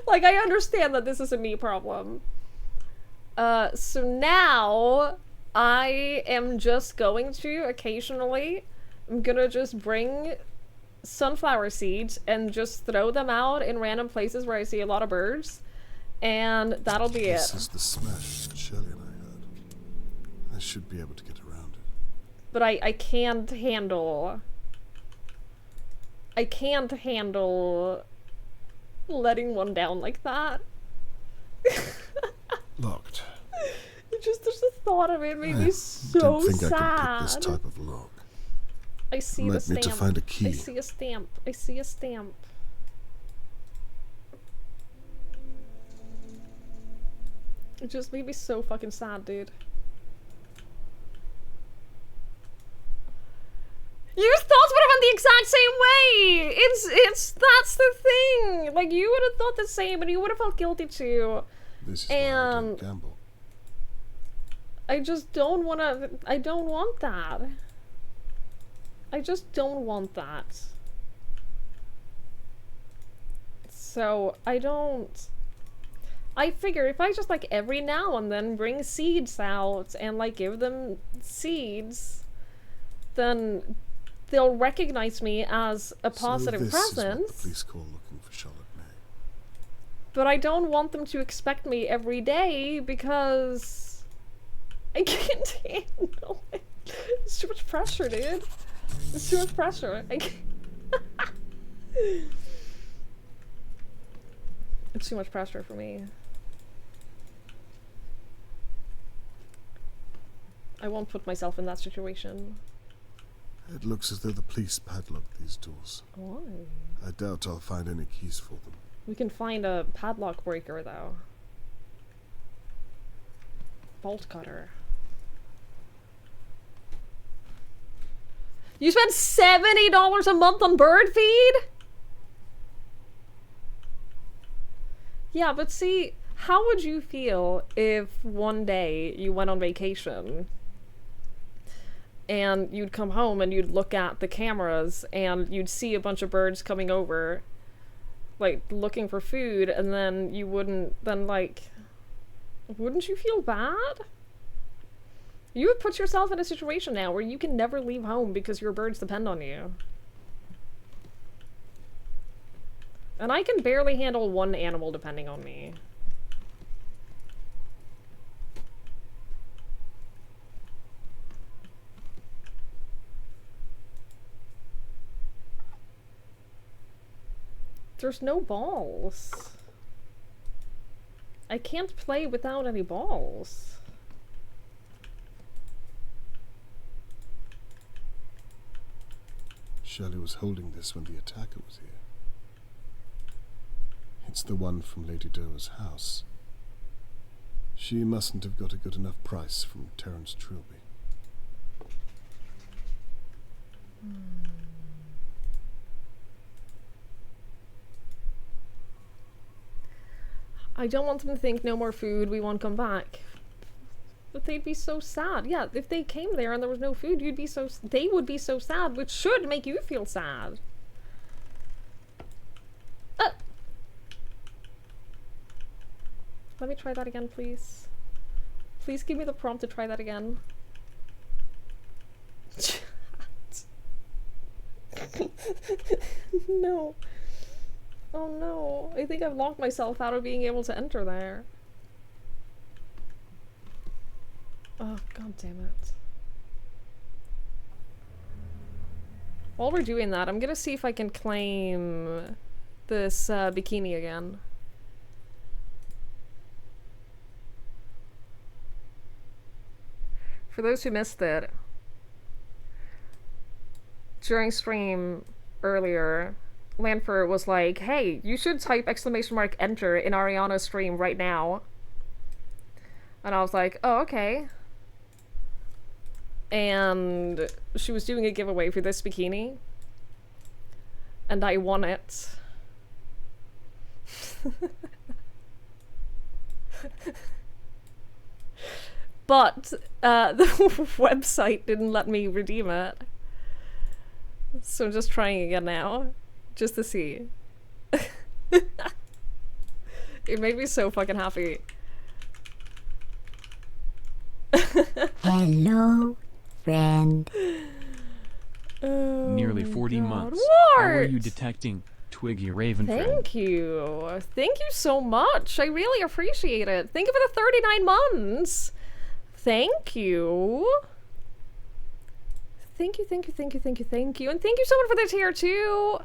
Like, I understand that this is a me problem. So now I am just going to occasionally, I'm gonna just bring sunflower seeds and just throw them out in random places where I see a lot of birds, and that'll be it. This is the smash that Shirley and I heard. I should be able to get around it. But I can't handle letting one down like that. Locked. Just the thought of it made me I so don't think sad. I can pick this type of lock. I see Might the stamp. need to find a key. I see a stamp. I see a stamp. It just made me so fucking sad, dude. Your thoughts would have been the exact same way! That's the thing! Like, you would have thought the same, and you would have felt guilty too. This is why I don't gamble. I just don't wanna... I don't want that. I just don't want that. So, I don't... I figure if I just like every now and then bring seeds out and like give them seeds, then they'll recognize me as a positive so this is what presence. the police call looking for Charlotte May. But I don't want them to expect me every day because I can't handle it. It's too much pressure, dude. It's too much pressure. It's too much pressure for me. I won't put myself in that situation. It looks as though the police padlocked these doors. Why? I doubt I'll find any keys for them. We can find a padlock breaker, though. Bolt cutter. You spent $70 a month on bird feed? Yeah, but see, how would you feel if one day you went on vacation and you'd come home and you'd look at the cameras and you'd see a bunch of birds coming over, like, looking for food, and then you wouldn't, then, like, wouldn't you feel bad? You would put yourself in a situation now where you can never leave home because your birds depend on you. And I can barely handle one animal depending on me. There's no balls. I can't play without any balls. Shirley was holding this when the attacker was here. It's the one from Lady Doe's house. She mustn't have got a good enough price from Terence Trilby. I don't want them to think no more food, we won't come back. But they'd be so sad. Yeah, if they came there and there was no food, you'd be so... They would be so sad, which should make you feel sad. Let me try that again, please. Please give me the prompt to try that again. No. Oh no. I think I've locked myself out of being able to enter there. Oh, god damn it. While we're doing that, I'm gonna see if I can claim this bikini again. For those who missed it, during stream earlier, Lanfer was like, hey, you should type !enter in Ariana's stream right now. And I was like, oh, okay. And she was doing a giveaway for this bikini. And I won it. But the website didn't let me redeem it. So I'm just trying again now. Just to see. It made me so fucking happy. Hello, friend. Oh, Nearly 40 months. How are you detecting, Twiggie Ravenfriend? Thank you. Thank you so much. I really appreciate it. Thank you for the 39 months. Thank you. Thank you, thank you, thank you, thank you, thank you. And thank you so much for the tier 2.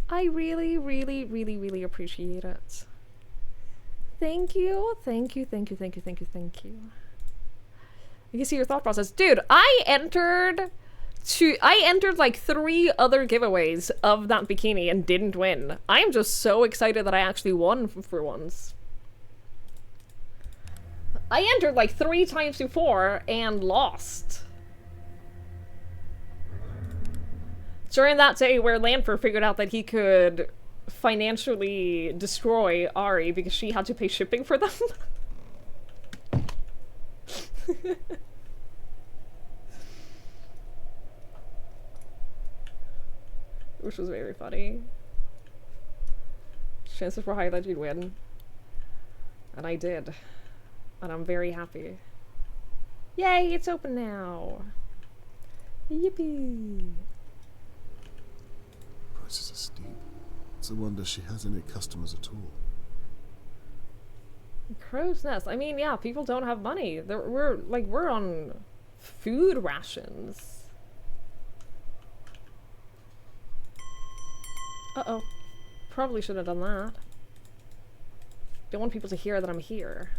I really, really, really, really appreciate it. Thank you, thank you, thank you, thank you, thank you, thank you. You can see your thought process. Dude, I entered like 3 other giveaways of that bikini and didn't win. I'm just so excited that I actually won for once. I entered like 3 times before and lost. During that day where Lanfer figured out that he could financially destroy Ari because she had to pay shipping for them. Which was very funny. Chances were high that you'd win. And I did. And I'm very happy. Yay, it's open now. Yippee. Prices are steep. It's a wonder she has any customers at all. Crow's Nest. I mean, yeah, people don't have money. We're on food rations. Uh-oh. Probably should have done that. Don't want people to hear that I'm here.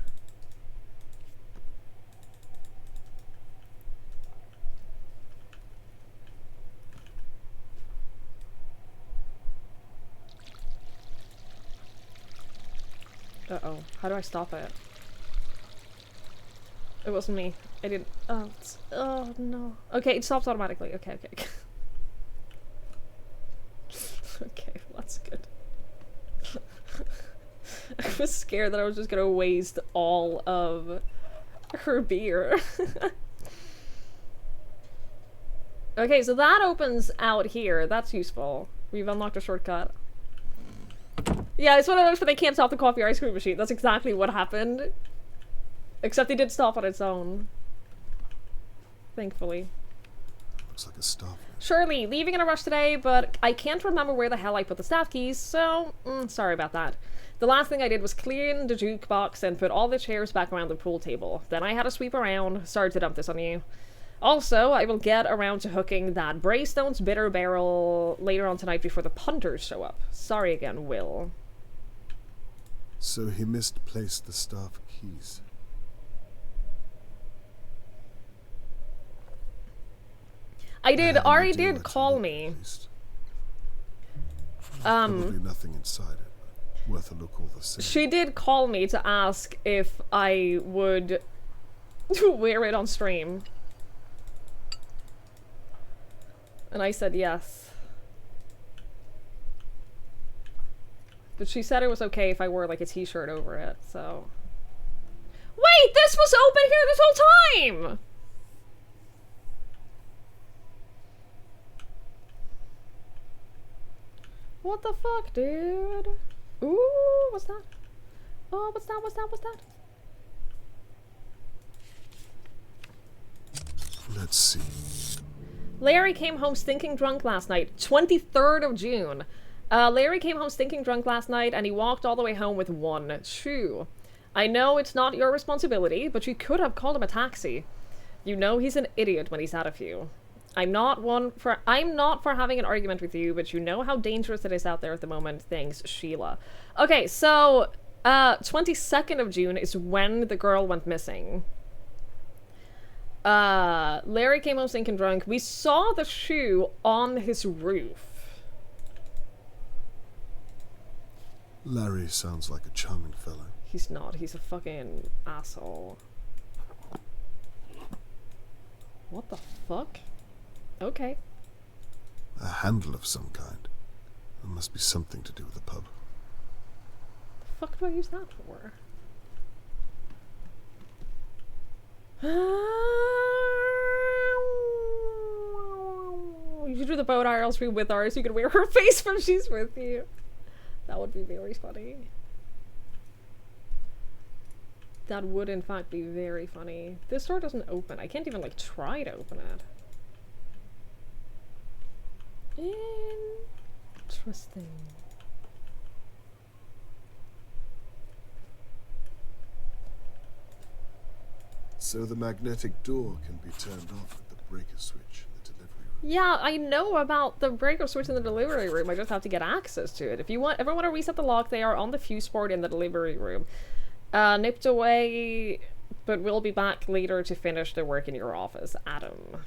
Uh-oh. How do I stop it? It wasn't me. I didn't... Oh, oh no. Okay, it stops automatically. Okay, okay, okay. Okay, well, that's good. I was scared that I was just gonna waste all of her beer. Okay, so that opens out here. That's useful. We've unlocked a shortcut. Yeah, it's one of those where they can't stop the coffee or ice cream machine. That's exactly what happened. Except they did stop on its own. Thankfully. Looks like a staff. Surely, leaving in a rush today, but I can't remember where the hell I put the staff keys, so sorry about that. The last thing I did was clean the jukebox and put all the chairs back around the pool table. Then I had to sweep around. Sorry to dump this on you. Also, I will get around to hooking that Braystone's bitter barrel later on tonight before the punters show up. Sorry again, Will. So he misplaced the staff keys. I did. Ari did call me. Probably nothing inside it. Worth a look all the same. She did call me to ask if I would wear it on stream. And I said yes. But she said it was okay if I wore like a t-shirt over it, so... Wait! This was open here this whole time! What the fuck, dude? Ooh, what's that? Oh, what's that? What's that? What's that? Let's see. Larry came home stinking drunk last night. 23rd of June. Larry came home stinking drunk last night and he walked all the way home with one shoe. I know it's not your responsibility, but you could have called him a taxi. You know he's an idiot when he's had a few. I'm not for having an argument with you, but you know how dangerous it is out there at the moment. Thanks, Sheila. Okay, so 22nd of June is when the girl went missing. Larry came home stinking drunk. We saw the shoe on his roof. Larry sounds like a charming fellow. He's not. He's a fucking asshole. What the fuck? Okay. A handle of some kind. There must be something to do with the pub. The fuck do I use that for? You should do the boat IRL stream with ours. You can wear her face when she's with you. That would be very funny. That would in fact be very funny. This door doesn't open. I can't even like try to open it. Interesting. So the magnetic door can be turned off with the breaker switch in the delivery room. Yeah, I know about the breaker switch in the delivery room. I just have to get access to it. If you ever want to reset the lock, they are on the fuse board in the delivery room. Nipped away, but we'll be back later to finish the work in your office, Adam.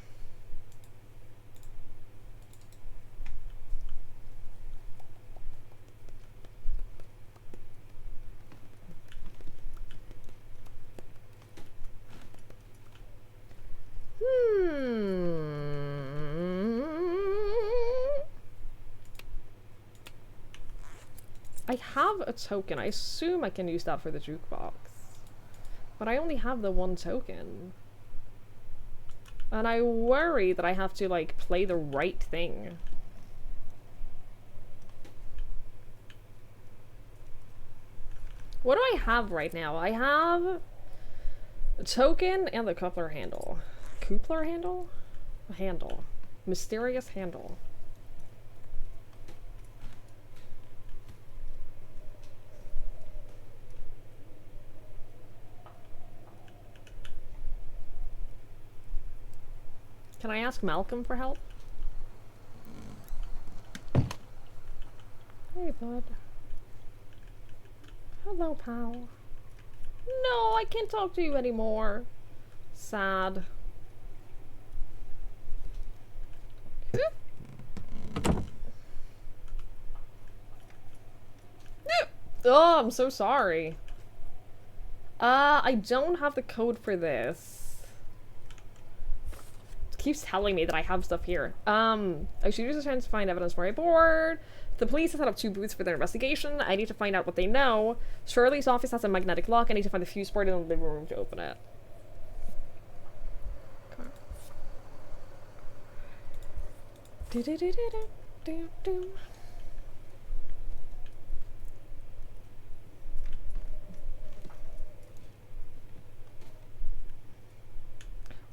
I have a token. I assume I can use that for the jukebox. But I only have the one token. And I worry that I have to, like, play the right thing. What do I have right now? I have a token and the coupler handle. Coupler handle? A handle. Mysterious handle. Can I ask Malcolm for help? Hey, bud. Hello, pal. No, I can't talk to you anymore. Sad. Oh, I'm so sorry. I don't have the code for this. It keeps telling me that I have stuff here. I should use this chance to find evidence for my board. The police have set up 2 booths for their investigation. I need to find out what they know. Shirley's office has a magnetic lock. I need to find the fuse board in the living room to open it.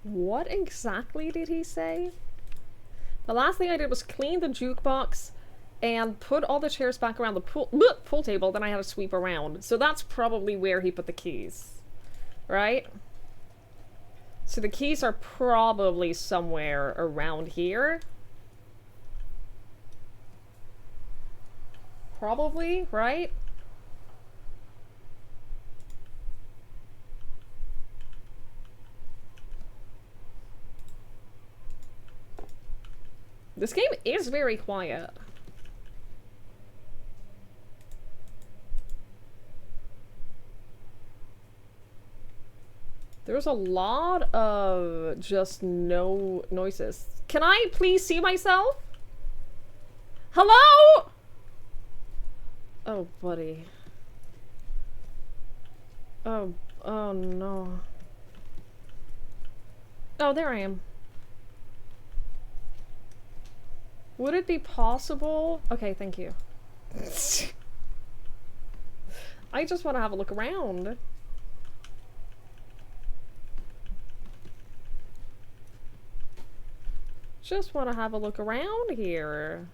What exactly did he say? The last thing I did was clean the jukebox and put all the chairs back around the pool table, then I had to sweep around. So that's probably where he put the keys. Right? So the keys are probably somewhere around here. Probably, right? This game is very quiet. There's a lot of just no noises. Can I please see myself? Hello? Oh, buddy. Oh no. Oh, there I am. Would it be possible? Okay, thank you. I just want to have a look around. Just want to have a look around here.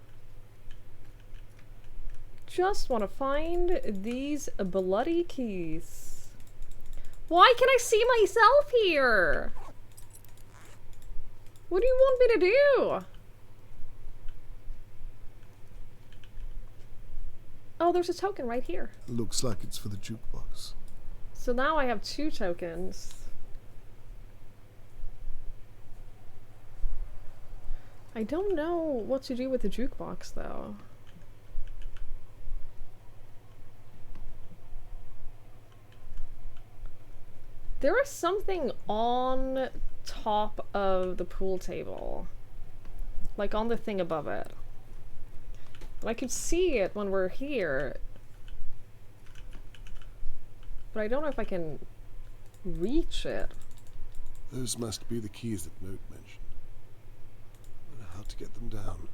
Just want to find these bloody keys. Why can I see myself here? What do you want me to do? Oh, there's a token right here. Looks like it's for the jukebox. So now I have 2 tokens. I don't know what to do with the jukebox, though. There is something on top of the pool table. Like on the thing above it. I could see it when we're here. But I don't know if I can reach it. Those must be the keys that Note mentioned. How to get them down.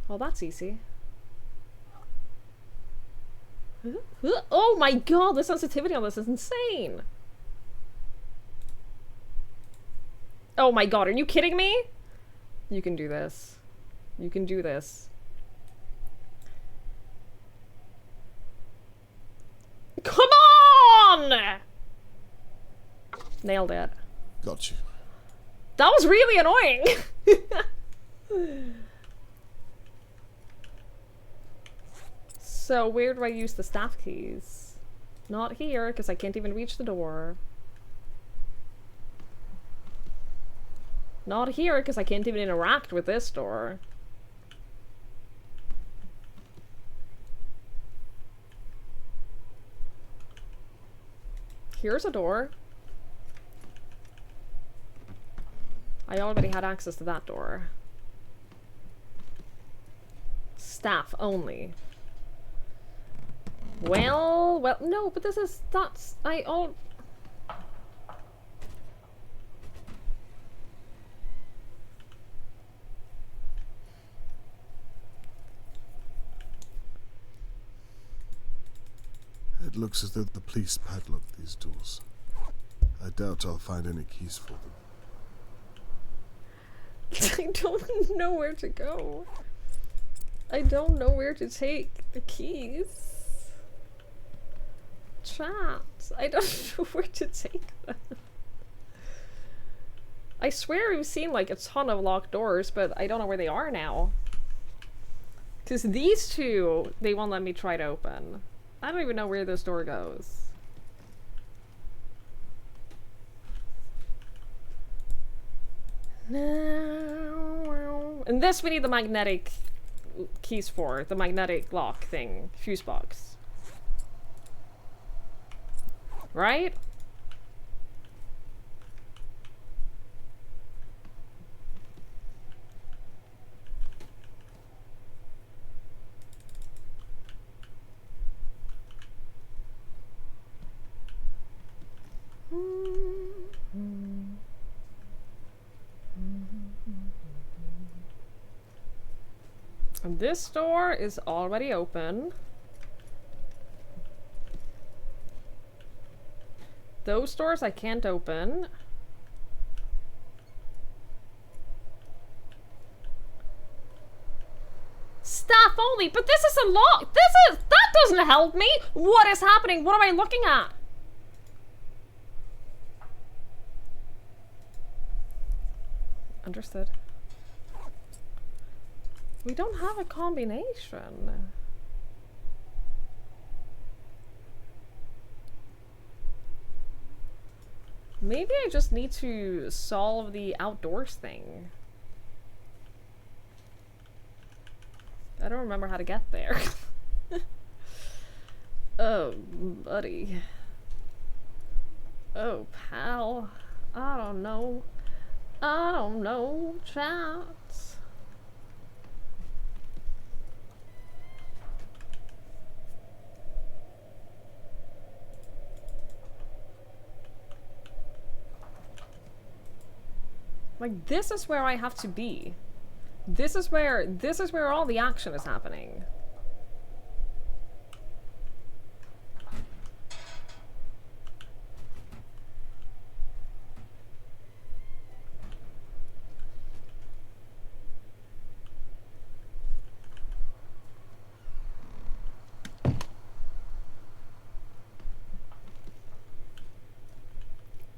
Well, that's easy. Oh my god, the sensitivity on this is insane! Oh my god, are you kidding me? You can do this. You can do this. Come on! Nailed it. Got you. That was really annoying! So where do I use the staff keys? Not here, because I can't even reach the door. Not here, because I can't even interact with this door. Here's a door. I already had access to that door. Staff only. Well, no, but that's, It looks as though the police padlocked these doors. I doubt I'll find any keys for them. I don't know where to go. I don't know where to take the keys. Chat. I don't know where to take them. I swear we've seen like a ton of locked doors, but I don't know where they are now. Because these two, they won't let me try to open. I don't even know where this door goes. No. And this we need the magnetic keys for. The magnetic lock thing. Fuse box. Right? And this door is already open. Those doors I can't open. Staff only, but this is a lock. That doesn't help me. What is happening? What am I looking at? Understood. We don't have a combination. Maybe I just need to solve the outdoors thing. I don't remember how to get there. Oh, buddy. Oh, pal. I don't know. I don't know, chat. Like, this is where I have to be. This is where all the action is happening.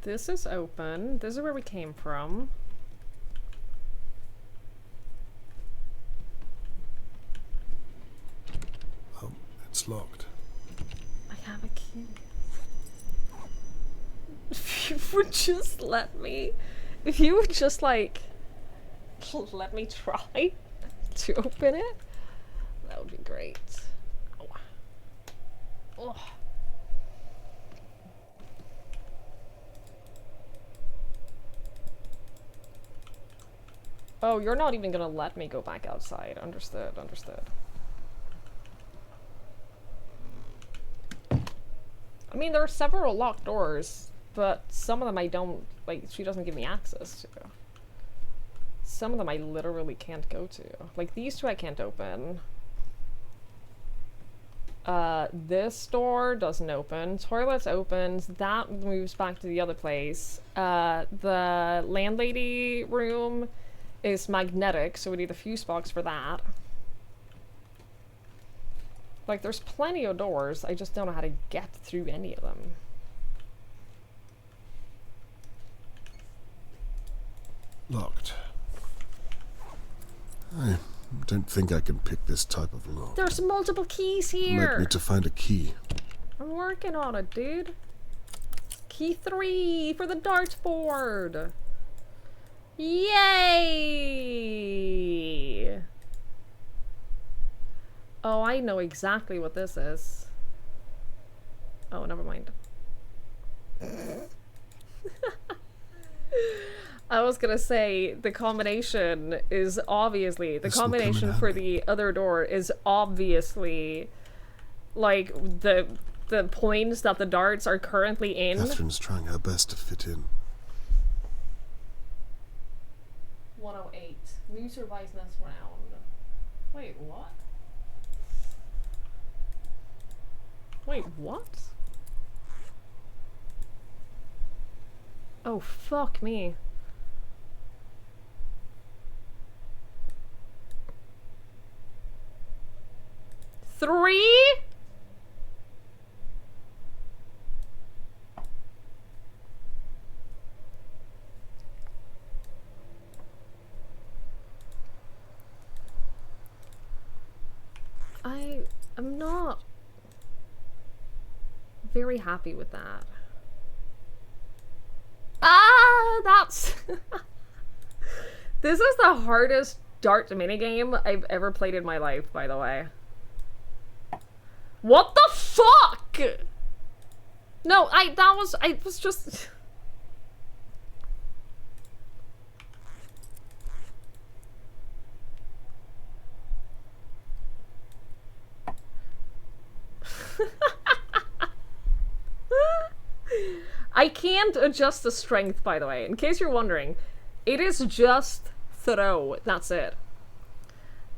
This is open. This is where we came from. Oh, it's locked. I have a key. If you would just let me... If you would just, like... let me try to open it, that would be great. Oh. Oh. Oh, you're not even gonna let me go back outside. Understood, understood. I mean, there are several locked doors, but some of them I don't, like, she doesn't give me access to. Some of them I literally can't go to. Like, these two I can't open. This door doesn't open. Toilet opens. That moves back to the other place. The landlady room is magnetic, so we need a fuse box for that. Like, there's plenty of doors, I just don't know how to get through any of them. Locked. I don't think I can pick this type of lock. There's multiple keys here! Might need to find a key. I'm working on it, dude. Key 3 for the dartboard! Yay! Oh, I know exactly what this is. Oh, never mind. I was gonna say, the combination is obviously, the combination for the other door is obviously, like, the points that the darts are currently in. Catherine's trying her best to fit in. 108. New survives next round. Wait, what? Wait, what? Oh, fuck me. Three? I'm not very happy with that. Ah, that's... This is the hardest dart minigame I've ever played in my life, by the way. What the fuck? No, I was just... I can't adjust the strength, by the way. In case you're wondering, it is just throw. That's it.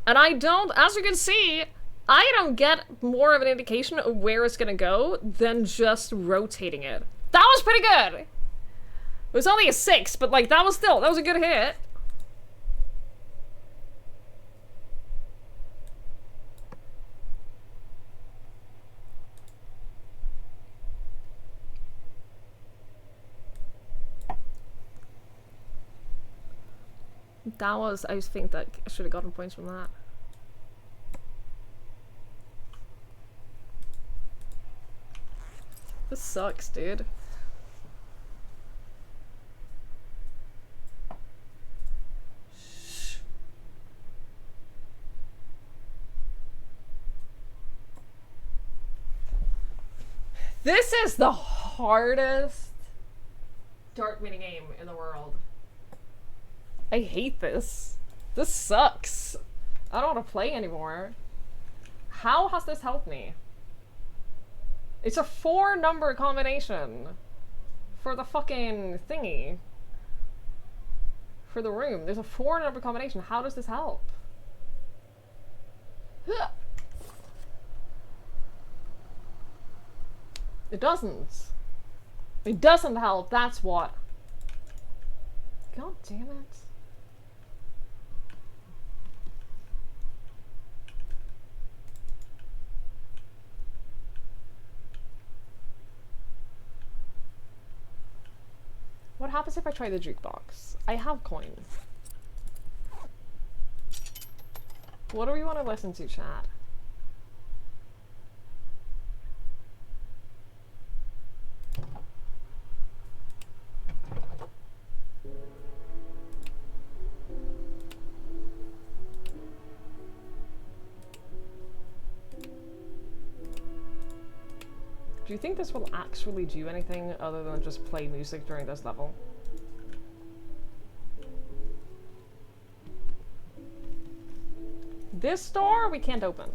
And I don't, as you can see, I don't get more of an indication of where it's gonna go than just rotating it. That was pretty good! It was only a 6, but like, that was a good hit. I just think that I should have gotten points from that. This sucks, dude. This is the hardest dart minigame in the world. I hate this. This sucks. I don't want to play anymore. How has this helped me? It's a 4-number combination for the fucking thingy. For the room. There's a 4-number combination. How does this help? It doesn't. It doesn't help, that's what. God damn it. What happens if I try the jukebox? I have coins. What do we want to listen to, chat? Do you think this will actually do anything other than just play music during this level? This door we can't open.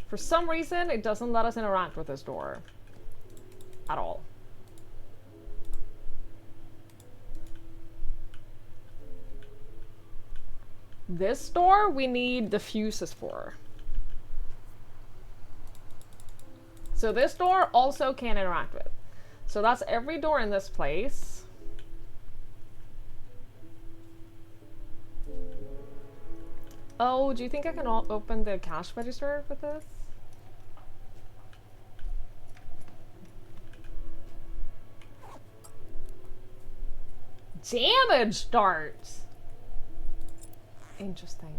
For some reason, it doesn't let us interact with this door. At all. This door we need the fuses for. So this door also can't interact with. So that's every door in this place. Oh, do you think I can open the cash register with this? Damage dart! Interesting.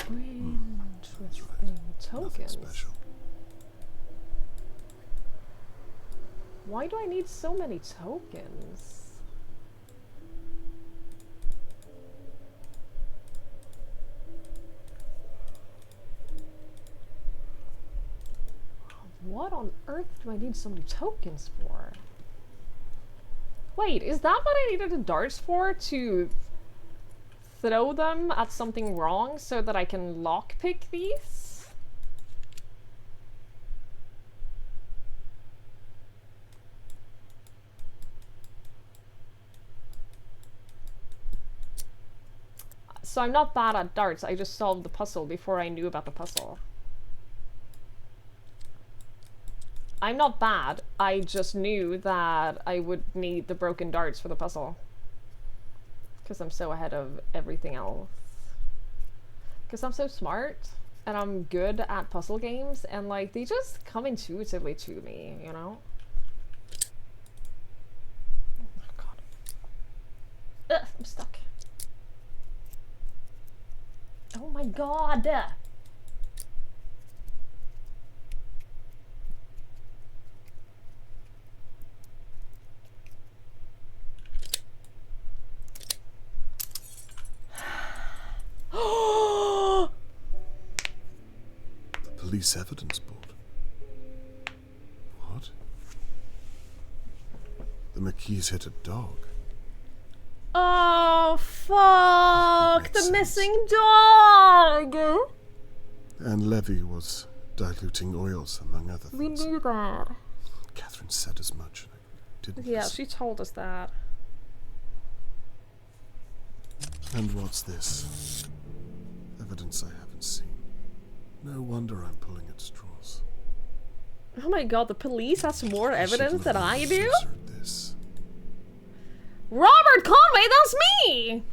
Interesting. Tokens. Special. Why do I need so many tokens? What on earth do I need so many tokens for? Wait, is that what I needed the darts for? To throw them at something wrong so that I can lockpick these? So I'm not bad at darts, I just solved the puzzle before I knew about the puzzle. I'm not bad, I just knew that I would need the broken darts for the puzzle. Because I'm so ahead of everything else. Because I'm so smart, and I'm good at puzzle games, and like, they just come intuitively to me, you know? Oh god. Ugh, I'm stuck. Oh my god! The police evidence board. What? The McKees hit a dog. Oh, fuck! Makes The sense. missing dog! And Levy was diluting oils, among other We things. knew that. Catherine said as much. I didn't Yeah, listen. she told us that. And what's this? Evidence I haven't seen. No wonder I'm pulling at straws. Oh my god, the police has more evidence than I do? This. Robert Conway, that's me!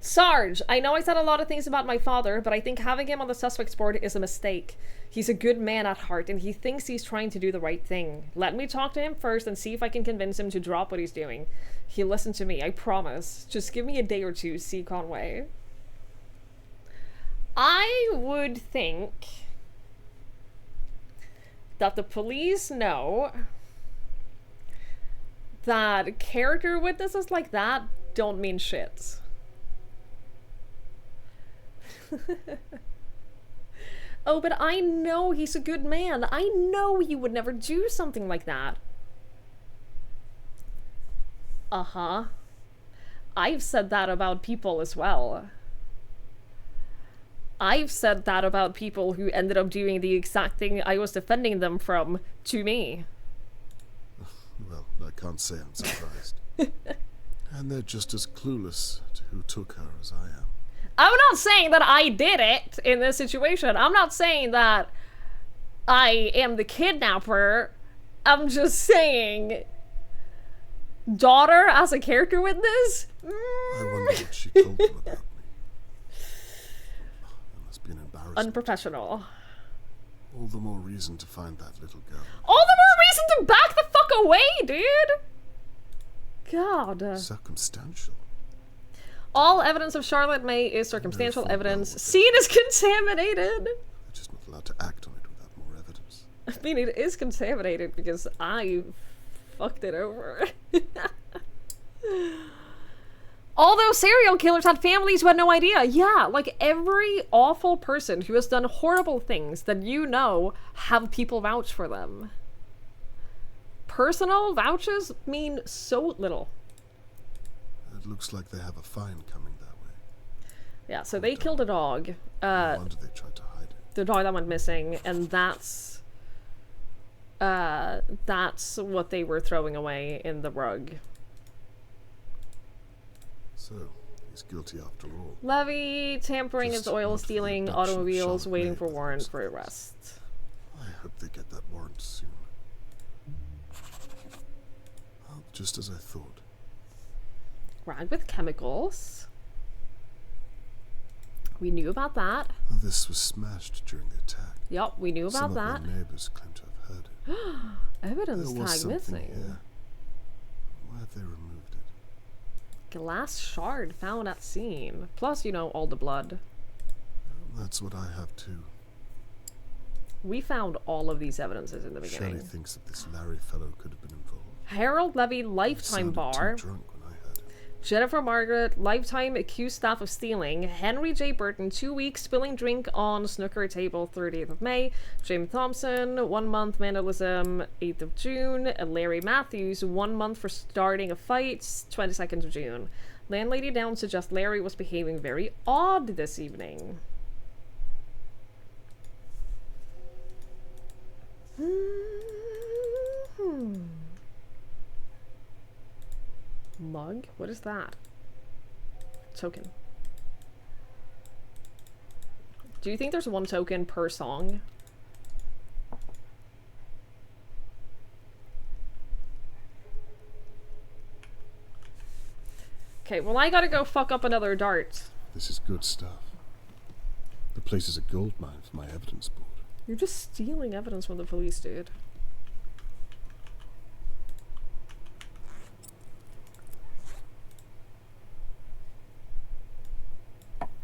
Sarge, I know I said a lot of things about my father, but I think having him on the suspects board is a mistake. He's a good man at heart, and he thinks he's trying to do the right thing. Let me talk to him first and see if I can convince him to drop what he's doing. He'll listen to me, I promise. Just give me a day or two, C. Conway. I would think that the police know that character witnesses like that don't mean shit. Oh, but I know he's a good man. I know he would never do something like that. Uh-huh. I've said that about people as well. I've said that about people who ended up doing the exact thing I was defending them from to me. Well, I can't say I'm surprised. And they're just as clueless to who took her as I am. I'm not saying that I did it in this situation. I'm not saying that I am the kidnapper. I'm just saying... Daughter as a character witness? I wonder what she told them about me. It must be an embarrassment. Unprofessional. All the more reason to find that little girl. All the more reason to back the fuck away, dude! God. Circumstantial. All evidence of Charlotte May is circumstantial full evidence. well. Scene is contaminated! They're just not allowed to act on it without more evidence. I mean, it is contaminated because I fucked it over. Although serial killers had families who had no idea. Yeah, like every awful person who has done horrible things that you know have people vouch for them. Personal vouches mean so little. It looks like they have a fine coming that way. Yeah, so they killed a dog. No wonder they tried to hide it. The dog that went missing, and that's what they were throwing away in the rug. So, he's guilty after all. Levy, tampering Just is oil not for the stealing, abduction of automobiles, Charlotte waiting May for by the warrant looks of for things. arrest. I hope they get that warrant soon. Well, just as I thought. Rag with chemicals. We knew about that. This was smashed during the attack. Yup, we knew about Some that. of my neighbors claim to have heard it. Evidence There was tag something missing. here. Why have they removed it? Glass shard found at scene. Plus, you know, all the blood. That's what I have too. We found all of these evidences in the Shirley beginning. thinks that this Larry fellow could have been involved. Harold Levy, He lifetime sounded bar. Too drunk when I heard it. Jennifer Margaret, lifetime accused staff of stealing. Henry J. Burton, 2 weeks spilling drink on snooker table, 30th of May. Jim Thompson, 1 month vandalism, 8th of June. And Larry Matthews, 1 month for starting a fight, 22nd of June. Landlady Down suggests Larry was behaving very odd this evening. Mug? What is that? Token. Do you think there's 1 token per song? Okay, well I gotta go fuck up another dart. This is good stuff. The place is a gold mine for my evidence board. You're just stealing evidence from the police, dude.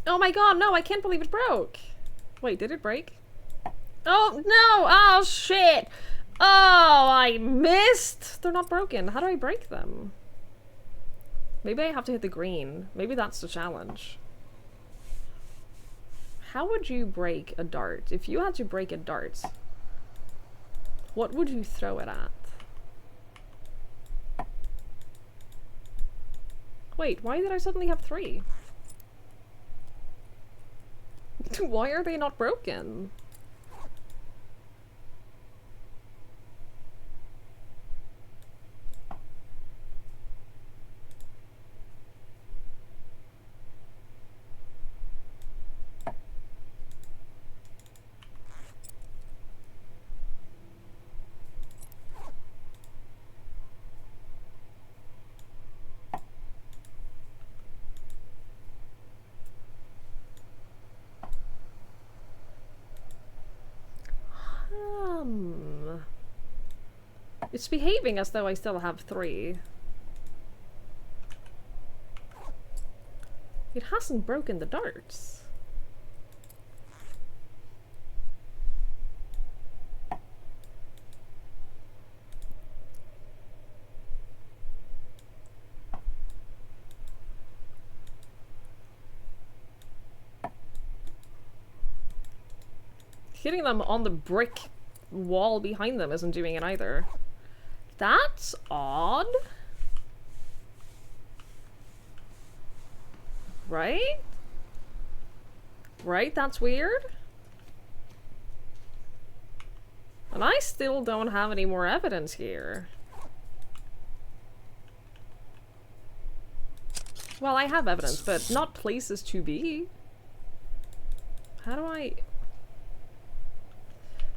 Oh my god, no, I can't believe it broke. Wait, did it break? Oh, no! Oh, shit! Oh, I missed! They're not broken. How do I break them? Maybe I have to hit the green. Maybe that's the challenge. How would you break a dart? If you had to break a dart, what would you throw it at? Wait, why did I suddenly have 3? Why are they not broken? It's behaving as though I still have 3. It hasn't broken the darts. Hitting them on the brick wall behind them isn't doing it either. That's odd. Right? Right? That's weird. And I still don't have any more evidence here. Well, I have evidence, but not places to be. How do I...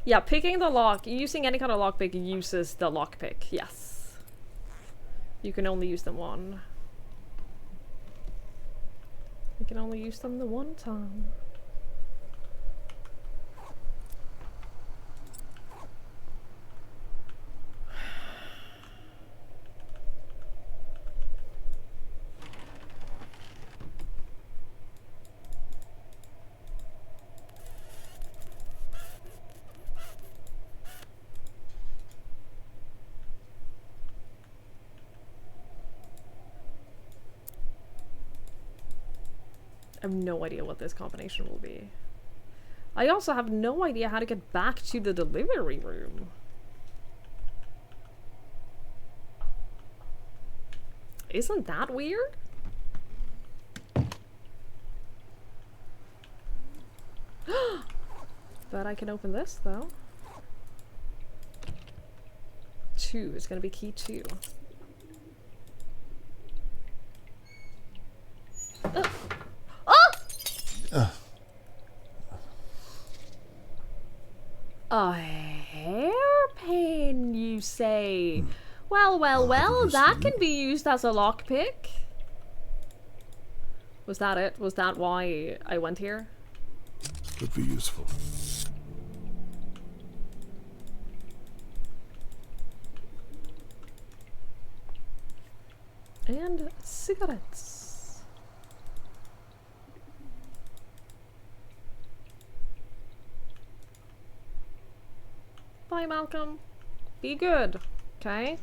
Yeah, picking the lock, using any kind of lockpick uses the lockpick, yes. You can only use them 1. You can only use them the 1 time. I have no idea what this combination will be. I also have no idea how to get back to the delivery room. Isn't that weird? But I can open this though. 2, it's gonna be key 2. A hairpin, you say? Well, that can be used as a lockpick. Was that it? Was that why I went here? Could be useful. And cigarettes. Bye, Malcolm. Be good, okay?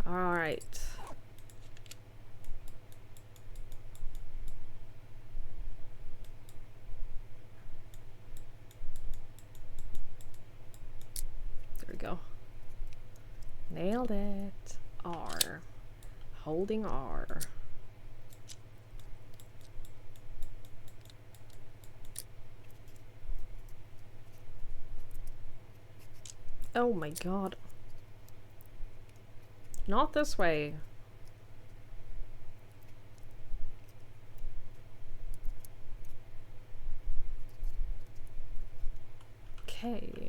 All right. There we go. Nailed it. R. Holding R. Oh my god. Not this way. Okay.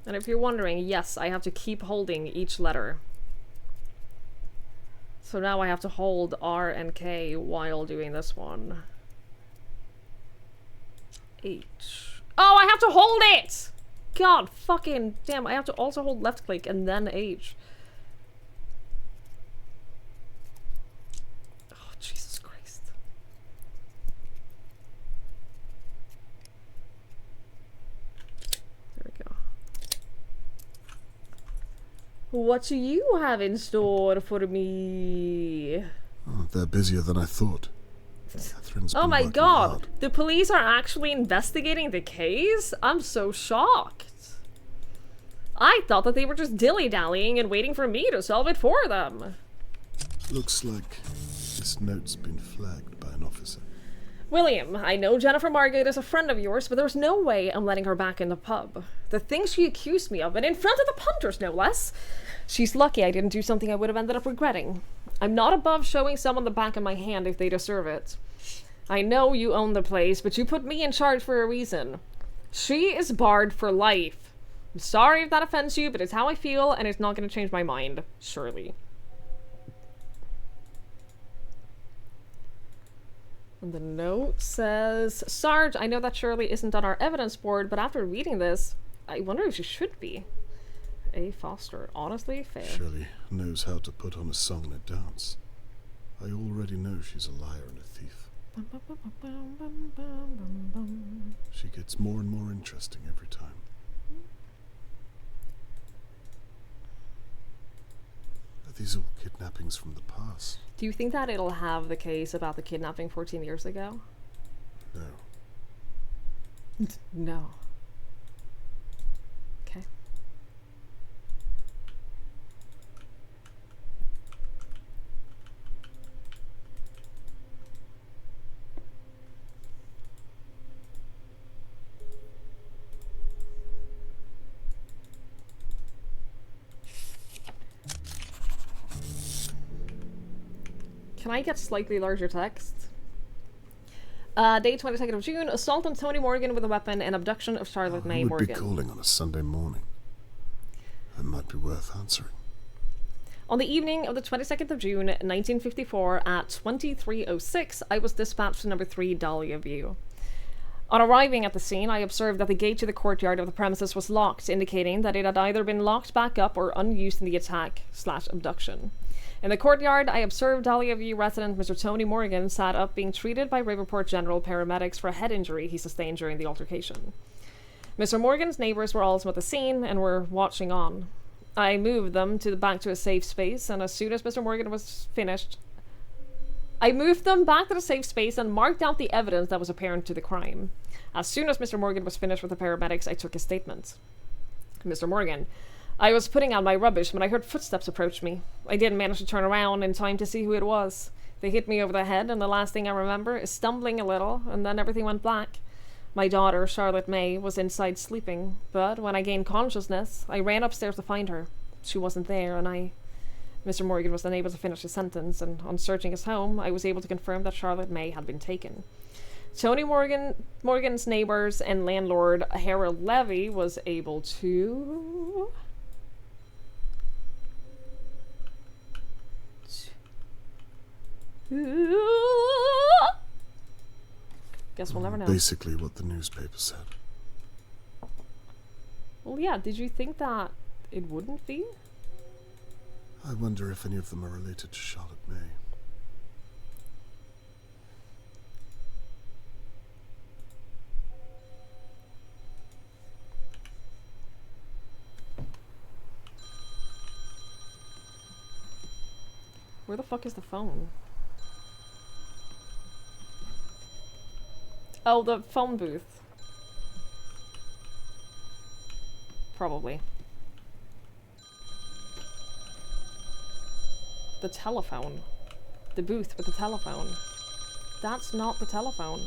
And if you're wondering, yes, I have to keep holding each letter. So now I have to hold R and K while doing this one. H. Oh, I have to hold it! God fucking damn, I have to also hold left click and then H. Oh, Jesus Christ. There we go. What do you have in store for me? Oh, they're busier than I thought. Catherine's Oh been my working god, hard. the police are actually investigating the case? I'm so shocked. I thought that they were just dilly-dallying and waiting for me to solve it for them. Looks like this note's been flagged by an officer. William, I know Jennifer Margate is a friend of yours, but there's no way I'm letting her back in the pub. The things she accused me of, and in front of the punters, no less. She's lucky I didn't do something I would have ended up regretting. I'm not above showing someone the back of my hand if they deserve it. I know you own the place, but you put me in charge for a reason. She is barred for life. I'm sorry if that offends you, but it's how I feel, and it's not going to change my mind. Surely. And the note says, Sarge, I know that Shirley isn't on our evidence board, but after reading this, I wonder if she should be. A. Foster. Honestly, fair. Shirley knows how to put on a song and a dance. I already know she's a liar and a thief. She gets more and more interesting every time. Are these all kidnappings from the past? Do you think that it'll have the case about the kidnapping 14 years ago? No. No. Okay. Can I get slightly larger text? Day 22nd of June, assault on Tony Morgan with a weapon and abduction of Charlotte May Who would Morgan. be calling on a Sunday morning? It might be worth answering. On the evening of the 22nd of June, 1954, at 23:06, I was dispatched to number 3 Dahlia View. On arriving at the scene, I observed that the gate to the courtyard of the premises was locked, indicating that it had either been locked back up or unused in the attack/abduction. In the courtyard, I observed Dahlia View resident Mr. Tony Morgan sat up being treated by Riverport General paramedics for a head injury he sustained during the altercation. Mr. Morgan's neighbors were also at the scene and were watching on. I moved them back to a safe space, and as soon as Mr. Morgan was finished, I moved them back to the safe space and marked out the evidence that was apparent to the crime. As soon as Mr. Morgan was finished with the paramedics, I took his statement. Mr. Morgan, I was putting out my rubbish when I heard footsteps approach me. I didn't manage to turn around in time to see who it was. They hit me over the head, and the last thing I remember is stumbling a little, and then everything went black. My daughter, Charlotte May, was inside sleeping, but when I gained consciousness, I ran upstairs to find her. She wasn't there, and Mr. Morgan was unable to finish his sentence, and on searching his home, I was able to confirm that Charlotte May had been taken. Tony Morgan's neighbors and landlord, Harold Levy, was able to... Guess we'll never know. Basically what the newspaper said. Well, yeah, did you think that it wouldn't be? I wonder if any of them are related to Charlotte May. Where the fuck is the phone? Oh, the phone booth. Probably. The telephone. The booth with the telephone. That's not the telephone.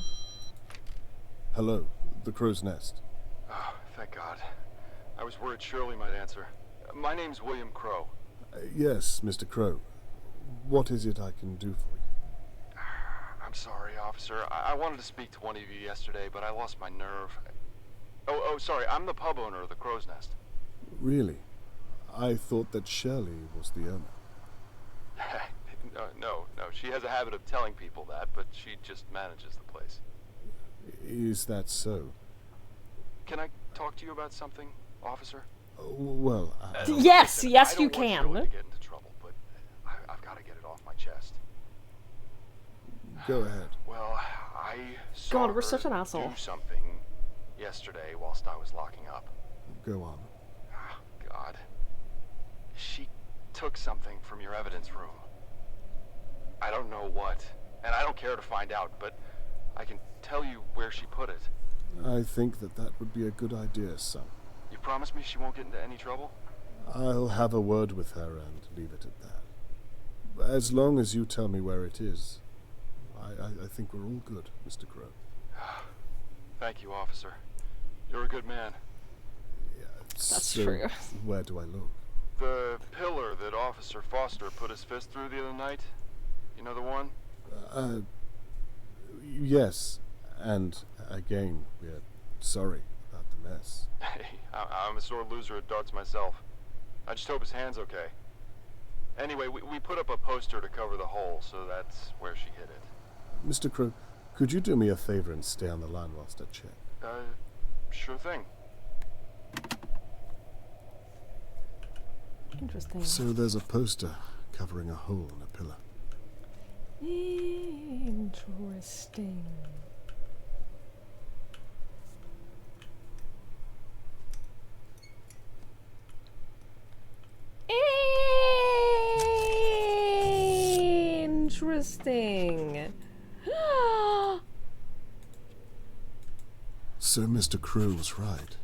Hello, the Crow's Nest. Oh, thank God. I was worried Shirley might answer. My name's William Crow. Yes, Mr. Crow. What is it I can do for you? I'm sorry, officer. I wanted to speak to one of you yesterday, but I lost my nerve. Oh, sorry. I'm the pub owner of the Crow's Nest. Really? I thought that Shirley was the owner. No. She has a habit of telling people that, but she just manages the place. Is that so? Can I talk to you about something, officer? Well, Yes, Listen, yes, I you don't want can. Shirley to get into trouble, but I've got to get it off my chest. go ahead. Well, I saw God, we're her such an asshole. do something yesterday whilst I was locking up. Go on. Oh, God. She took something from your evidence room. I don't know what, and I don't care to find out, but I can tell you where she put it. I think that would be a good idea, son. You promise me she won't get into any trouble? I'll have a word with her and leave it at that. As long as you tell me where it is, I think we're all good, Mr. Crow. Thank you, officer. You're a good man. Yeah, That's so true. Where do I look? The pillar that Officer Foster put his fist through the other night? You know the one? Yes. And again, we're sorry about the mess. Hey, I'm a sore loser at darts myself. I just hope his hand's okay. Anyway, we put up a poster to cover the hole, so that's where she hid it. Mr. Crow, could you do me a favor and stay on the line whilst I check? Sure thing. Interesting. So there's a poster covering a hole in a pillar. Interesting. Interesting. So Mr. Crow was right.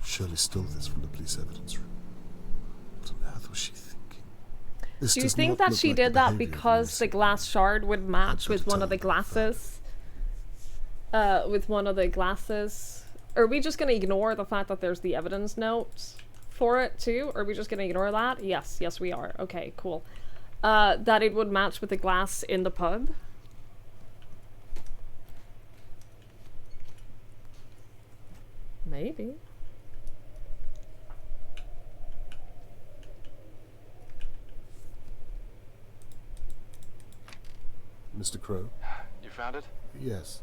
Shirley stole this from the police evidence room. What on earth was she thinking? This Do you does think not that look she like did the that behavior of because the innocent- glass shard would match I'd with better one tell of the them about glasses? With one of the glasses? Are we just gonna ignore the fact that there's the evidence notes for it too? Or are we just gonna ignore that? Yes, we are. Okay, cool. That it would match with the glass in the pub? Maybe. Mr. Crow? You found it? Yes.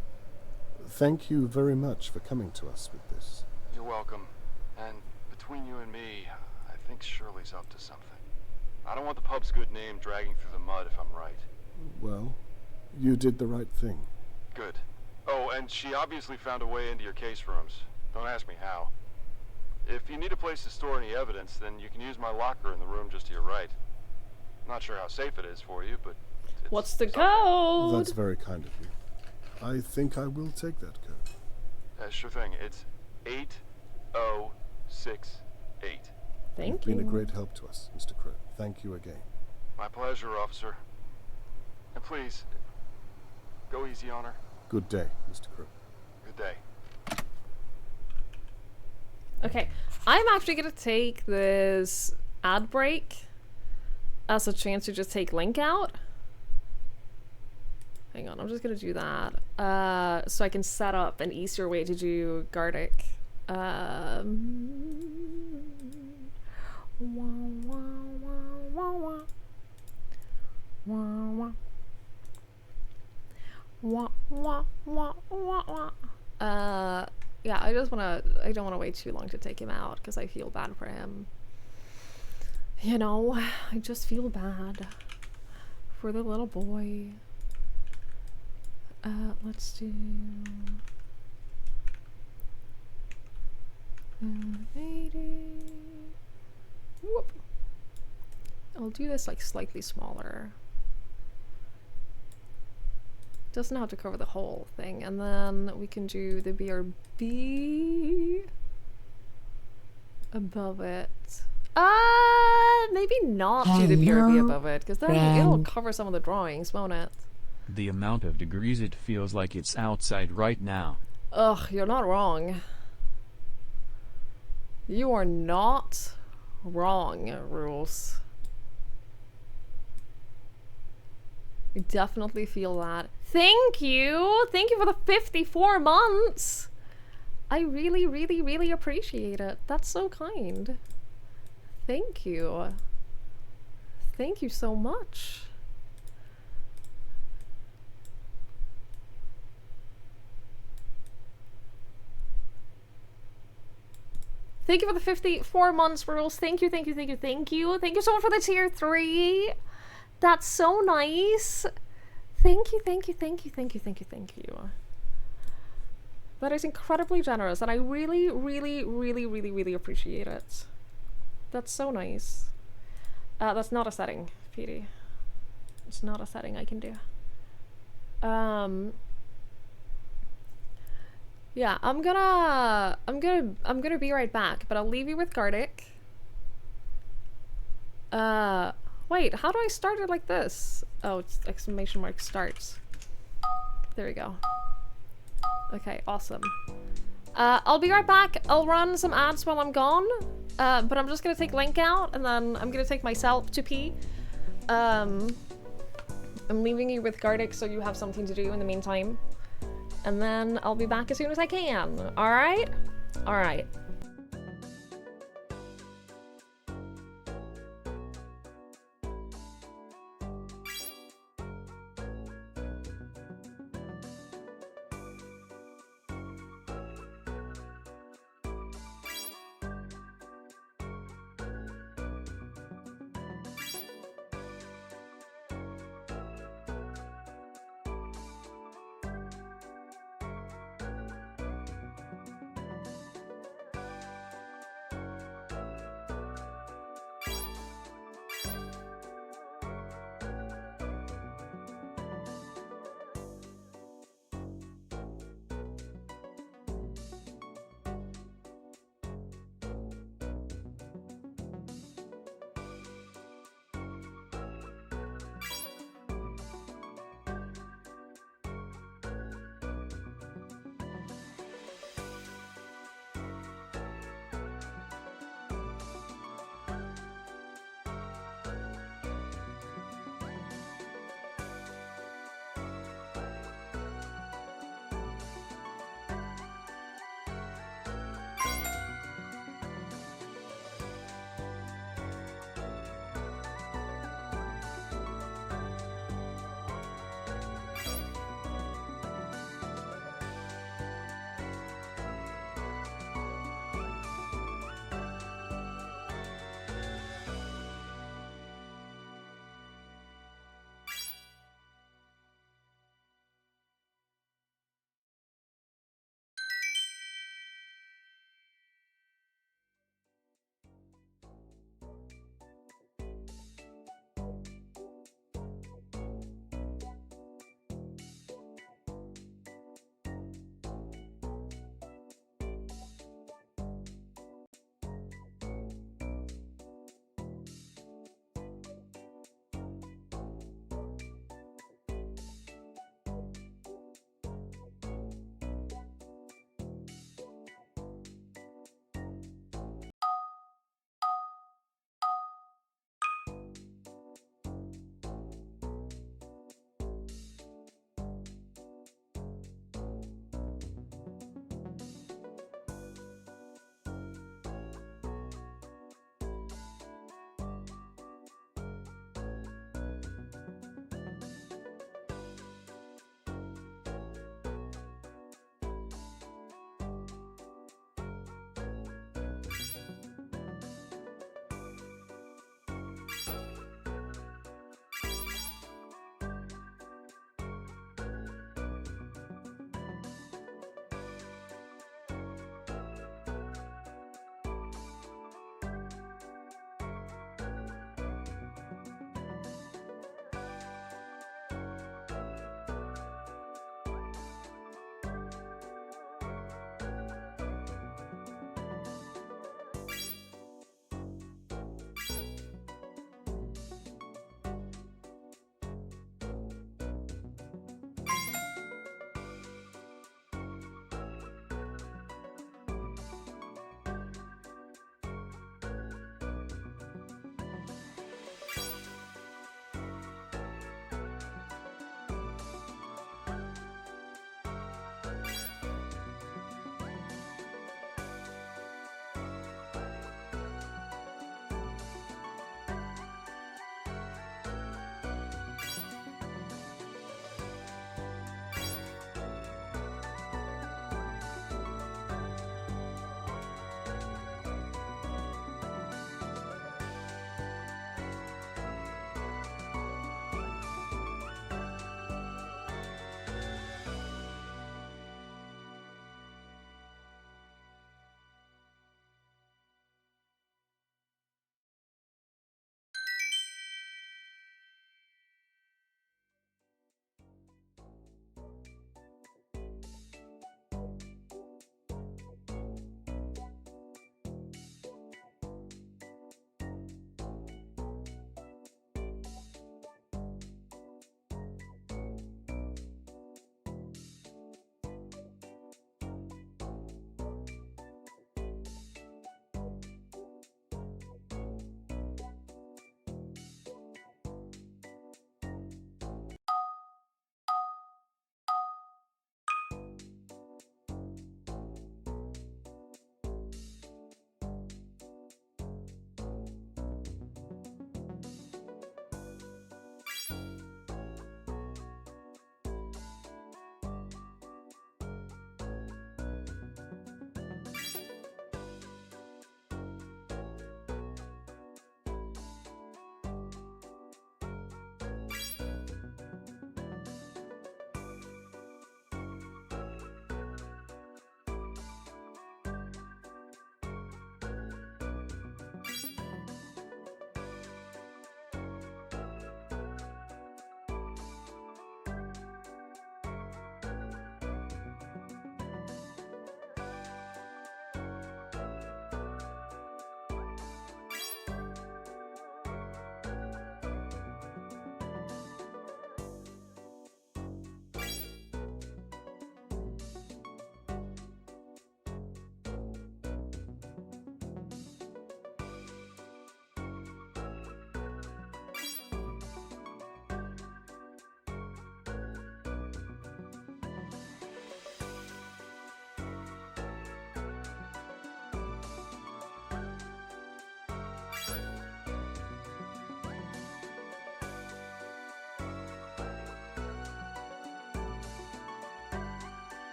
Thank you very much for coming to us with this. You're welcome. And between you and me, I think Shirley's up to something. I don't want the pub's good name dragging through the mud if I'm right. Well, you did the right thing. Good. Oh, and she obviously found a way into your case rooms. Don't ask me how. If you need a place to store any evidence, then you can use my locker in the room just to your right. Not sure how safe it is for you, but it's What's the something. code? That's very kind of you. I think I will take that code. Sure thing. It's 8068. Thank You've you. been a great help to us, Mr. Crow. Thank you again. My pleasure, officer. And please, go easy on her. Good day, Mr. Crow. Good day. Okay, I'm actually gonna take this ad break as a chance to just take Link out. Hang on, I'm just gonna do that. So I can set up an easier way to do Gardic. Yeah, I don't wanna wait too long to take him out because I feel bad for him. You know, I just feel bad for the little boy. Let's do 80. Whoop. I'll do this like slightly smaller. Doesn't have to cover the whole thing, and then we can do the BRB above it. Maybe not do the BRB above it, because then it'll cover some of the drawings, won't it? The amount of degrees it feels like it's outside right now. Ugh, you're not wrong. You are not wrong, Rules. I definitely feel that. Thank you! Thank you for the 54 months! I really, really, really appreciate it. That's so kind. Thank you. Thank you so much. Thank you for the 54 months, Rules. Thank you, thank you, thank you, thank you. Thank you so much for the tier 3. That's so nice. Thank you, thank you, thank you, thank you, thank you, thank you. That is incredibly generous, and I really, really, really, really, really appreciate it. That's so nice. That's not a setting, Petey. It's not a setting I can do. Yeah, I'm gonna be right back, but I'll leave you with Gardic. Wait, how do I start it like this? Oh, it's exclamation mark starts. There we go. Okay, awesome. I'll be right back. I'll run some ads while I'm gone. But I'm just gonna take Link out, and then I'm gonna take myself to pee. I'm leaving you with Gardic so you have something to do in the meantime. And then I'll be back as soon as I can. Alright? Alright.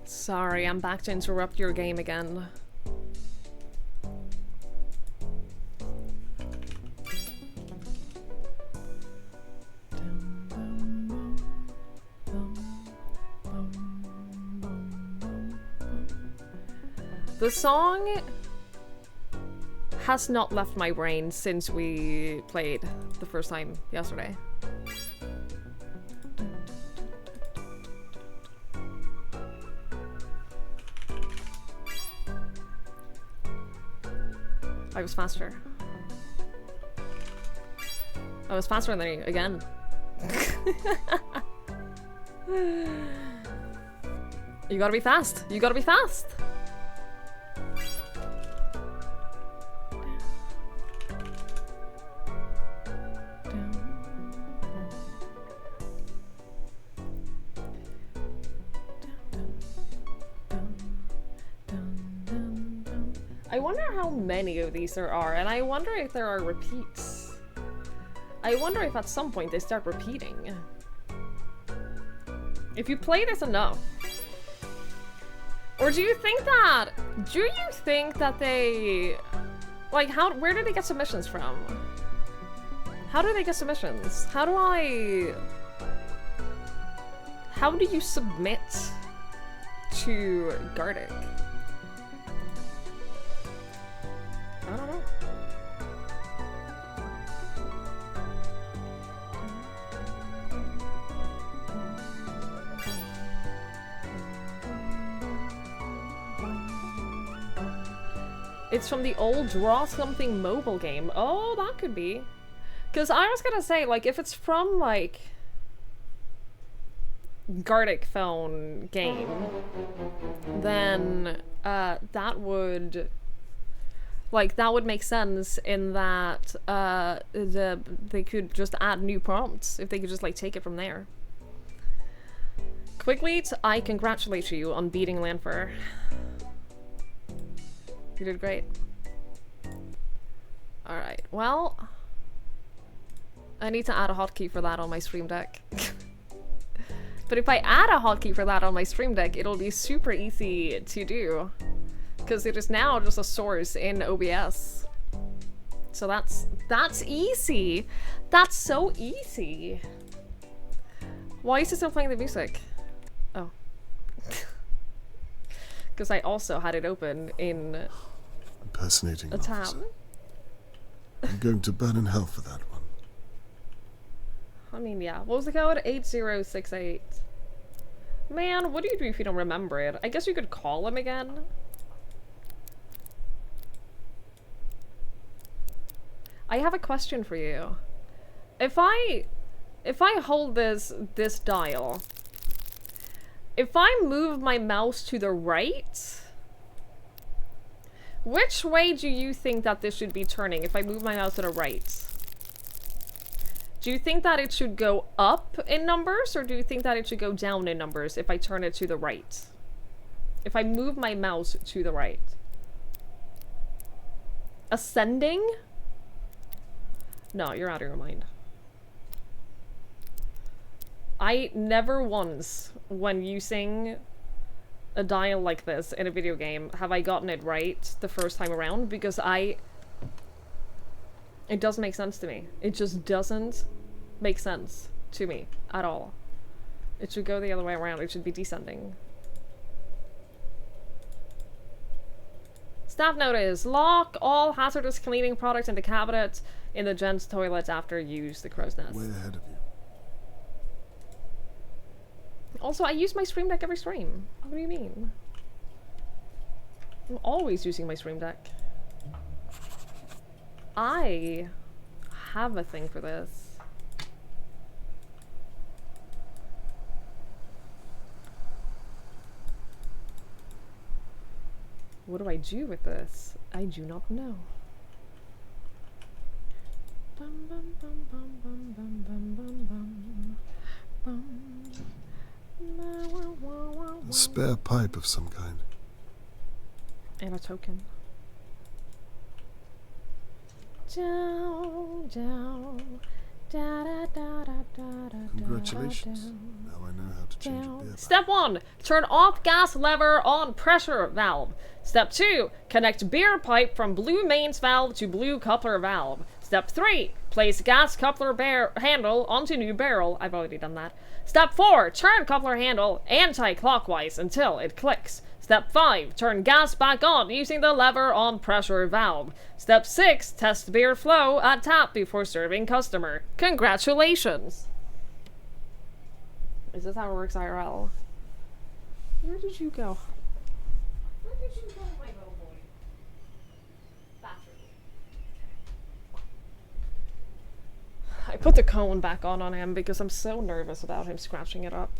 Sorry, I'm back to interrupt your game again. The song has not left my brain since we played the first time yesterday. I was faster. I was faster than you again. You gotta be fast. You gotta be fast. I wonder how many of these there are, and I wonder if there are repeats. I wonder if at some point they start repeating. If you play this enough. Or do you think that they, like, where do they get submissions from? How do they get submissions? How do you submit to Gardic? I don't know. It's from the old Draw Something mobile game. Oh, that could be. Because I was gonna say, like, if it's from, like, Gardic phone game, then that would make sense in that they could just add new prompts if they could just, like, take it from there. Quickleet, I congratulate you on beating Lanfer. You did great. Alright, well, I need to add a hotkey for that on my Stream Deck. But if I add a hotkey for that on my Stream Deck, it'll be super easy to do. Because it is now just a source in OBS. So that's easy. That's so easy. Why is it still playing the music? Oh. Because I also had it open in impersonating a tab. Officer. I'm going to burn in hell for that one. I mean, yeah. What was the code? 8068. Man, what do you do if you don't remember it? I guess you could call him again. I have a question for you. If I hold this dial, if I move my mouse to the right, which way do you think that this should be turning if I move my mouse to the right? Do you think that it should go up in numbers, or do you think that it should go down in numbers if I turn it to the right? If I move my mouse to the right. Ascending? No, you're out of your mind. I never once, when using a dial like this in a video game, have I gotten it right the first time around, because it doesn't make sense to me. It just doesn't make sense to me at all. It should go the other way around. It should be descending. Staff note is, lock all hazardous cleaning products in the cabinet in the gents' toilet after use the crow's nest. Way ahead of you. Also, I use my Stream Deck every stream. What do you mean? I'm always using my Stream Deck. I have a thing for this. What do I do with this? I do not know. Bum, bum, bum, bum, bum, bum, bum, bum, bum, bum. A spare pipe of some kind. And a token. Down, down, Congratulations. Now I know how to change a beer Step 1. Turn off gas lever on pressure valve. Step 2. Connect beer pipe from blue mains valve to blue coupler valve. Step 3. Place gas coupler handle onto new barrel. I've already done that. Step 4. Turn coupler handle anti-clockwise until it clicks. Step 5. Turn gas back on using the lever on pressure valve. Step 6. Test beer flow at tap before serving customer. Congratulations! Is this how it works IRL? Where did you go? Where did you go, my little boy? Bathroom. I put the cone back on him because I'm so nervous about him scratching it up.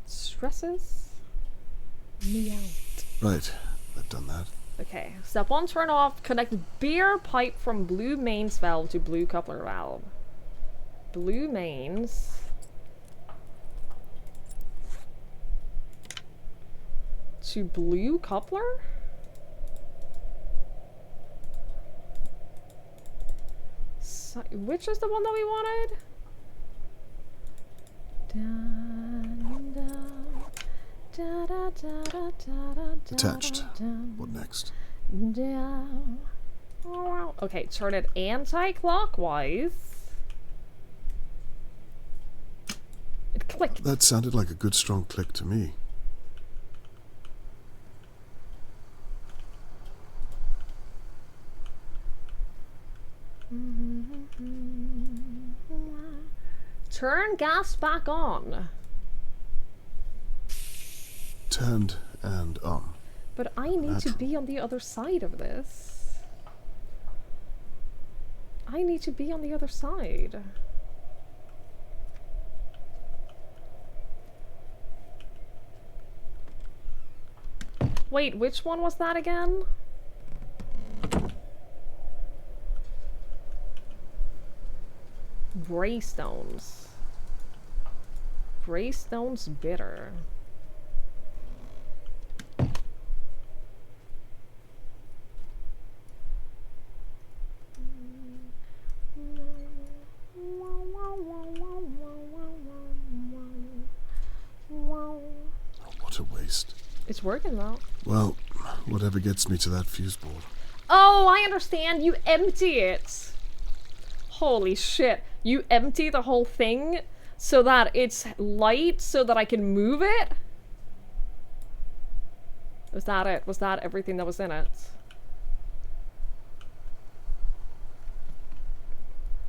Stresses me out. Right, I've done that. Okay, step 1, turn off. Connect beer pipe from blue mains valve to blue coupler valve. Blue mains. To blue coupler? So, which is the one that we wanted? Attached. What next? Okay, turn it anti-clockwise. It clicked. That sounded like a good strong click to me. Turn gas back on. Turned and on. But I need to be on the other side of this. I need to be on the other side. Wait, which one was that again? Greystones. Greystones bitter. What a waste. It's working though. Well, whatever gets me to that fuse board. Oh, I understand. You empty it. Holy shit. You empty the whole thing so that it's light so that I can move it? Was that it? Was that everything that was in it?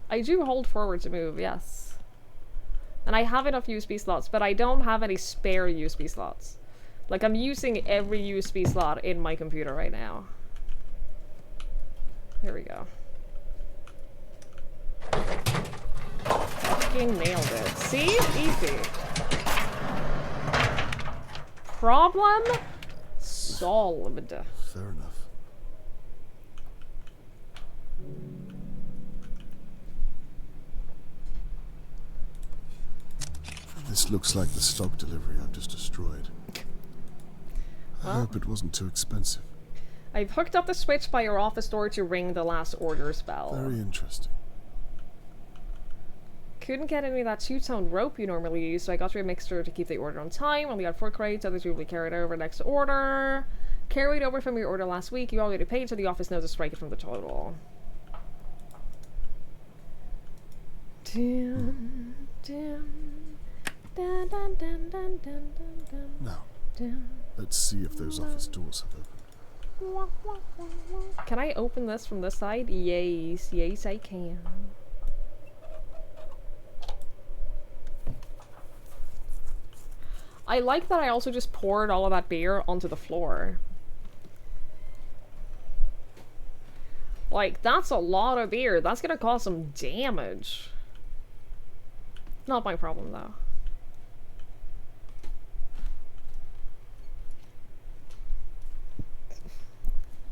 I do hold forward to move, yes. And I have enough USB slots, but I don't have any spare USB slots. Like, I'm using every USB slot in my computer right now. Here we go. Fucking nailed it. See? Easy. Problem solved. Fair enough. This looks like the stock delivery I've just destroyed. I hope it wasn't too expensive. I've hooked up the switch by your office door to ring the last orders bell. Very interesting. Couldn't get any of that two-tone rope you normally use, so I got you a mixture to keep the order on time. Only got 4 crates, others will be carried over next order. Carried over from your order last week. You already paid, so the office knows to strike it from the total. Now, let's see if those office doors have opened. Can I open this from this side? Yes, yes I can. I like that I also just poured all of that beer onto the floor. Like, that's a lot of beer. That's gonna cause some damage. Not my problem, though.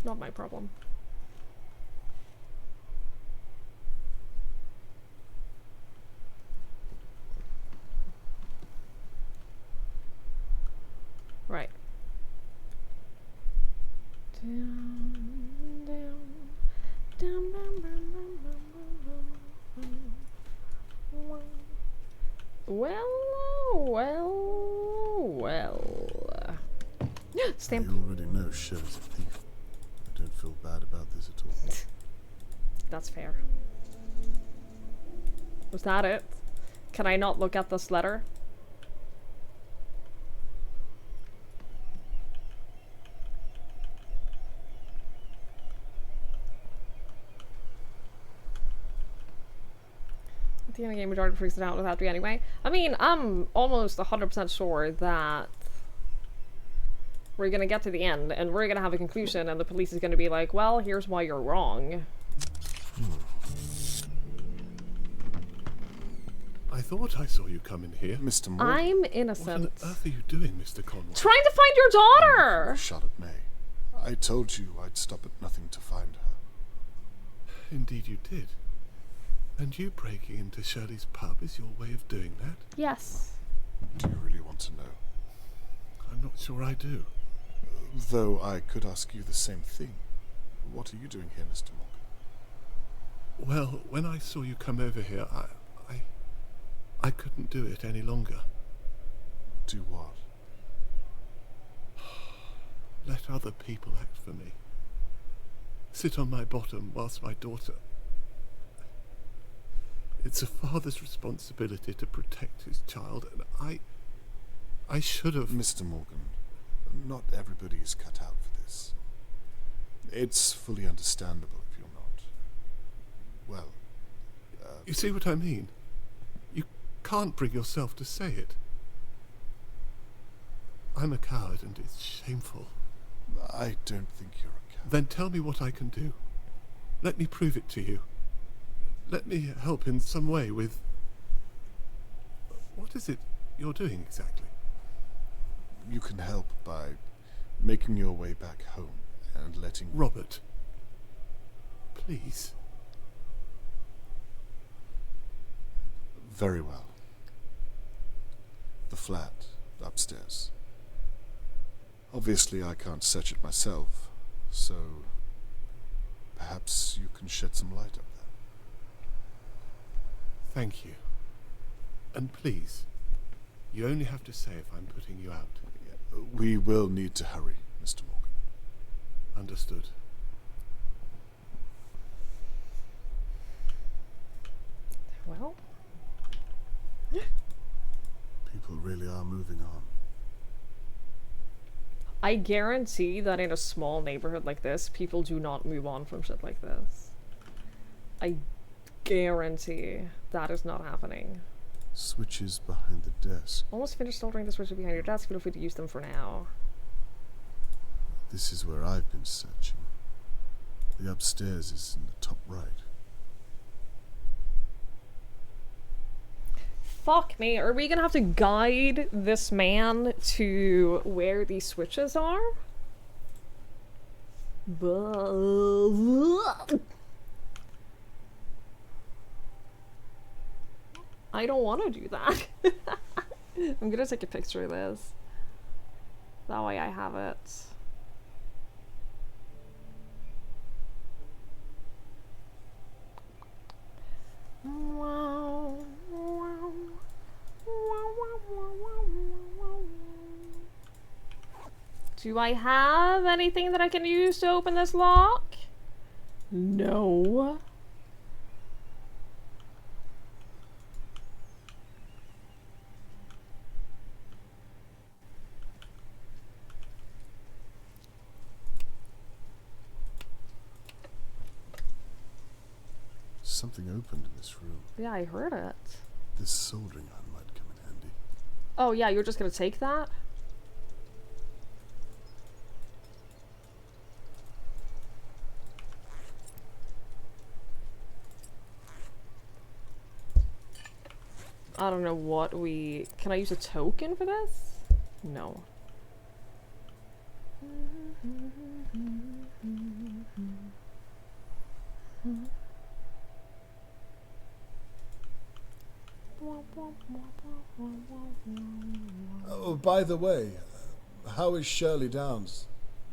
Not my problem. Right. Down, down, down, down, down, down, down, Stamp. I already know Shelley's a thief. I don't feel bad about this at all. That's fair. Was that it? Can I not look at this letter? At the end of the game, majority freaks it out without to anyway. I mean, I'm almost 100% sure that we're gonna get to the end and we're gonna have a conclusion and the police is gonna be like, well, here's why you're wrong. I thought I saw you come in here. Mr. Morgan. I'm innocent. What on earth are you doing, Mr. Conway? Trying to find your daughter! Charlotte May. I told you I'd stop at nothing to find her. Indeed you did. And you breaking into Shirley's pub is your way of doing that? Yes. Do you really want to know? I'm not sure I do. Though I could ask you the same thing. What are you doing here, Mr. Morgan? Well, when I saw you come over here, I couldn't do it any longer. Do what? Let other people act for me. Sit on my bottom whilst my daughter... It's a father's responsibility to protect his child, and I should have... Mr. Morgan, not everybody is cut out for this. It's fully understandable if you're not. Well, You see what I mean? You can't bring yourself to say it. I'm a coward, and it's shameful. I don't think you're a coward. Then tell me what I can do. Let me prove it to you. Let me help in some way with... What is it you're doing exactly? You can help by making your way back home and letting... Robert, please. Very well. The flat upstairs. Obviously I can't search it myself, so perhaps you can shed some light up there. Thank you. And please, you only have to say if I'm putting you out. We will need to hurry, Mr. Morgan. Understood. Well... People really are moving on. I guarantee that in a small neighborhood like this, people do not move on from shit like this. I guarantee that is not happening. Switches behind the desk. Almost finished soldering the switches behind your desk. Feel free to use them for now. This is where I've been searching. The upstairs is in the top right. Fuck me, are we gonna have to guide this man to where these switches are? I don't want to do that. I'm gonna take a picture of this. That way I have it. Do I have anything that I can use to open this lock? No. Something opened in this room. Yeah, I heard it. This soldering iron might come in handy. Oh yeah, you're just gonna take that? I don't know what we... Can I use a token for this? No. Oh, by the way, how is Shirley Downs?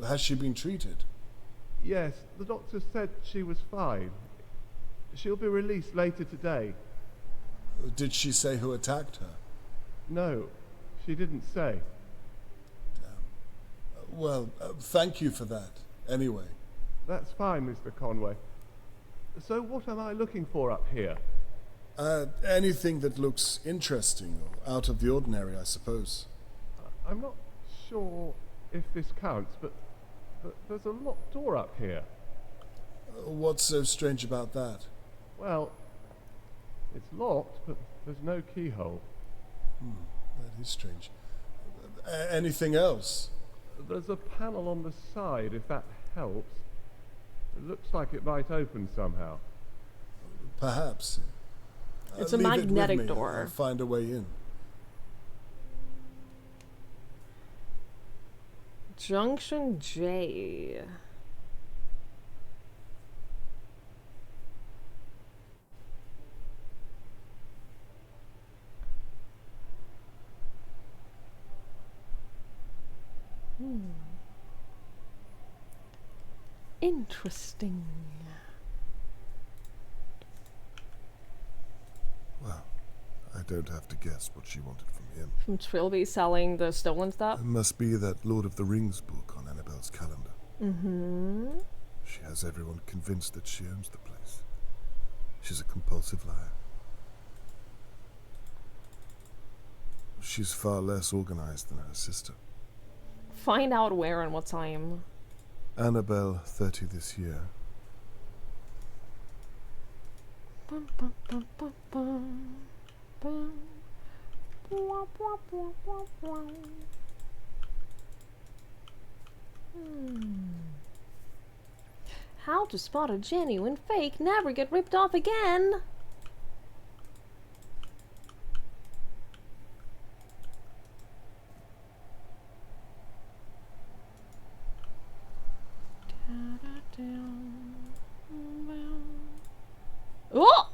Has she been treated? Yes, the doctor said she was fine. She'll be released later today. Did she say who attacked her? No, she didn't say. Well, thank you for that, anyway. That's fine, Mr. Conway. So what am I looking for up here? Anything that looks interesting or out of the ordinary, I suppose. I'm not sure if this counts, but there's a locked door up here. What's so strange about that? Well, it's locked, but there's no keyhole. That is strange. Anything else? There's a panel on the side, if that helps. It looks like it might open somehow. Perhaps. It's a Leave it with magnetic me. door. I'll find a way in. Junction J. Interesting. Well, I don't have to guess what she wanted from him. From Trilby selling the stolen stuff? It must be that Lord of the Rings book on Annabelle's calendar. Mm-hmm. She has everyone convinced that she owns the place. She's a compulsive liar. She's far less organized than her sister. Find out where and what time. Annabelle, 30 this year. Bum, bum, bum, bum, bum, bum. Wah, wah, wah, wah, wah. How to spot a genuine fake, never get ripped off again. Oh!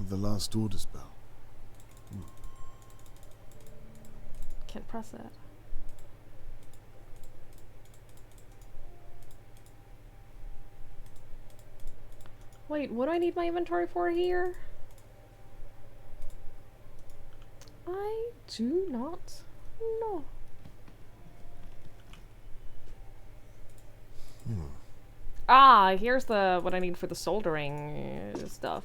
The last orders bell. Can't press it. Wait, what do I need my inventory for here? I do not know. Ah, here's the what I need for the soldering stuff.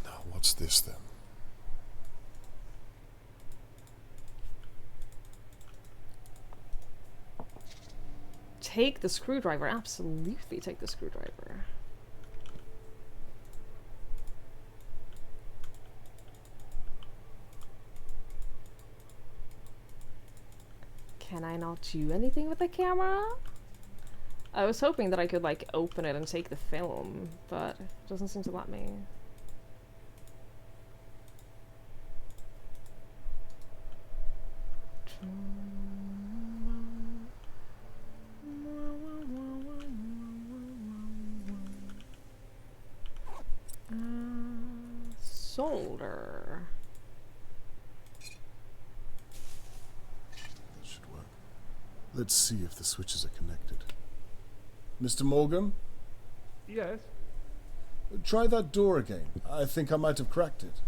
Now, what's this then? Take the screwdriver. Absolutely take the screwdriver. Can I not do anything with the camera? I was hoping that I could, like, open it and take the film, but it doesn't seem to let me. Solder. That should work. Let's see if the switches are connected. Mr. Morgan? Yes? Try that door again. I think I might have cracked it.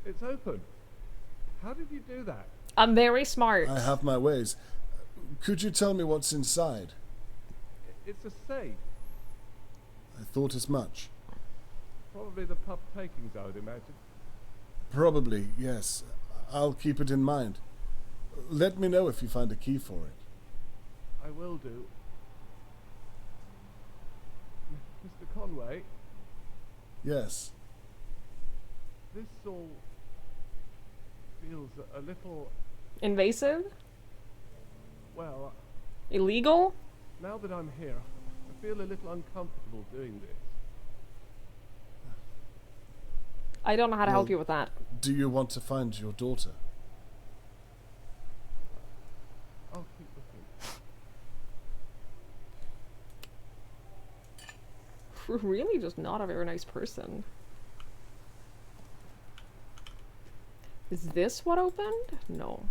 It's open. How did you do that? I'm very smart. I have my ways. Could you tell me what's inside? It's a safe. I thought as much. Probably the pub takings, I would imagine. Probably, yes. I'll keep it in mind. Let me know if you find a key for it. I will do. Mr. Conway, Yes. this all feels a little, Invasive? well, Illegal? now that I'm here, I feel a little uncomfortable doing this. I don't know how to help Well, you with that. Do you want to find your daughter? I'll keep looking. Really just not a very nice person. Is this what opened? No.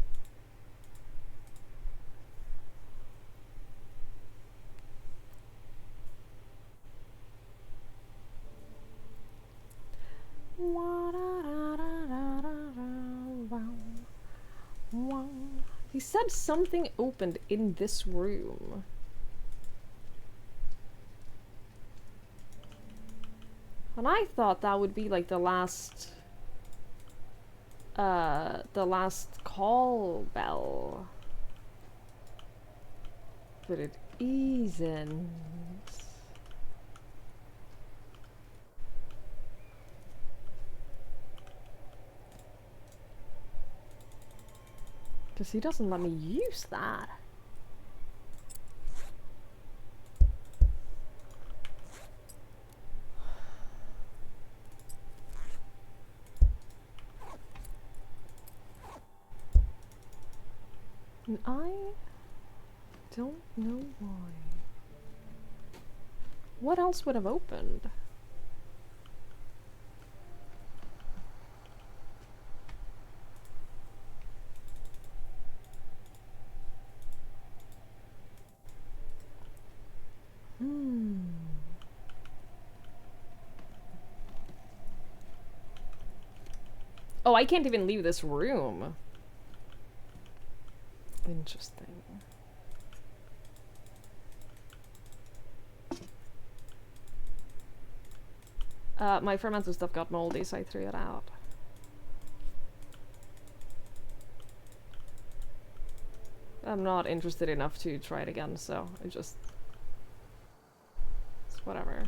He said something opened in this room. And I thought that would be like the last call bell. But it isn't. Because he doesn't let me use that. And I don't know why. What else would have opened? Oh, I can't even leave this room. Interesting. My fermented stuff got moldy, so I threw it out. I'm not interested enough to try it again, so I just... it's whatever.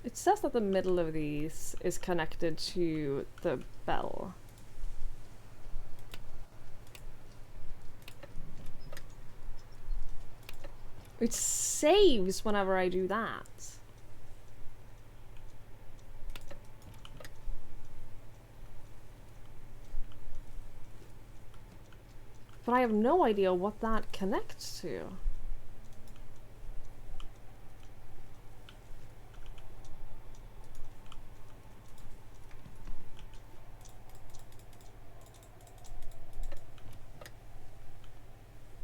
It says that the middle of these is connected to the bell. It saves whenever I do that. But I have no idea what that connects to.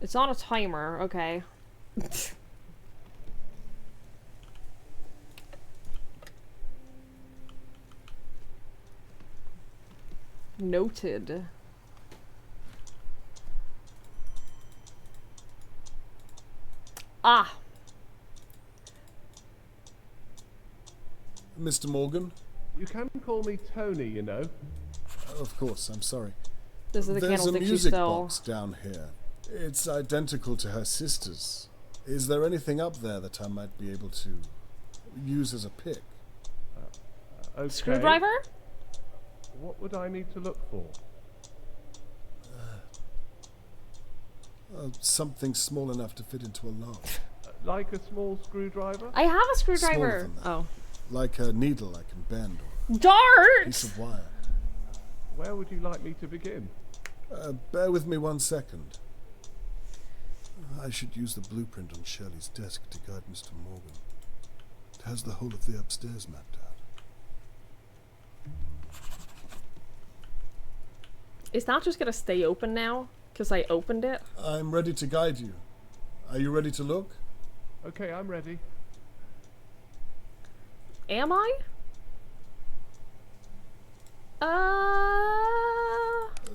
It's on a timer, okay. Noted. Ah! Mr. Morgan? You can call me Tony, you know. Of course, I'm sorry. This is the There's a candlestick she music stole. box down here. It's identical to her sister's. Is there anything up there that I might be able to use as a pick? Okay. Screwdriver? What would I need to look for? Something small enough to fit into a lock. Like a small screwdriver? I have a Smaller screwdriver. than that. Oh. Like a needle I can bend, or a Dart! piece of wire. Where would you like me to begin? Bear with me 1 second. I should use the blueprint on Shirley's desk to guide Mr. Morgan. It has the whole of the upstairs mapped out. Is that just gonna stay open now? Because I opened it? I'm ready to guide you. Are you ready to look? Okay, I'm ready. Am I?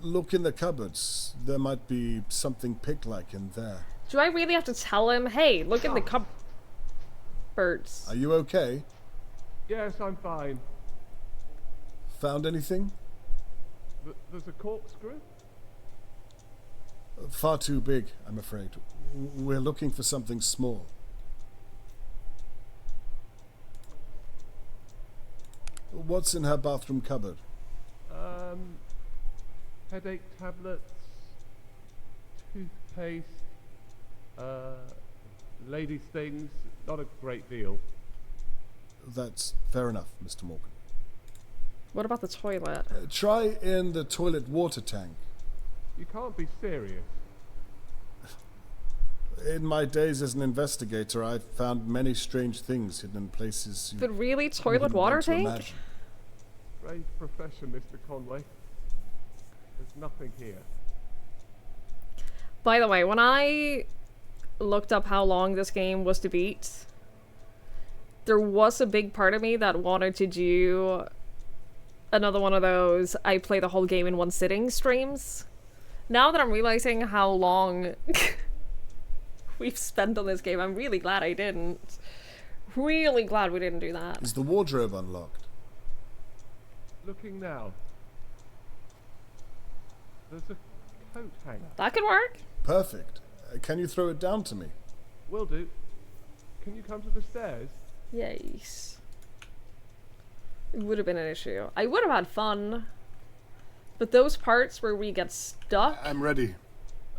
Look in the cupboards. There might be something pick-like in there. Do I really have to tell him, hey, look in the cupboards? Are you okay? Yes, I'm fine. Found anything? There's a corkscrew? Far too big, I'm afraid. We're looking for something small. What's in her bathroom cupboard? Headache tablets, toothpaste, ladies' things, not a great deal. That's fair enough, Mr. Morgan. What about the toilet? Try in the toilet water tank. You can't be serious. In my days as an investigator, I've found many strange things hidden in places you But really, toilet wouldn't water want to tank? imagine. Strange profession, Mr. Conway. There's nothing here. By the way, when I looked up how long this game was to beat, there was a big part of me that wanted to do another one of those I play the whole game in one sitting streams. Now that I'm realizing how long we've spent on this game, I'm really glad I didn't. Really glad we didn't do that. Is the wardrobe unlocked? Looking now. There's a coat hanger. That could work. Perfect. Can you throw it down to me? Will do. Can you come to the stairs? Yes. It would have been an issue. I would have had fun. But those parts where we get stuck I'm ready.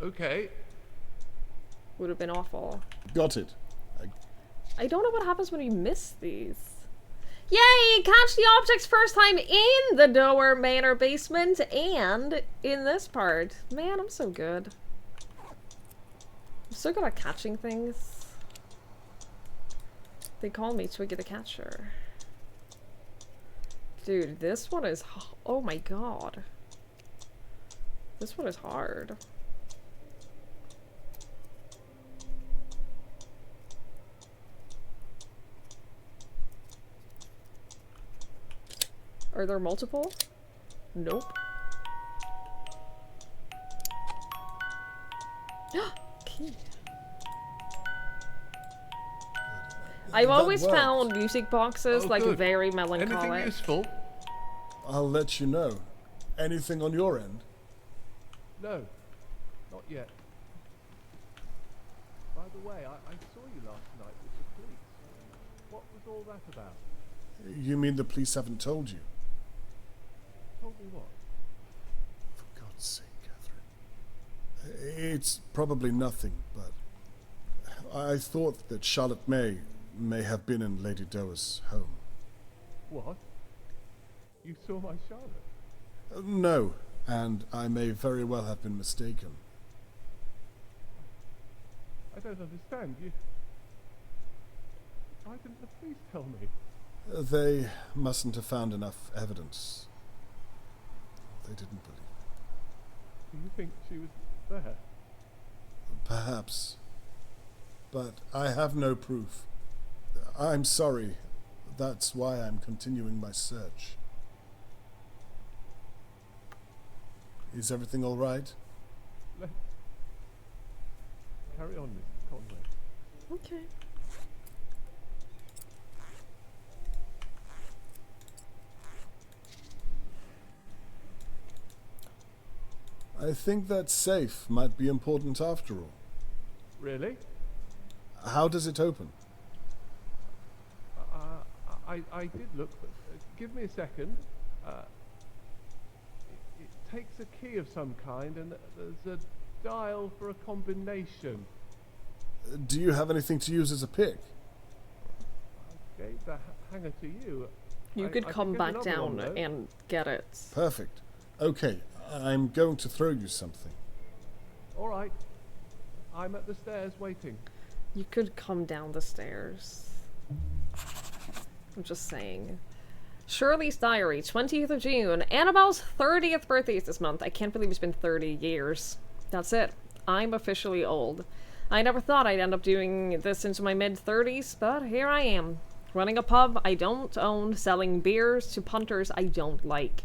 Okay. would have been awful. Got it. I don't know what happens when you miss these. Yay! Catch the objects first time in the Dower Manor basement and in this part. Man, I'm so good. I'm so good at catching things. They call me Twiggie the Catcher. Dude, this one is... Oh my god. This one is hard. Are there multiple? Nope. Key. I've always worked. found music boxes like good. very Anything melancholic. useful? I'll let you know. Anything on your end? No, not yet. By the way, I saw you last night with the police. What was all that about? You mean the police haven't told you? Told me what? For God's sake, Catherine. It's probably nothing, but I thought that Charlotte may have been in Lady Doa's home. What? You saw my Charlotte? No, and I may very well have been mistaken. I don't understand. You... Why didn't the police tell me? They mustn't have found enough evidence. They didn't believe it. Do you think she was there? Perhaps. But I have no proof. I'm sorry. That's why I'm continuing my search. Is everything all right? Let's carry on, Mr. Conway. Okay. I think that safe might be important after all. Really? How does it open? I did look, but give me a second. It takes a key of some kind, and there's a dial for a combination. Do you have anything to use as a pick? I gave the hanger to you. You could I come get back another down one, though. and get it. Perfect. Okay, I'm going to throw you something. All right. I'm at the stairs waiting. You could come down the stairs. I'm just saying. Shirley's Diary, 20th of June. Annabelle's 30th birthday is this month. I can't believe it's been 30 years. That's it. I'm officially old. I never thought I'd end up doing this into my mid-30s, but here I am. Running a pub I don't own, selling beers to punters I don't like.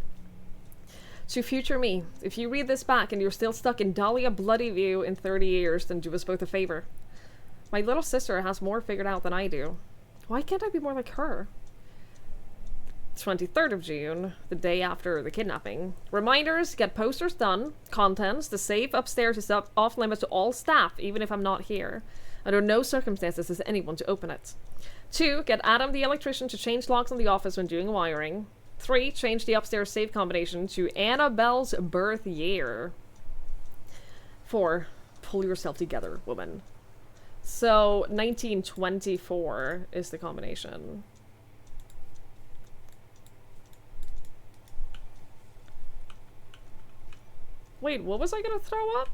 To future me, if you read this back and you're still stuck in Dahlia Bloody View in 30 years, then do us both a favor. My little sister has more figured out than I do. Why can't I be more like her? 23rd of June, the day after the kidnapping. Reminders, get posters done. Contents, the safe upstairs is off limits to all staff, even if I'm not here. Under no circumstances is anyone to open it. 2, get Adam the electrician to change locks in the office when doing wiring. 3, change the upstairs safe combination to Annabelle's birth year. 4, pull yourself together, woman. So, 1924 is the combination. Wait, what was I gonna throw up?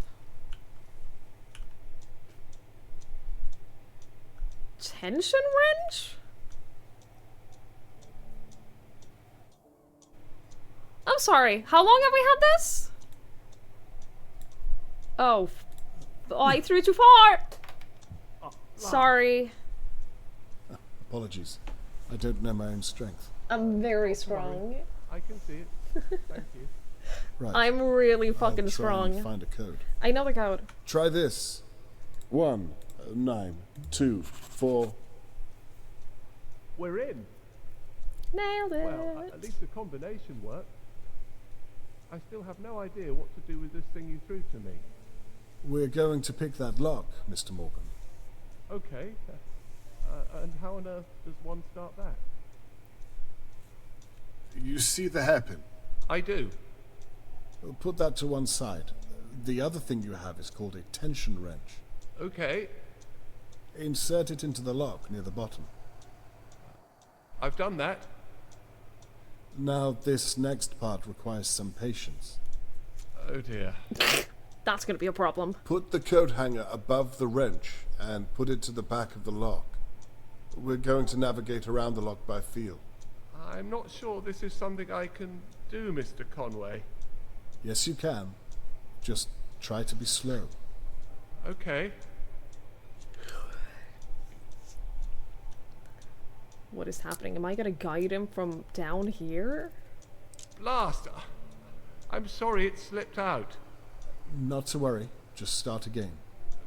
Tension wrench? I'm sorry, how long have we had this? Oh, I threw it too far! Sorry. Apologies. I don't know my own strength. I'm very strong. I can see it. Thank you. Right. I'm really fucking I'll try strong. and find a code. I know the code. Try this. 1, 9, 2, 4. We're in. Nailed it. Well, at least the combination worked. I still have no idea what to do with this thing you threw to me. We're going to pick that lock, Mr. Morgan. Okay. And how on earth does one start that? You see the hairpin? I do. Put that to one side. The other thing you have is called a tension wrench. Okay. Insert it into the lock near the bottom. I've done that. Now, this next part requires some patience. Oh dear. That's gonna be a problem. Put the coat hanger above the wrench and put it to the back of the lock. We're going to navigate around the lock by feel. I'm not sure this is something I can do, Mr. Conway. Yes, you can. Just try to be slow. Okay. What is happening? Am I gonna guide him from down here? Blast! I'm sorry it slipped out. Not to worry. Just start again.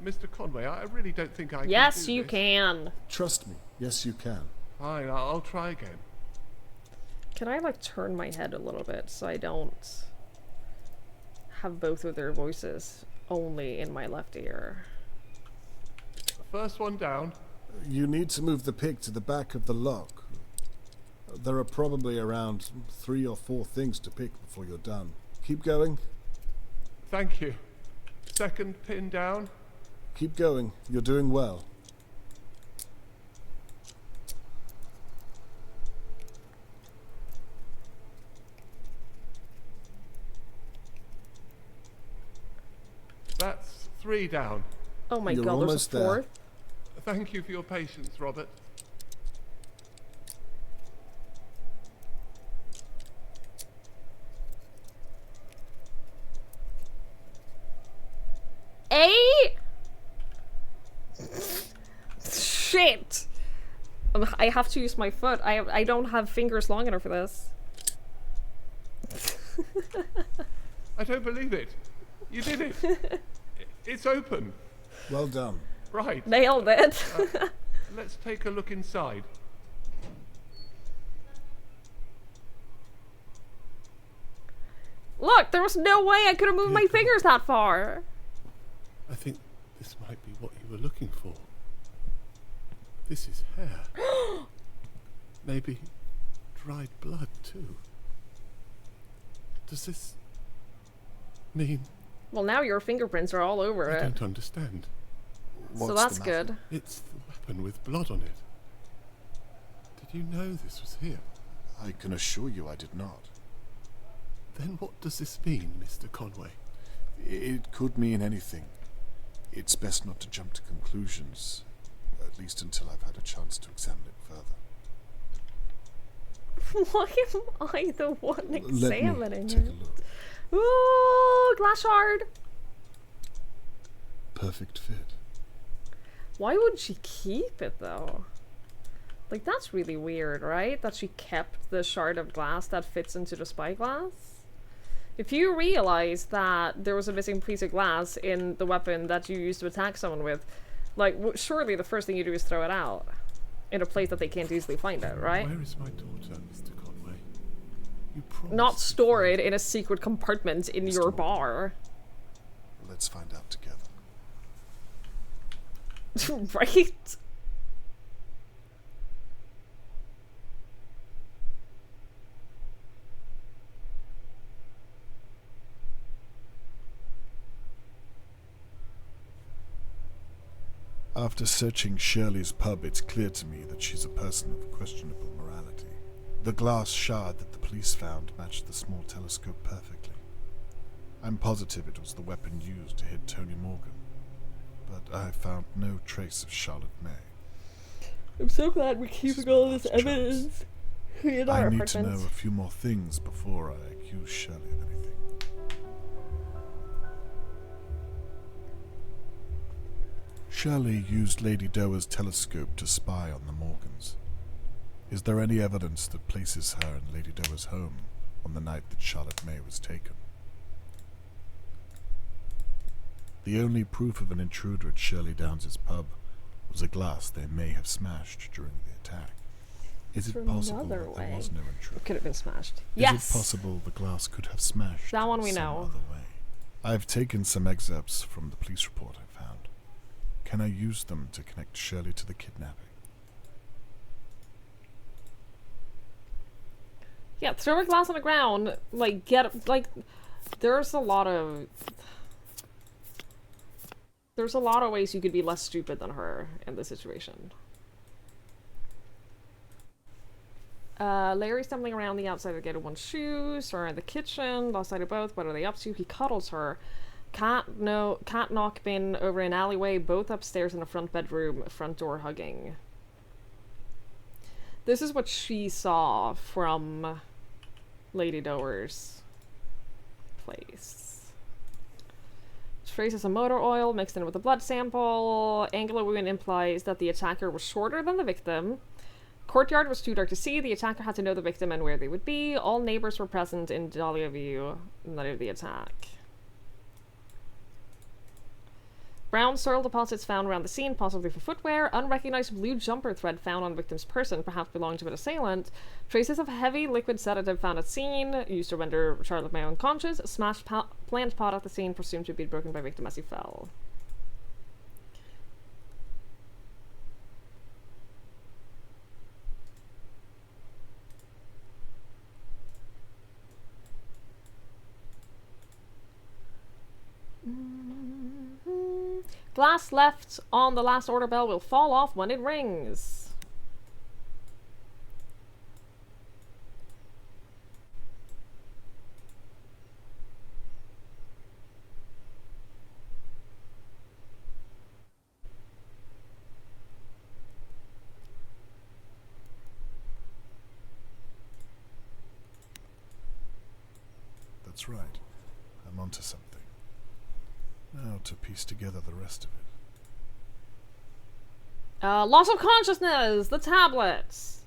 Mr. Conway, I really don't think I can Yes, do you this. can. Trust me. Yes, you can. Fine, I'll try again. Can I, like, turn my head a little bit so I don't have both of their voices only in my left ear? First one down. You need to move the pick to the back of the lock. There are probably around 3 or 4 things to pick before you're done. Keep going. Thank you. Second pin down. Keep going. You're doing well. That's 3 down. Oh my You're god, there's a almost there. fourth? Thank you for your patience, Robert. Shit! I have to use my foot. I don't have fingers long enough for this. I don't believe it. You did it. It's open. Well done. Right. Nailed it. Let's take a look inside. Look, there was no way I could have moved my fingers that far. I think this might be what you were looking for. This is hair. Maybe dried blood, too. Does this mean... Well, now your fingerprints are all over I it. don't understand. So that's good. It's the weapon with blood on it. Did you know this was here? I can assure you I did not. Then what does this mean, Mr. Conway? It could mean anything. It's best not to jump to conclusions, at least until I've had a chance to examine it further. Why am I the one examining Let me take a it? look. Ooh, glass shard. Perfect fit. Why would she keep it though? Like, that's really weird, right? That she kept the shard of glass that fits into the spyglass. If you realize that there was a missing piece of glass in the weapon that you used to attack someone with, like, surely the first thing you do is throw it out in a place that they can't easily find it, right? Where is my daughter, Mr. Conway? You promised... Not store it in a secret compartment in your bar. Let's find out together. Right? After searching Shirley's pub, it's clear to me that she's a person of questionable morality. The glass shard that the police found matched the small telescope perfectly. I'm positive it was the weapon used to hit Tony Morgan, but I found no trace of Charlotte May. I'm so glad we're keeping all this evidence in our I need apartment. to know a few more things before I accuse Shirley of anything. Shirley used Lady Doer's telescope to spy on the Morgans. Is there any evidence that places her in Lady Doer's home on the night that Charlotte May was taken? The only proof of an intruder at Shirley Downs' pub was a glass they may have smashed during the attack. Is it possible that there was no intruder? It could have been smashed. Is it possible the glass could have smashed that one we some know. other way? I've taken some excerpts from the police report I found. Can I use them to connect Shirley to the kidnapping? Yeah, throw a glass on the ground. Like, there's a lot of ways you could be less stupid than her in this situation. Larry stumbling around the outside of the gate in one shoes, or in the kitchen, lost sight of both. What are they up to? He cuddles her. Cat knock bin over an alleyway, both upstairs in the front bedroom, front door hugging. This is what she saw from Lady Doer's place. Traces of motor oil mixed in with a blood sample. Angle of wound implies that the attacker was shorter than the victim. Courtyard was too dark to see. The attacker had to know the victim and where they would be. All neighbors were present in Dahlia view night of the attack. Brown soil deposits found around the scene, possibly for footwear. Unrecognized blue jumper thread found on victim's person, perhaps belonging to an assailant. Traces of heavy liquid sedative found at scene, used to render Charlotte May unconscious. Smashed plant pot at the scene, presumed to be broken by victim as he fell. Glass left on the last order bell will fall off when it rings. That's right. I'm onto something. Now to piece together the rest of it. Loss of consciousness! The tablets!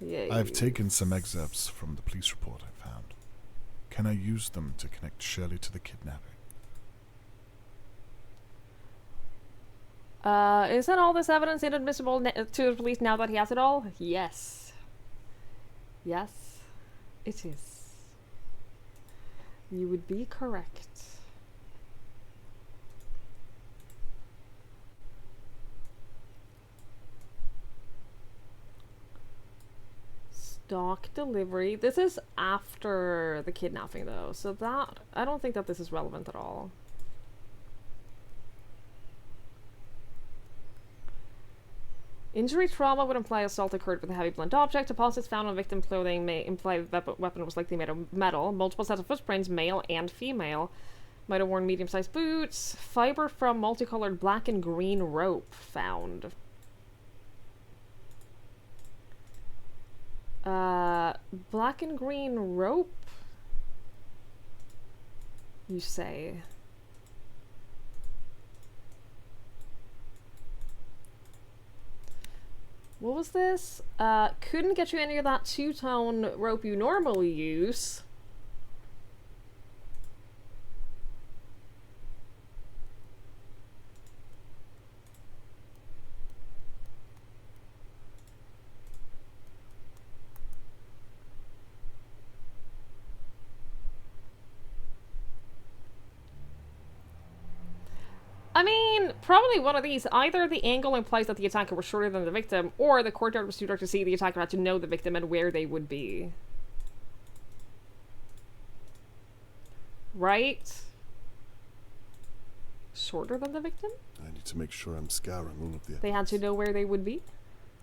Yay. I've taken some excerpts from the police report I found. Can I use them to connect Shirley to the kidnapping? Isn't all this evidence inadmissible to the police now that he has it all? Yes. Yes, it is. You would be correct. Stock delivery. This is after the kidnapping though, so that I don't think that this is relevant at all. Injury trauma would imply assault occurred with a heavy blunt object. Deposits found on victim clothing may imply that the weapon was likely made of metal. Multiple sets of footprints, male and female. Might have worn medium-sized boots. Fiber from multicolored black and green rope found. Black and green rope? You say? What was this? Couldn't get you any of that two-tone rope you normally use. I mean, probably one of these. Either the angle implies that the attacker was shorter than the victim, or the courtyard was too dark to see. The attacker had to know the victim and where they would be. Right? Shorter than the victim? I need to make sure I'm scouring all of the... They had to know where they would be?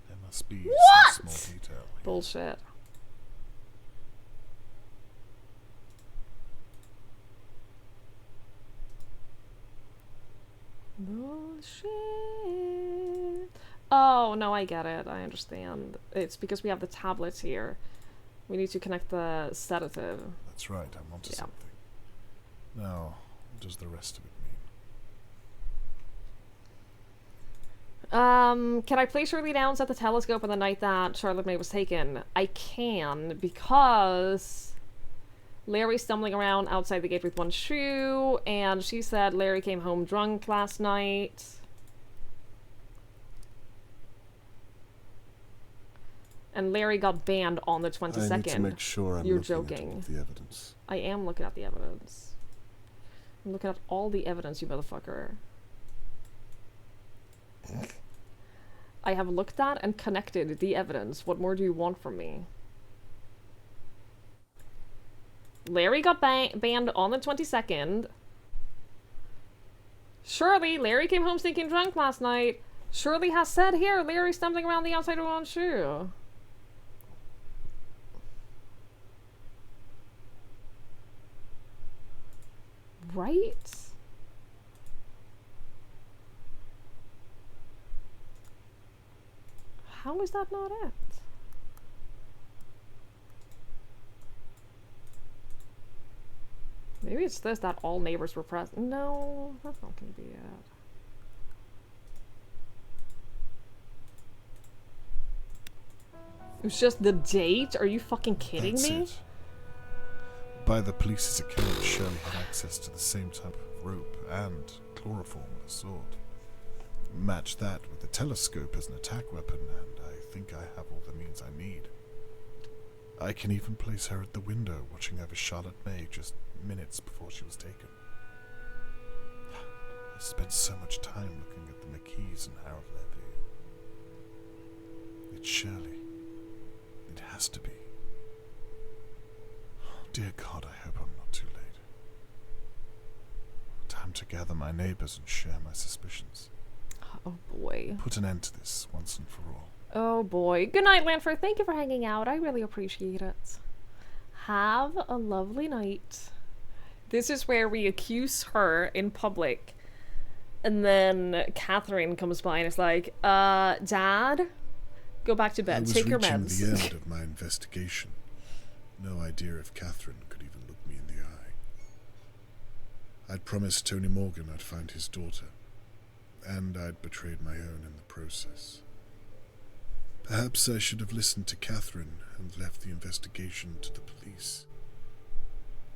There must be some small detail here. Bullshit. Shit. Oh, no, I get it. I understand. It's because we have the tablets here. We need to connect the sedative. That's right, I'm onto Yeah. something. Now, what does the rest of it mean? Can I place Shirley Downs at the telescope on the night that Charlotte May was taken? I can, because Larry's stumbling around outside the gate with one shoe, and she said Larry came home drunk last night. And Larry got banned on the 22nd. I need to make sure I'm You're looking joking. at the evidence. I am looking at the evidence. I'm looking at all the evidence, you motherfucker. I have looked at and connected the evidence. What more do you want from me? Larry got banned on the 22nd. Surely, Larry came home stinking drunk last night. Shirley has said here, Larry stumbling around the outside of one shoe. Right? How is that not it? Maybe it's this, that all neighbors were present. No, that's not gonna be it. It was just the date? Are you fucking kidding That's me? it. By the police's account, Shirley had access to the same type of rope and chloroform with a sword. Match that with the telescope as an attack weapon, and I think I have all the means I need. I can even place her at the window watching over Charlotte May just minutes before she was taken. I spent so much time looking at the McKees and Harold Levy. It's Shirley. It has to be. Dear God, I hope I'm not too late. Time to gather my neighbors and share my suspicions. Oh boy. Put an end to this once and for all. Oh boy. Good night, Lanford. Thank you for hanging out. I really appreciate it. Have a lovely night. This is where we accuse her in public. And then Catherine comes by and is like, Dad, go back to bed. Take your meds. I was reaching the end of my investigation. No idea if Catherine could even look me in the eye. I'd promised Tony Morgan I'd find his daughter, and I'd betrayed my own in the process. Perhaps I should have listened to Catherine and left the investigation to the police.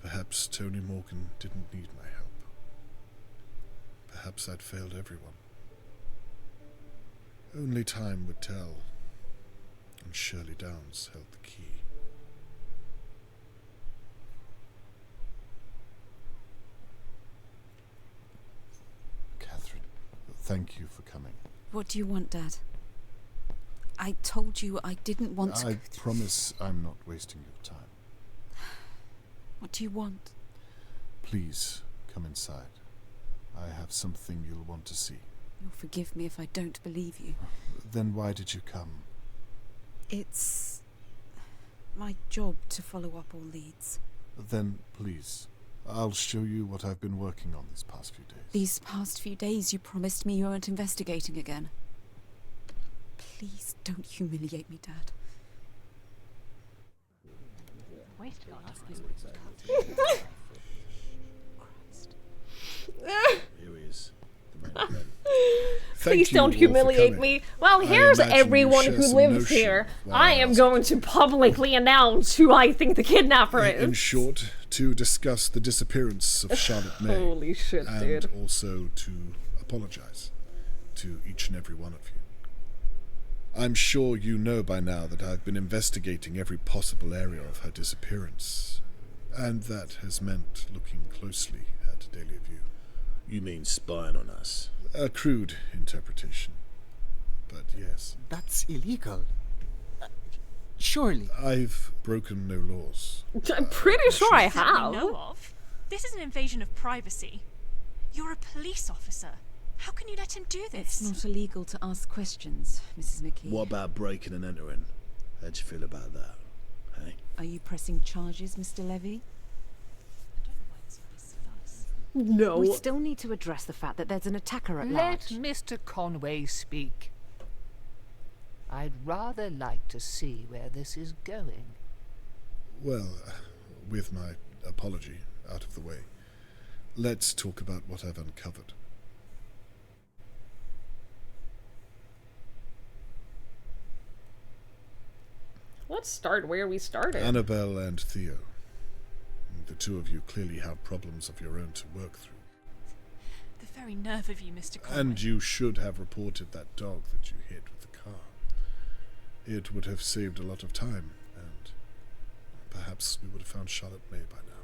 Perhaps Tony Morgan didn't need my help. Perhaps I'd failed everyone. Only time would tell, and Shirley Downs held the key. Catherine, thank you for coming. What do you want, Dad? I told you I didn't want to... I promise I'm not wasting your time. What do you want? Please, come inside. I have something you'll want to see. You'll forgive me if I don't believe you. Then why did you come? It's my job to follow up all leads. Then, please, I'll show you what I've been working on these past few days. These past few days you promised me you weren't investigating again. Please don't humiliate me, Dad. Here he is. The man again. Please don't humiliate me. Well, here's everyone who lives here. I am going to publicly announce who I think the kidnapper is. In short, to discuss the disappearance of Charlotte May. Holy shit, and dude. Also to apologize to each and every one of you. I'm sure you know by now that I've been investigating every possible area of her disappearance, and that has meant looking closely at Dahlia View. You mean spying on us? A crude interpretation, but yes. That's illegal. Surely. I've broken no laws. I'm pretty sure I That we have. know of. This is an invasion of privacy. You're a police officer. How can you let him do this? It's not illegal to ask questions, Mrs. McKee. What about breaking and entering? How'd you feel about that? Hey? Are you pressing charges, Mr. Levy? No. We still need to address the fact that there's an attacker at large. Let Mr. Conway speak. I'd rather like to see where this is going. Well, with my apology out of the way, let's talk about what I've uncovered. Let's start where we started. Annabelle and Theo. The two of you clearly have problems of your own to work through. The very nerve of you, Mr. Conway. And you should have reported that dog that you hit with the car. It would have saved a lot of time, and perhaps we would have found Charlotte May by now.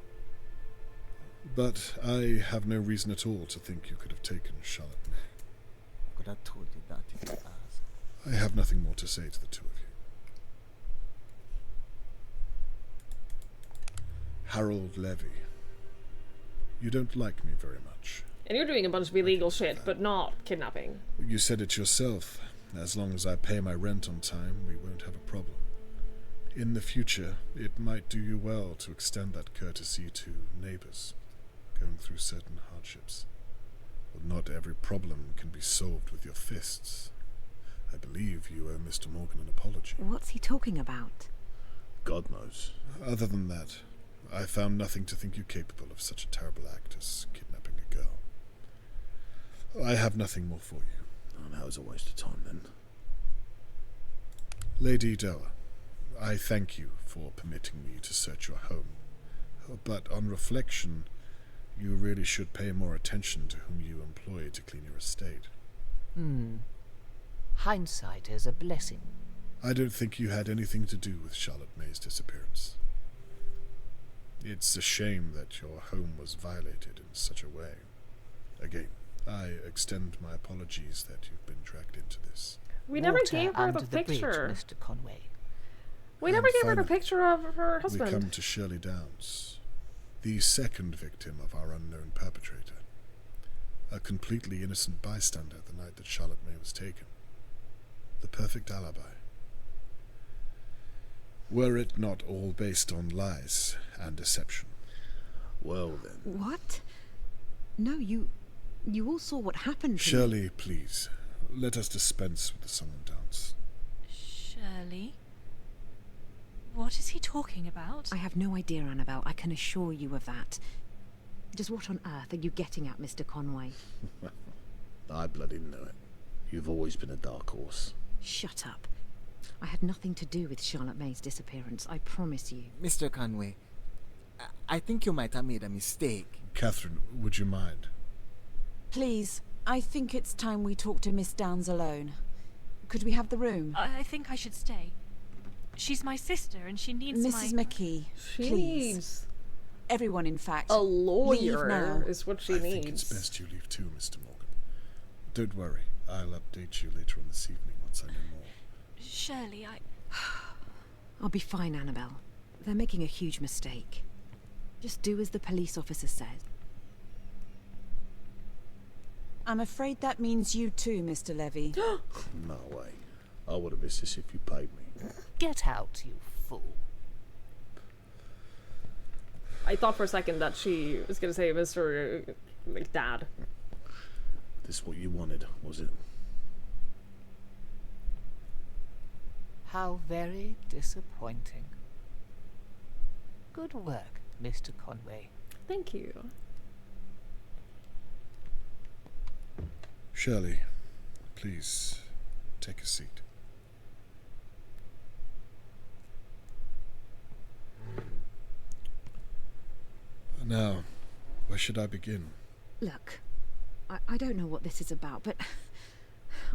But I have no reason at all to think you could have taken Charlotte May. I could have told you that if you asked. I have nothing more to say to the two of you. Harold Levy. You don't like me very much. And you're doing a bunch of illegal shit, but not kidnapping. You said it yourself. As long as I pay my rent on time, we won't have a problem. In the future, it might do you well to extend that courtesy to neighbors going through certain hardships. But not every problem can be solved with your fists. I believe you owe Mr. Morgan an apology. What's he talking about? God knows. Other than that, I found nothing to think you capable of such a terrible act as kidnapping a girl. I have nothing more for you. Oh, that was a waste of time then. Lady Doa, I thank you for permitting me to search your home. But on reflection, you really should pay more attention to whom you employ to clean your estate. Hindsight is a blessing. I don't think you had anything to do with Charlotte May's disappearance. It's a shame that your home was violated in such a way. Again, I extend my apologies that you've been dragged into this. We never Water gave her under the bridge, picture. Mr. Conway. We never gave her the picture of her husband. We come to Shirley Downs, the second victim of our unknown perpetrator. A completely innocent bystander the night that Charlotte May was taken. The perfect alibi. Were it not all based on lies and deception? Well then. What? No, you all saw what happened to Shirley, please, let us dispense with the song and dance. Shirley? What is he talking about? I have no idea, Annabelle. I can assure you of that. Just what on earth are you getting at, Mr. Conway? I bloody know it. You've always been a dark horse. Shut up. I had nothing to do with Charlotte May's disappearance, I promise you. Mr. Conway, I think you might have made a mistake. Catherine, would you mind? Please, I think it's time we talk to Miss Downs alone. Could we have the room? I think I should stay. She's my sister and she needs Mrs. McKee, She please. needs Everyone, in fact. a Leave lawyer now. is what she I needs. think it's best you leave too, Mr. Morgan. Don't worry, I'll update you later on this evening once I know more. Shirley, I'll be fine, Annabelle. They're making a huge mistake. Just do as the police officer says. I'm afraid that means you too, Mr. Levy. No way. I would have missed this if you paid me. Get out, you fool. I thought for a second that she was going to say Mr. Dad. This what you wanted, was it? How very disappointing. Good work, Mr. Conway. Thank you. Shirley, please take a seat. Now, where should I begin? Look, I don't know what this is about, but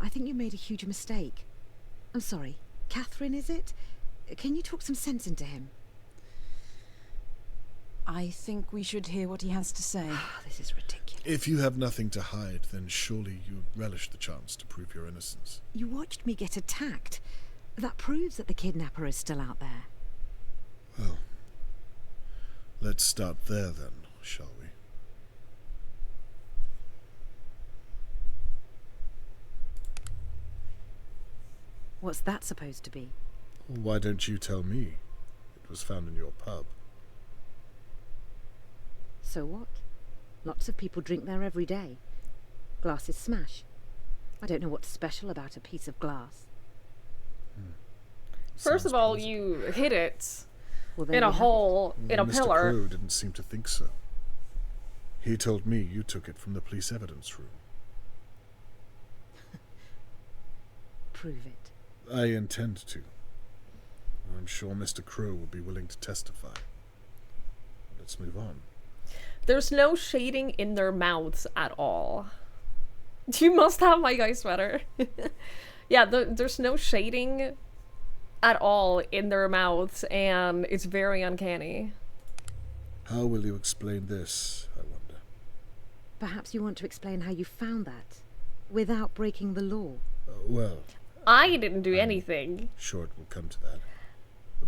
I think you made a huge mistake. I'm sorry. Catherine, is it? Can you talk some sense into him? I think we should hear what he has to say. This is ridiculous. If you have nothing to hide, then surely you relish the chance to prove your innocence. You watched me get attacked. That proves that the kidnapper is still out there. Well, let's start there then, shall we? What's that supposed to be? Why don't you tell me? It was found in your pub. So what? Lots of people drink there every day. Glasses smash. I don't know what's special about a piece of glass. First of all, you hit it Well, in a hole, in a Mr. pillar. Crow didn't seem to think so. He told me you took it from the police evidence room. Prove it. I intend to. I'm sure Mr. Crow will be willing to testify. Let's move on. There's no shading in their mouths at all. You must have my guy sweater. Yeah, there's no shading at all in their mouths, and it's very uncanny. How will you explain this, I wonder? Perhaps you want to explain how you found that, without breaking the law. Well, I didn't do anything. sure it will come to that.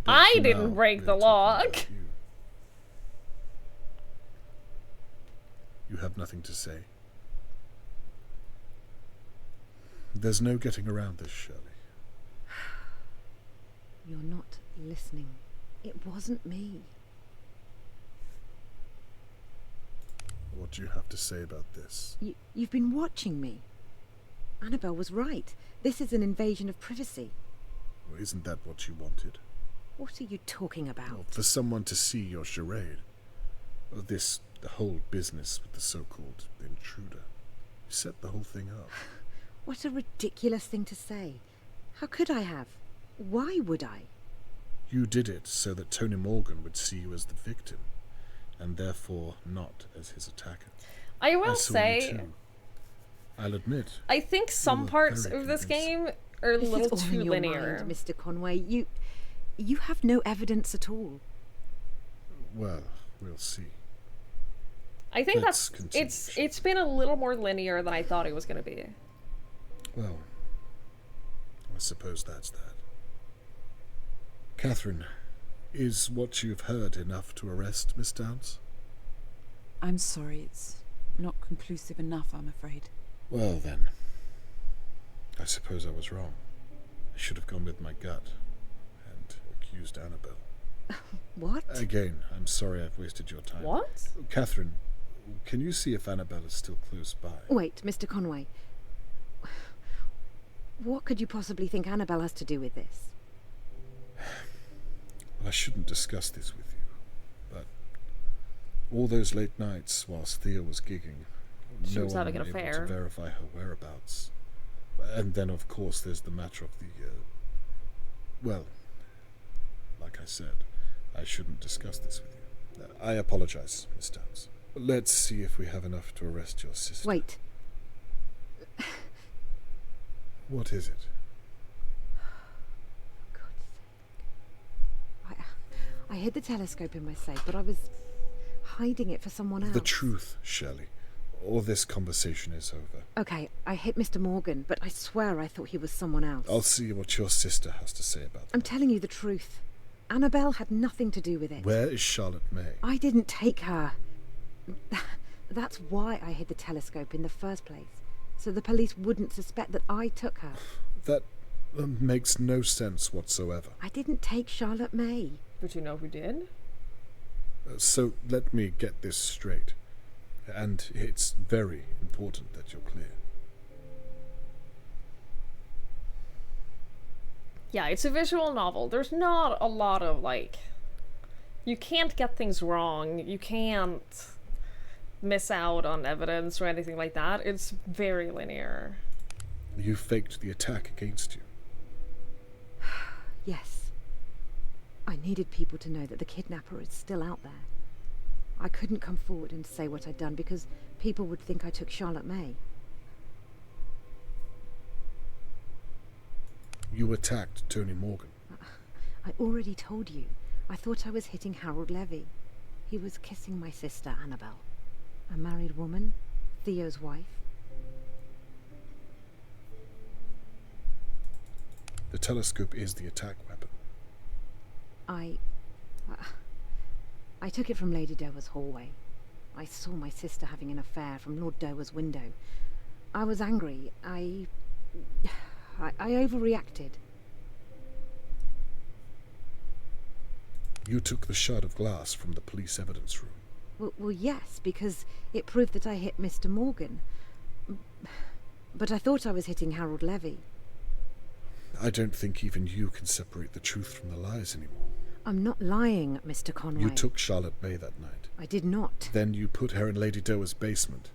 But I for didn't now, break the we're law. talking about you. You have nothing to say. There's no getting around this, Shirley. You're not listening. It wasn't me. What do you have to say about this? You've been watching me. Annabelle was right. This is an invasion of privacy. Well, isn't that what you wanted? What are you talking about? Well, for someone to see your charade. The whole business with the so-called intruder. You set the whole thing up. What a ridiculous thing to say. How could I have? Why would I? You did it so that Tony Morgan would see you as the victim, and therefore not as his attacker. I will saw you say, too. I'll admit. I think some parts very of this convincing. game are a This little is all too in your linear. mind, Mr. Conway. You have no evidence at all. Well, we'll see. I think Let's that's continue. it's been a little more linear than I thought it was going to be. Well, I suppose that's that. Catherine, is what you've heard enough to arrest Miss Downs? I'm sorry, it's not conclusive enough, I'm afraid. Well then, I suppose I was wrong. I should have gone with my gut and accused Annabelle. What? Again, I'm sorry I've wasted your time. What? Catherine, can you see if Annabelle is still close by? Wait, Mr. Conway. What could you possibly think Annabelle has to do with this? Well, I shouldn't discuss this with you, but all those late nights whilst Thea was gigging, She no was one having an able affair. to verify her whereabouts. And then, of course, there's the matter of the, well, like I said, I shouldn't discuss this with you. I apologize, Miss Downs. Let's see if we have enough to arrest your sister. Wait. What is it? I hid the telescope in my safe, but I was hiding it for someone else. The truth, Shirley, or this conversation is over. Okay, I hit Mr. Morgan, but I swear I thought he was someone else. I'll see what your sister has to say about that. I'm telling you the truth. Annabelle had nothing to do with it. Where is Charlotte May? I didn't take her. That's why I hid the telescope in the first place, so the police wouldn't suspect that I took her. That makes no sense whatsoever. I didn't take Charlotte May. But you know who did? So let me get this straight. And it's very important that you're clear. Yeah, it's a visual novel. There's not a lot of, like... You can't get things wrong. You can't miss out on evidence or anything like that. It's very linear. You faked the attack against you. Yes. I needed people to know that the kidnapper is still out there. I couldn't come forward and say what I'd done because people would think I took Charlotte May. You attacked Tony Morgan. I already told you. I thought I was hitting Harold Levy. He was kissing my sister, Annabelle. A married woman, Theo's wife. The telescope is the attack weapon. I took it from Lady Dowa's hallway. I saw my sister having an affair from Lord Dowa's window. I was angry. I overreacted. You took the shard of glass from the police evidence room. Well, yes, because it proved that I hit Mr. Morgan. But I thought I was hitting Harold Levy. I don't think even you can separate the truth from the lies anymore. I'm not lying, Mr. Conway. You took Charlotte May that night. I did not. Then you put her in Lady Doa's basement.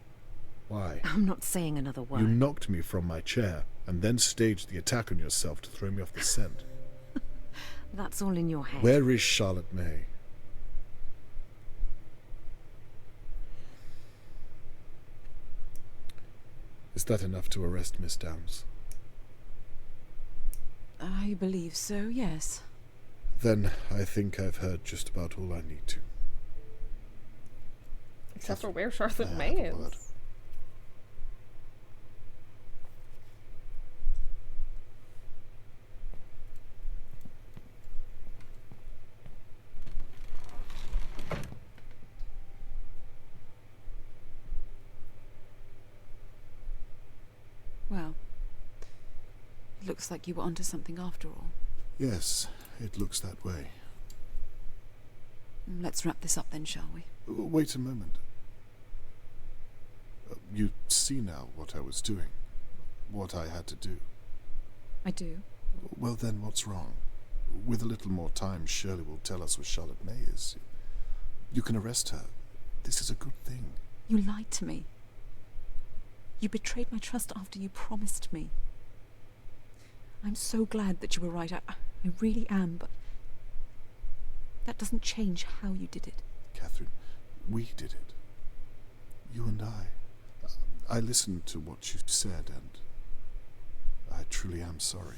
Why? I'm not saying another word. You knocked me from my chair and then staged the attack on yourself to throw me off the scent. That's all in your head. Where is Charlotte May? Is that enough to arrest Miss Downs? I believe so, yes. Then I think I've heard just about all I need to. Except for where Charlotte May is. Well, it looks like you were onto something after all. Yes, it looks that way. Let's wrap this up then, shall we? Wait a moment. You see now what I was doing, what I had to do. I do. Well then, what's wrong? With a little more time, Shirley will tell us where Charlotte May is. You can arrest her. This is a good thing. You lied to me. You betrayed my trust after you promised me. I'm so glad that you were right. I really am, but that doesn't change how you did it. Catherine, we did it. You and I. I listened to what you said, and I truly am sorry.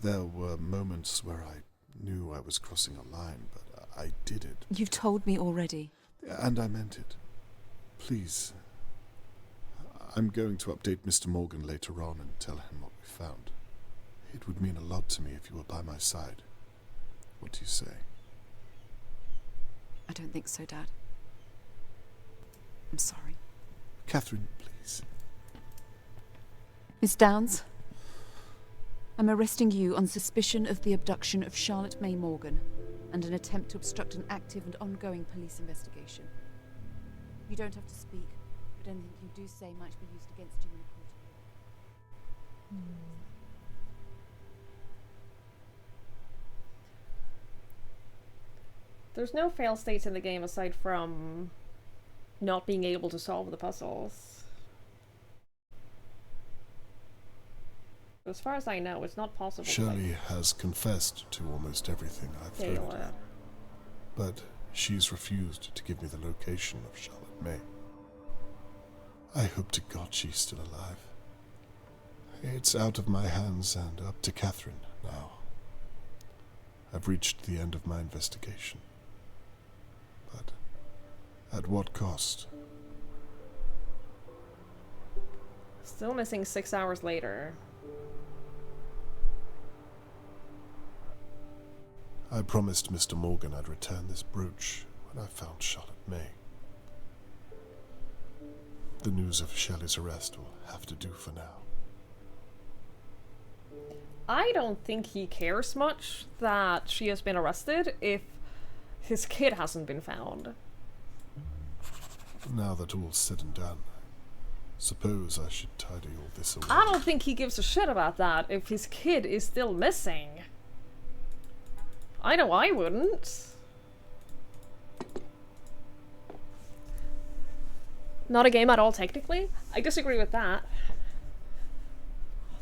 There were moments where I knew I was crossing a line, but I did it. You've told me already. And I meant it. Please. I'm going to update Mr. Morgan later on and tell him what we found. It would mean a lot to me if you were by my side. What do you say? I don't think so, Dad. I'm sorry. Catherine, please. Miss Downs, I'm arresting you on suspicion of the abduction of Charlotte May Morgan and an attempt to obstruct an active and ongoing police investigation. You don't have to speak, but anything you do say might be used against you in a court of law. There's no fail states in the game aside from not being able to solve the puzzles. As far as I know, it's not possible. Shirley has confessed to almost everything I've thrown at her. But she's refused to give me the location of Charlotte May. I hope to God she's still alive. It's out of my hands and up to Catherine now. I've reached the end of my investigation. But at what cost? Still missing 6 hours later. I promised Mr. Morgan I'd return this brooch when I found Charlotte May. The news of Shelley's arrest will have to do for now. I don't think he cares much that she has been arrested if his kid hasn't been found. Now that all's said and done, suppose I should tidy all this away. I don't think he gives a shit about that if his kid is still missing. I know I wouldn't. Not a game at all, technically? I disagree with that.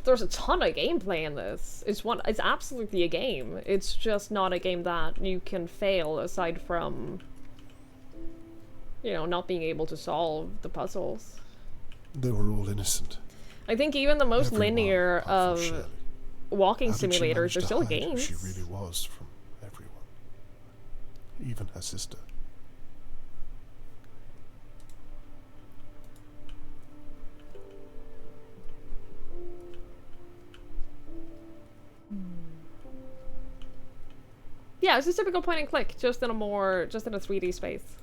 There's a ton of gameplay in this. It's absolutely a game. It's just not a game that you can fail aside from, you know, not being able to solve the puzzles. They were all innocent. I think even the most Everyone, linear apart from of Shelley. walking How did she simulators manage are to still hide who games. she really was from everyone, even her sister. Yeah, it's just typical point and click, just in a 3D space.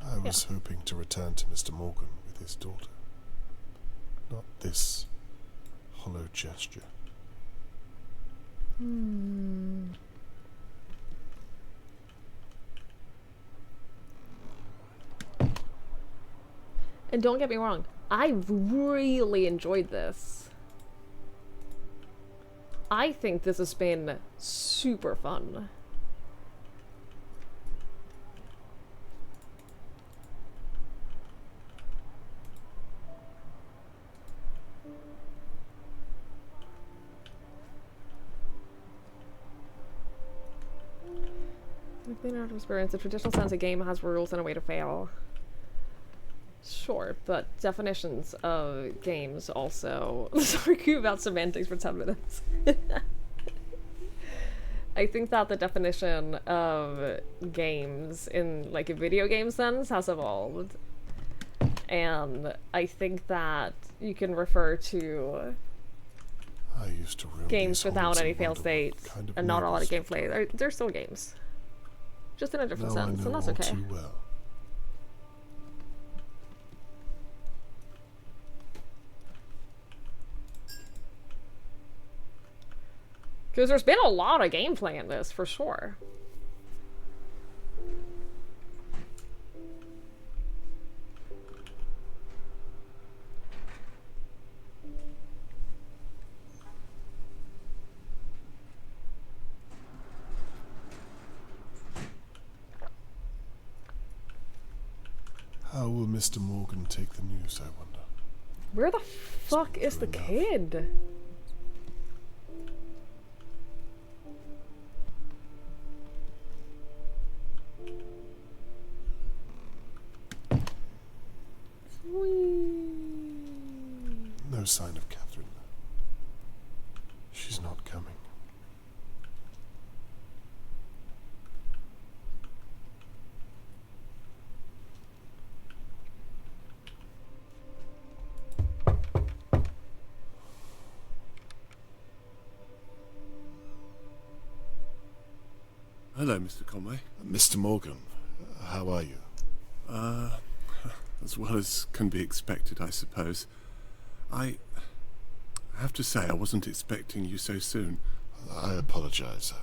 I was hoping to return to Mr. Morgan with his daughter. Not this hollow gesture. And don't get me wrong, I really enjoyed this. I think this has been super fun. We've been out of experience. The traditional sense a game has rules and a way to fail. Sure, but definitions of games also. Let's argue about semantics for 10 minutes. I think that the definition of games in like a video game sense has evolved. And I think that you can refer to I used to reel games these without holes any and fail wonder states what kind of and not a lot of nervous gameplay. They're still games. Just in a different now I sense, know and that's all okay. too well. Because there's been a lot of gameplay in this, for sure. How will Mr. Morgan take the news, I wonder? Where the fuck is the kid? No sign of Catherine. She's not coming. Hello, Mr. Conway. Mr. Morgan, how are you? As well as can be expected, I suppose. I have to say, I wasn't expecting you so soon. I apologize.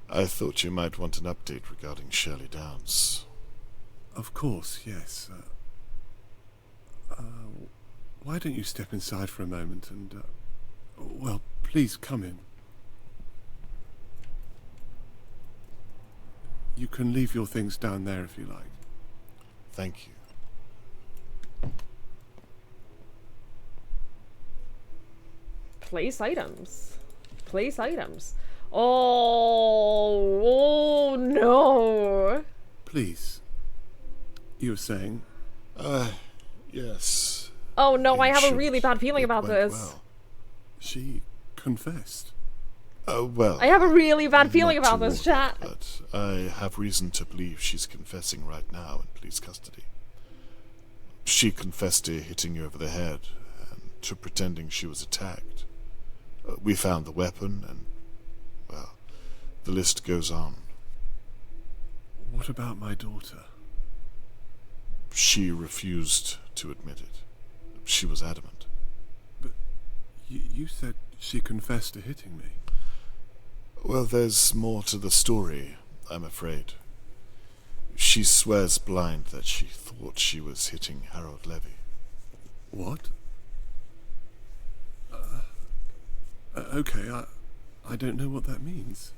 I thought you might want an update regarding Shirley Downs. Of course, yes. Why don't you step inside for a moment and, well, please come in. You can leave your things down there if you like. Thank you. Place items. Place items. Oh no. Please. You were saying? Yes. Oh no, I have a really bad feeling about this. Well. She confessed. Well. I have a really bad feeling about this, Morgan, chat. But I have reason to believe she's confessing right now in police custody. She confessed to hitting you over the head and to pretending she was attacked. We found the weapon and, well, the list goes on. What about my daughter? She refused to admit it. She was adamant. But you said she confessed to hitting me. Well, there's more to the story, I'm afraid. She swears blind that she thought she was hitting Harold Levy. What? Okay, I don't know what that means.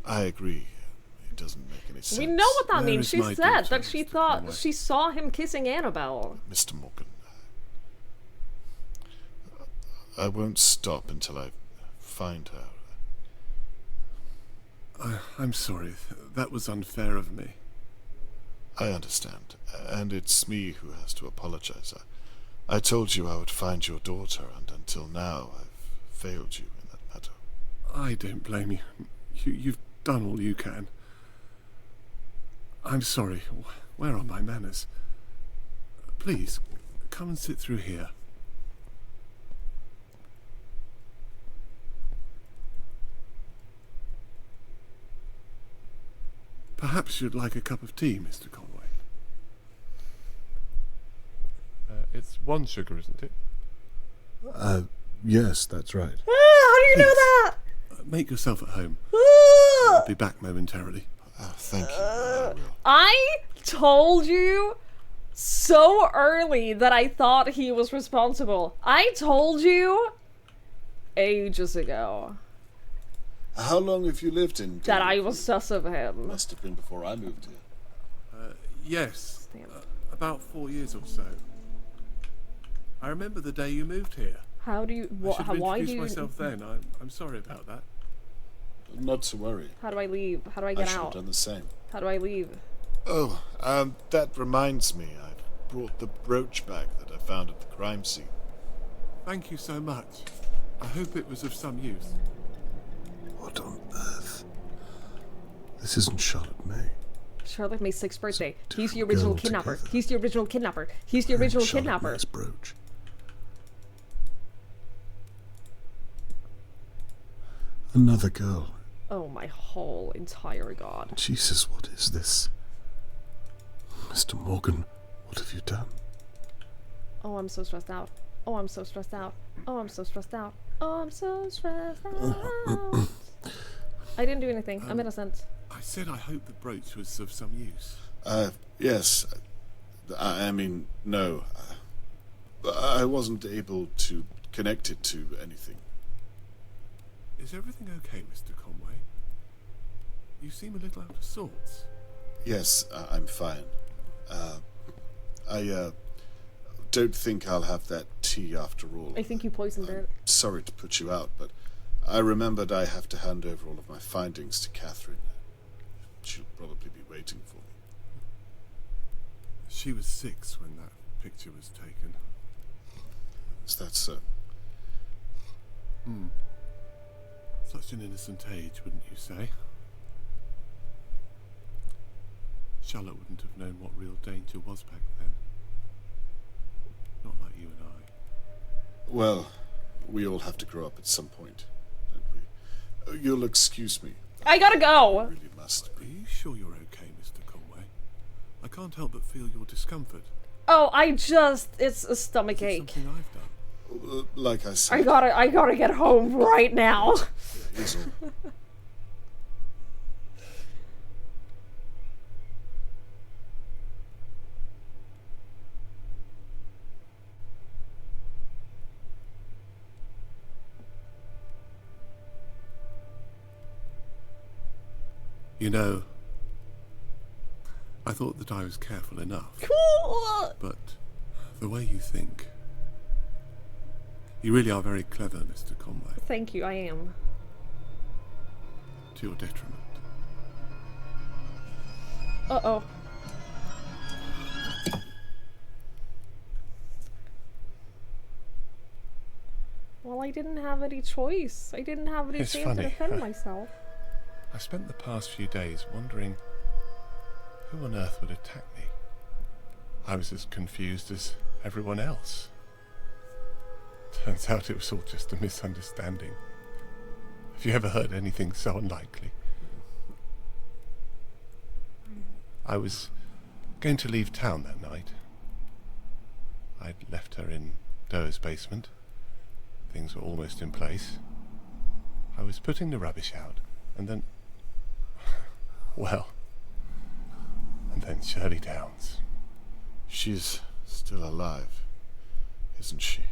I agree. It doesn't make any sense. We know what that means. She said daughter, that she thought Conway? she saw him kissing Annabelle. Mr. Morgan, I won't stop until I find her. I'm sorry. That was unfair of me. I understand. And it's me who has to apologize. I told you I would find your daughter, and until now I've failed you in that matter. I don't blame you. You've done all you can. I'm sorry. Where are my manners? Please, come and sit through here. Perhaps you'd like a cup of tea, Mr. Conway. It's one sugar, isn't it? Yes, that's right. How do you know that? Make yourself at home. I'll be back momentarily. Thank you. I told you so early that I thought he was responsible. I told you ages ago How long have you lived in that I was sus of him. Must have been before I moved here. Yes. About 4 years or so. I remember the day you moved here. How do you... I should have why do introduced you... myself then. I'm sorry about that. Not to worry. How do I leave? How do I get I should out? have done the same. How do I leave? Oh, that reminds me. I brought the brooch back that I found at the crime scene. Thank you so much. I hope it was of some use. What on earth? This isn't Charlotte May. Charlotte May's 6th birthday. He's the original girl kidnapper. together. He's the original kidnapper. He's the original Charlotte kidnapper. May's brooch. Another girl. Oh my whole entire god. Jesus, what is this? Mr. Morgan, what have you done? Oh, I'm so stressed out. Oh, I'm so stressed out. Oh, I'm so stressed out. Oh, I'm so stressed out. I didn't do anything. I'm innocent. I said I hope the brooch was of some use. Yes. I mean, no. I wasn't able to connect it to anything. Is everything okay, Mr. Conway? You seem a little out of sorts. Yes, I'm fine. I don't think I'll have that tea after all. I think you poisoned it. Sorry to put you out, but I remembered I have to hand over all of my findings to Catherine. She'll probably be waiting for me. She was 6 when that picture was taken. Is that so? Such an innocent age, wouldn't you say? Charlotte wouldn't have known what real danger was back then. Not like you and I. Well, we all have to grow up at some point, don't we? You'll excuse me. I gotta go! I really must. Are you sure you're okay, Mr. Conway? I can't help but feel your discomfort. Oh, it's a stomach ache. Something I've done. Like I said. I gotta get home right now. He's all. You know, I thought that I was careful enough. But the way you think, you really are very clever, Mr. Conway. Thank you, I am. To your detriment. Uh-oh. Well, I didn't have any choice. I didn't have any It's chance funny. to defend myself. I spent the past few days wondering who on earth would attack me. I was as confused as everyone else. Turns out it was all just a misunderstanding. Have you ever heard anything so unlikely? I was going to leave town that night. I'd left her in Doe's basement. Things were almost in place. I was putting the rubbish out, and then... well... and then Shirley Downs. She's still alive, isn't she?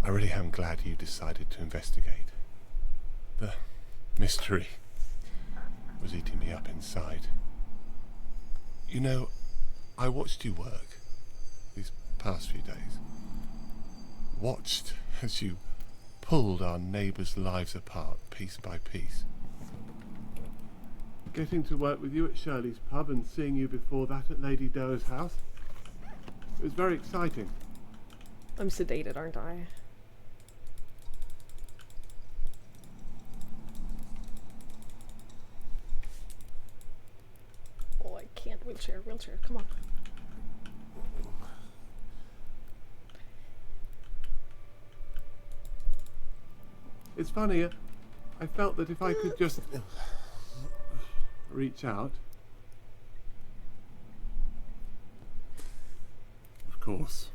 I really am glad you decided to investigate. The mystery was eating me up inside. You know, I watched you work these past few days. Watched as you pulled our neighbours' lives apart piece by piece. Getting to work with you at Shirley's pub and seeing you before that at Lady Doe's house. It was very exciting. I'm sedated, aren't I? Oh, I can't. Wheelchair, come on. It's funny, I felt that if I could just reach out. Of course,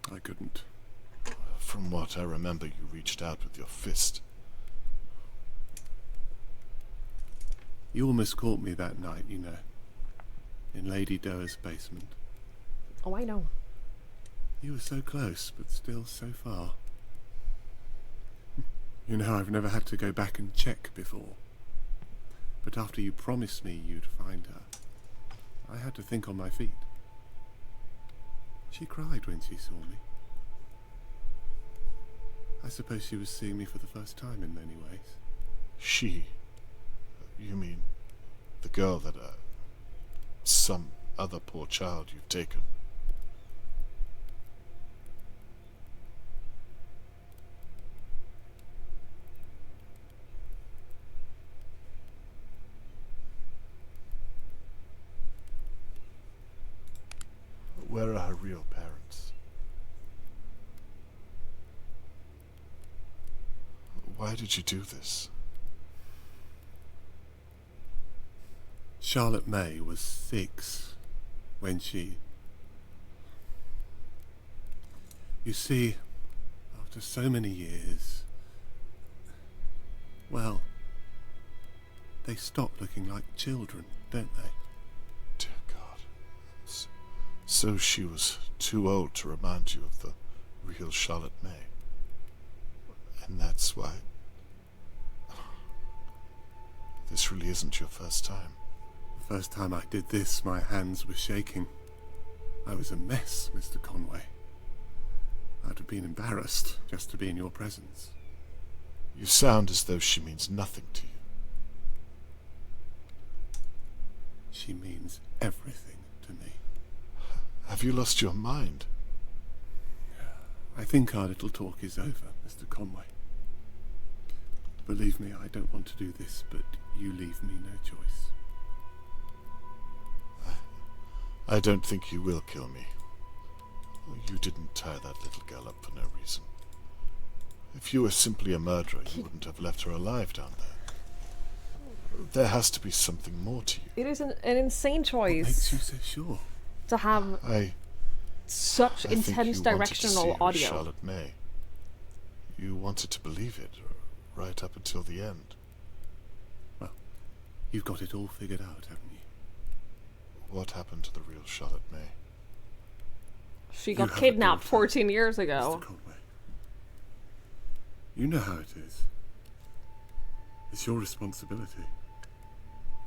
I couldn't. From what I remember, you reached out with your fist. You almost caught me that night, you know. in Lady Doa's basement. Oh, I know. You were so close, but still so far. You know, I've never had to go back and check before. But after you promised me you'd find her, I had to think on my feet. She cried when she saw me. I suppose she was seeing me for the first time in many ways. She? You mean the girl that, some other poor child you've taken? Where are her real parents? Why did you do this? Charlotte May was 6 when she... You see, after so many years, well, they stop looking like children, don't they? Dear God. So she was too old to remind you of the real Charlotte May. And that's why... This really isn't your first time. The first time I did this, my hands were shaking. I was a mess, Mr. Conway. I'd have been embarrassed just to be in your presence. You sound as though she means nothing to you. She means everything to me. Have you lost your mind? I think our little talk is over, Mr. Conway. Believe me, I don't want to do this, but you leave me no choice. I don't think you will kill me. You didn't tie that little girl up for no reason. If you were simply a murderer, you wouldn't have left her alive down there. There has to be something more to you. It is an insane choice. What makes you so sure? To have such intense directional audio. Charlotte May. You wanted to believe it, right up until the end. Well, you've got it all figured out, haven't you? What happened to the real Charlotte May? She got kidnapped 14 years ago. Mr. Conway. You know how it is. It's your responsibility.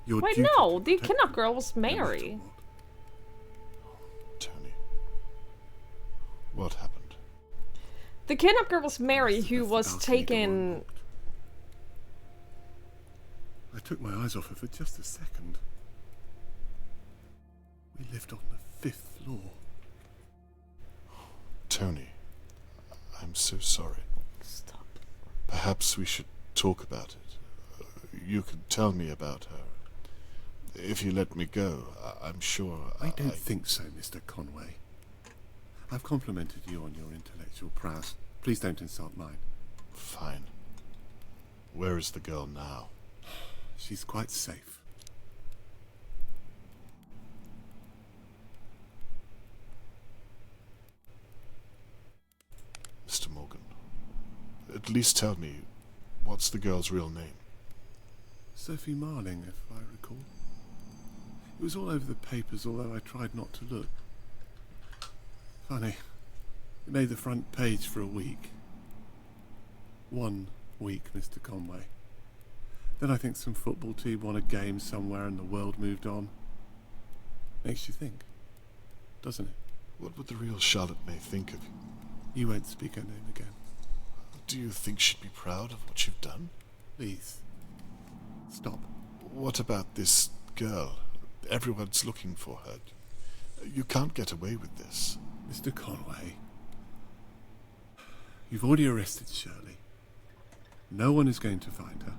Your Wait, duty no, to the protect kidnapped me, girl was no matter Mary. what. Tony. What happened? The kidnapped girl was Mary, who was taken... I took my eyes off her for just a second. We lived on the 5th floor. Tony, I'm so sorry. Stop. Perhaps we should talk about it. You can tell me about her. If you let me go, I'm sure I don't think so, Mr. Conway. I've complimented you on your intellectual prowess. Please don't insult mine. Fine. Where is the girl now? She's quite safe. Mr. Morgan, at least tell me, what's the girl's real name? Sophie Marling, if I recall. It was all over the papers, although I tried not to look. Funny. It made the front page for a week. 1 week, Mr. Conway. Then I think some football team won a game somewhere and the world moved on. Makes you think, doesn't it? What would the real Charlotte May think of you? You won't speak her name again. Do you think she'd be proud of what you've done? Please, stop. What about this girl? Everyone's looking for her. You can't get away with this. Mr. Conway, you've already arrested Shirley. No one is going to find her.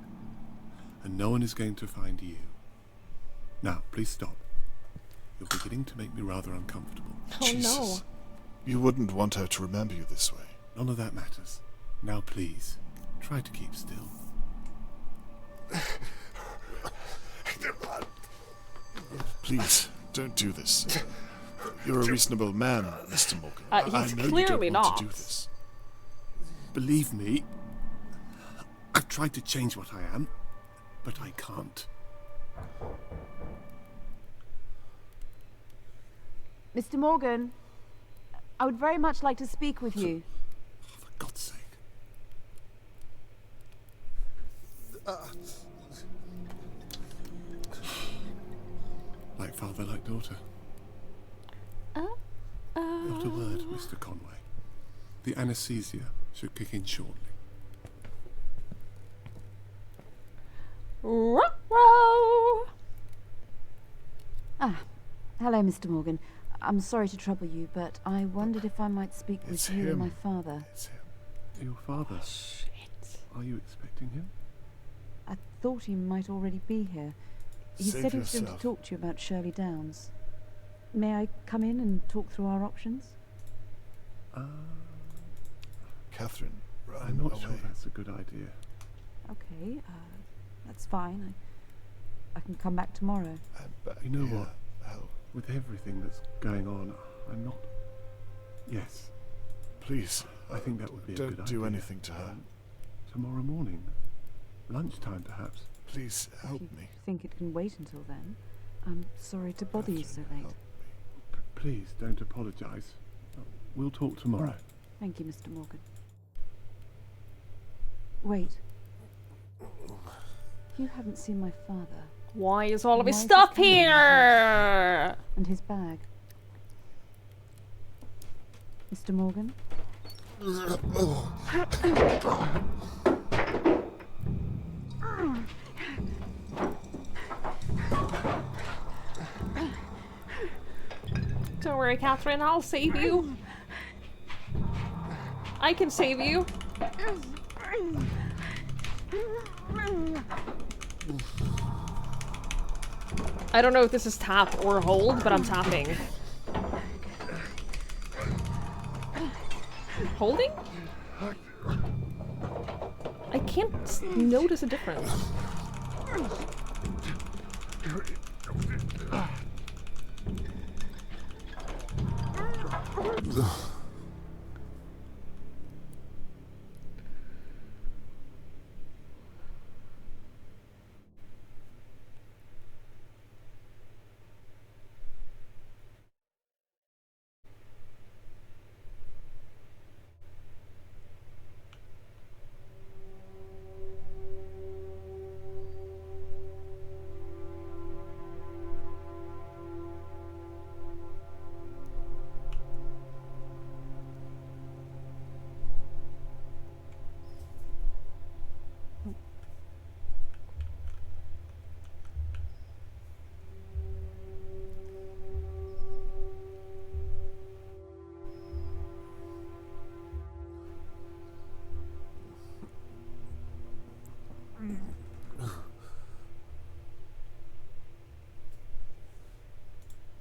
And no one is going to find you. Now, please stop. You're beginning to make me rather uncomfortable. Oh Jesus. no. You wouldn't want her to remember you this way. None of that matters. Now, please, try to keep still. Please, don't do this. You're a reasonable man, Mr. Morgan. He's I know clearly you don't want not. to do this. Believe me, I've tried to change what I am, but I can't. Mr. Morgan, I would very much like to speak with you. For God's sake. Like father, like daughter. Not a word, Mr. Conway. The anesthesia should kick in shortly. Ruh-roh. Hello, Mr. Morgan. I'm sorry to trouble you, but I wondered if I might speak with you and my father. It's him. Your father? Shit. Are you expecting him? I thought he might already be here. He Save said he was going yourself. to talk to you about Shirley Downs. May I come in and talk through our options? Catherine, I'm not sure that's a good idea. Okay, that's fine. I can come back tomorrow. You know what? With everything that's going on, I'm not... Yes. Please, I think that would be a good idea. don't do anything to her. Tomorrow morning. Lunchtime, perhaps. Please help If you me. think it can wait until then, I'm sorry to bother you so late. Please don't apologise. We'll talk tomorrow. Thank you, Mr. Morgan. Wait. You haven't seen my father. Why is all of his Why is stuff he coming in here? And his bag. Mr. Morgan? Don't worry, Catherine, I'll save you. I can save you. I don't know if this is tap or hold, but I'm tapping. Holding? I can't notice a difference.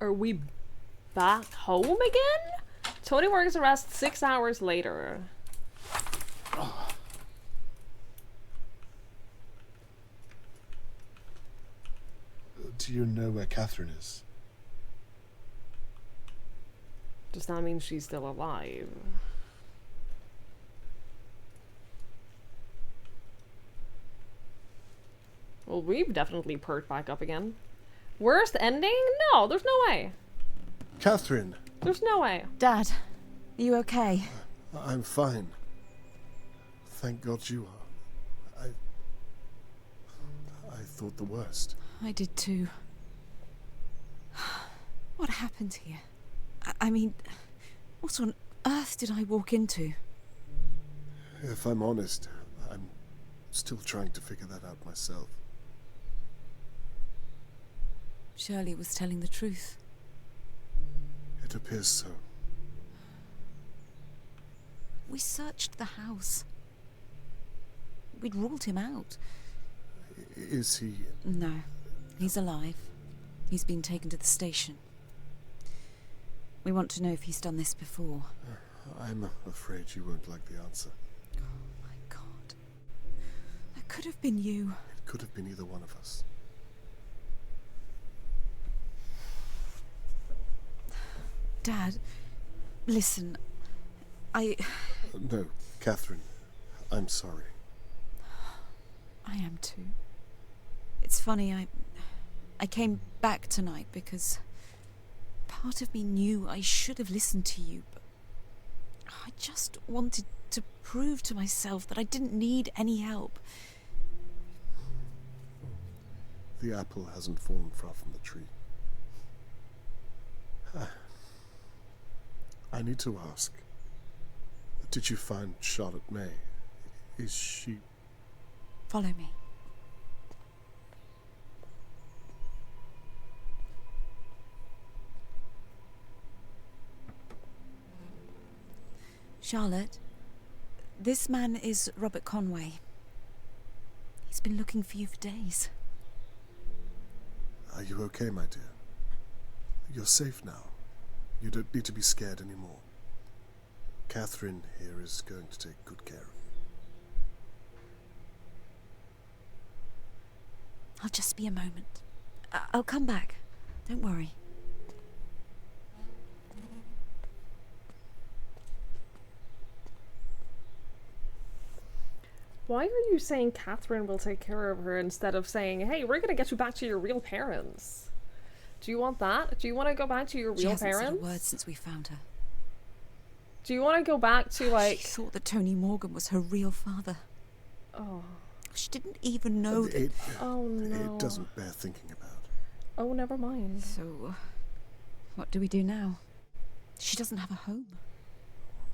Are we back home again? Tony Morgan's arrest 6 hours later. Do you know where Catherine is? Does that mean she's still alive? Well, we've definitely perked back up again. Worst ending? No, there's no way. Catherine! There's no way. Dad, are you okay? I'm fine. Thank God you are. I thought the worst. I did too. What happened here? I mean, what on earth did I walk into? If I'm honest, I'm still trying to figure that out myself. Shirley was telling the truth. It appears so. We searched the house. We'd ruled him out. Is he... No, he's alive. He's been taken to the station. We want to know if he's done this before. I'm afraid you won't like the answer. Oh my God. That could have been you. It could have been either one of us. Dad, listen, No, Catherine, I'm sorry. I am too. It's funny, I came back tonight because Part of me knew I should have listened to you, but I just wanted to prove to myself that I didn't need any help. The apple hasn't fallen far from the tree. I need to ask, did you find Charlotte May? Is she... Follow me. Charlotte, this man is Robert Conway. He's been looking for you for days. Are you okay, my dear? You're safe now. You don't need to be scared anymore. Catherine here is going to take good care of you. I'll just be a moment. I'll come back. Don't worry. Why are you saying Catherine will take care of her instead of saying, hey, we're gonna get you back to your real parents? Do you want that? Do you want to go back to your real She hasn't parents? said a word since we found her. Do you want to go back to, like... She thought that Tony Morgan was her real father. Oh. She didn't even know that... Oh, no. It doesn't bear thinking about. Oh, never mind. So, what do we do now? She doesn't have a home.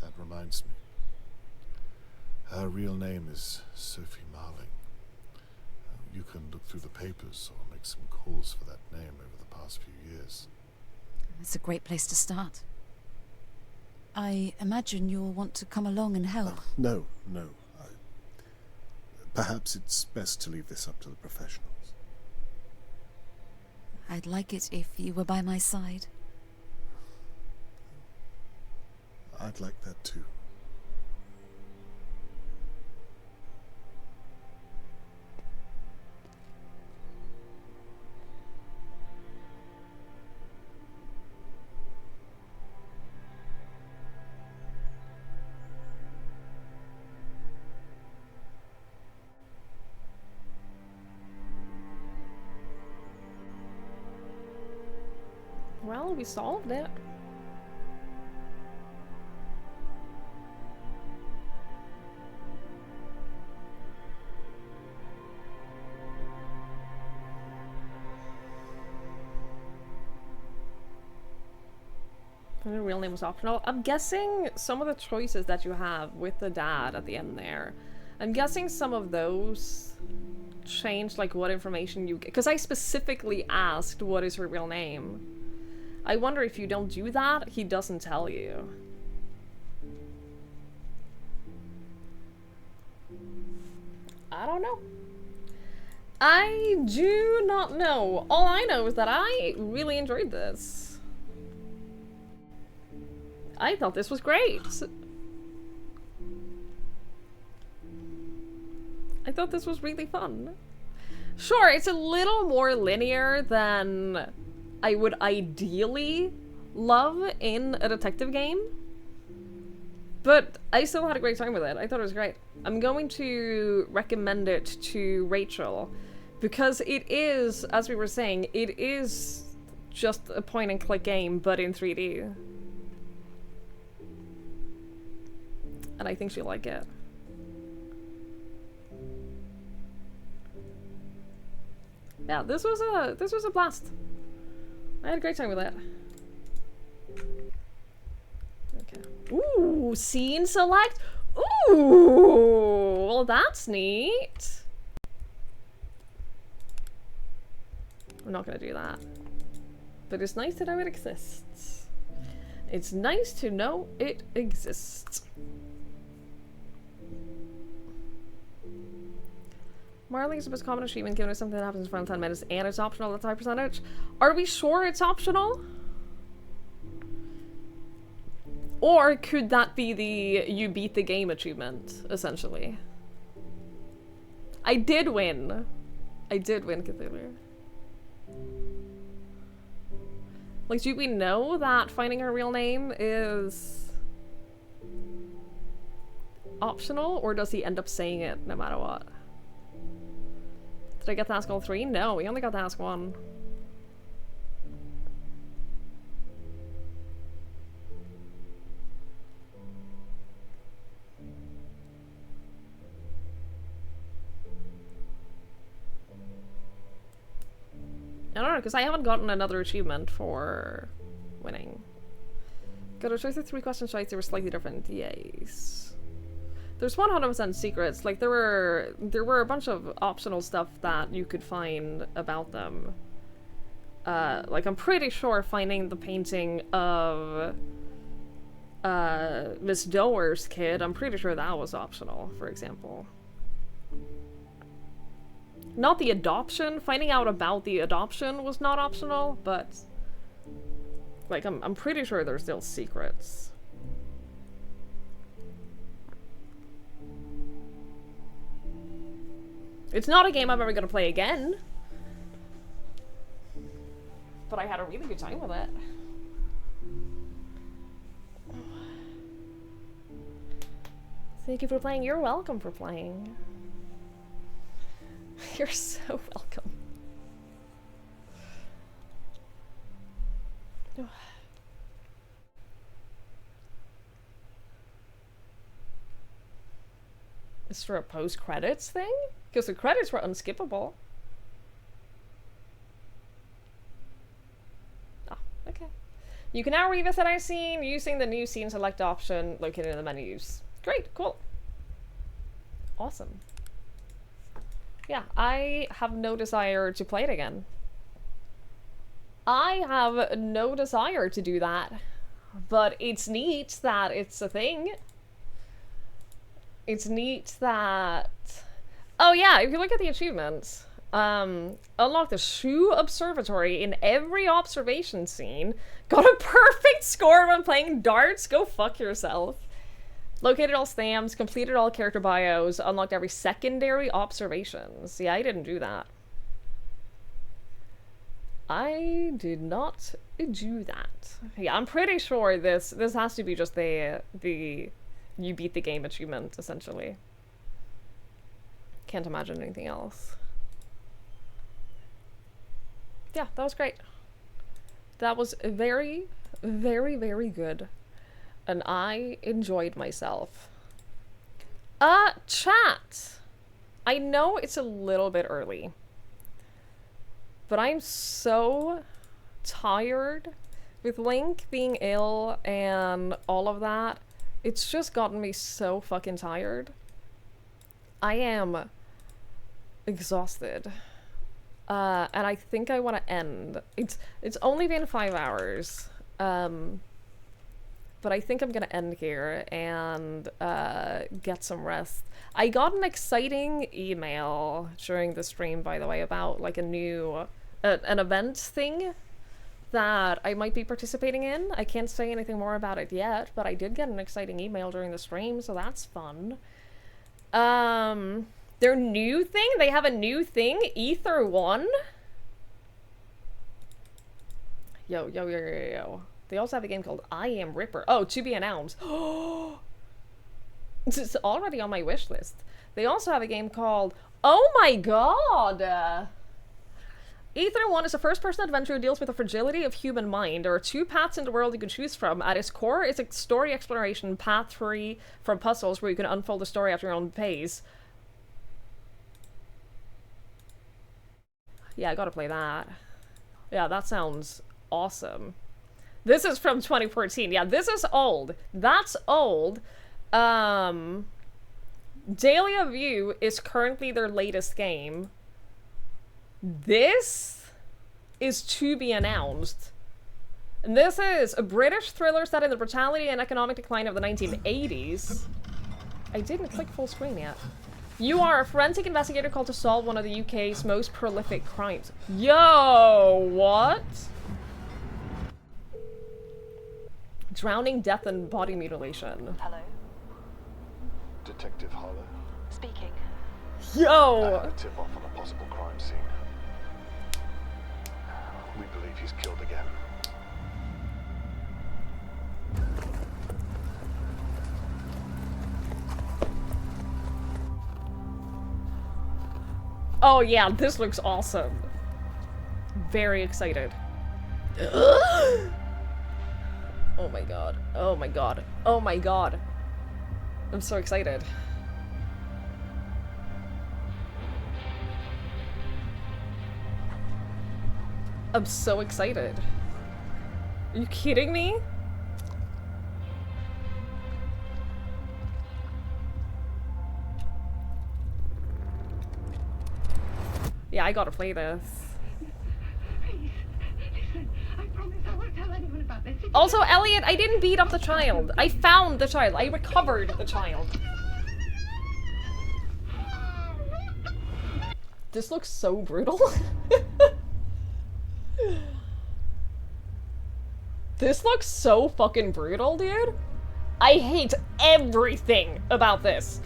That reminds me. Her real name is Sophie Marling. You can look through the papers or make some calls for that name over the past few years. It's a great place to start. I imagine you'll want to come along and help. No. Perhaps it's best to leave this up to the professionals. I'd like it if you were by my side. I'd like that too. Well, we solved it. The real name was optional. I'm guessing some of the choices that you have with the dad at the end there, I'm guessing some of those change like what information you get. Because I specifically asked what is her real name. I wonder if you don't do that, he doesn't tell you. I don't know. I do not know. All I know is that I really enjoyed this. I thought this was great. I thought this was really fun. Sure, it's a little more linear than I would ideally love in a detective game, but I still had a great time with it. I thought it was great. I'm going to recommend it to Rachel because it is, as we were saying, it is just a point-and-click game, but in 3D. And I think she'll like it. Yeah, this was a blast. I had a great time with it. Okay. Ooh, scene select. Ooh, well that's neat. I'm not gonna do that. But it's nice to know it exists. It's nice to know it exists. Marling is the most common achievement given us something that happens in the final 10 minutes and it's optional, that's high percentage. Are we sure it's optional? Or could that be the you beat the game achievement, essentially? I did win. I did win Cthulhu. Like, do we know that finding her real name is optional, or does he end up saying it no matter what? Did I get to ask all 3? No, we only got to ask 1. I don't know, because I haven't gotten another achievement for winning. Got a choice of 3 questions right, they were slightly different. Yes. There's 100% secrets. Like, there were a bunch of optional stuff that you could find about them. Like, I'm pretty sure finding the painting of Miss Doer's kid, I'm pretty sure that was optional, for example. Not the adoption. Finding out about the adoption was not optional, but like I'm pretty sure there's still secrets. It's not a game I'm ever gonna play again, but I had a really good time with it. Thank you for playing. You're welcome for playing. You're so welcome. Is there a post-credits thing? Because the credits were unskippable. Oh, okay. You can now revisit a scene using the new scene select option located in the menus. Great, cool. Awesome. Yeah, I have no desire to play it again. I have no desire to do that. But it's neat that it's a thing. It's neat that... Oh yeah, if you look at the achievements, unlock the shoe observatory in every observation scene. Got a perfect score when playing darts. Go fuck yourself. Located all stamps, completed all character bios, unlocked every secondary observations. Yeah, I didn't do that. I did not do that. Yeah, I'm pretty sure this has to be just the you beat the game achievement, essentially. Can't imagine anything else. Yeah, that was great. That was very, very, very good. And I enjoyed myself. Chat! I know it's a little bit early, but I'm so tired with Link being ill and all of that. It's just gotten me so fucking tired. I am exhausted. And I think I want to end. It's only been 5 hours. But I think I'm gonna end here and get some rest. I got an exciting email during the stream, by the way, about like a new an event thing that I might be participating in. I can't say anything more about it yet, but I did get an exciting email during the stream, so that's fun. Their new thing? They have a new thing? Ether 1? Yo. They also have a game called I Am Ripper. Oh, to be announced. It's already on my wish list. They also have a game called... Oh my god! Ether 1 is a first-person adventure that deals with the fragility of human mind. There are 2 paths in the world you can choose from. At its core is a story exploration path free from puzzles where you can unfold the story at your own pace. Yeah, I gotta play that. Yeah, that sounds awesome. This is from 2014. Yeah, this is old. That's old. Dahlia View is currently their latest game. This is to be announced. And this is a British thriller set in the brutality and economic decline of the 1980s. I didn't click full screen yet. You are a forensic investigator called to solve one of the UK's most prolific crimes. Yo, what? Drowning, death, and body mutilation. Hello? Detective Harlow. Speaking. Yo! I have a tip-off on a possible crime scene. We believe he's killed again. Oh yeah, this looks awesome. Very excited. Oh my god. Oh my god. Oh my god. I'm so excited. I'm so excited. Are you kidding me? Yeah, I gotta play this. Also, Elliot, I didn't beat up the child. I found the child. I recovered the child. This looks so brutal. This looks so fucking brutal, dude. I hate everything about this.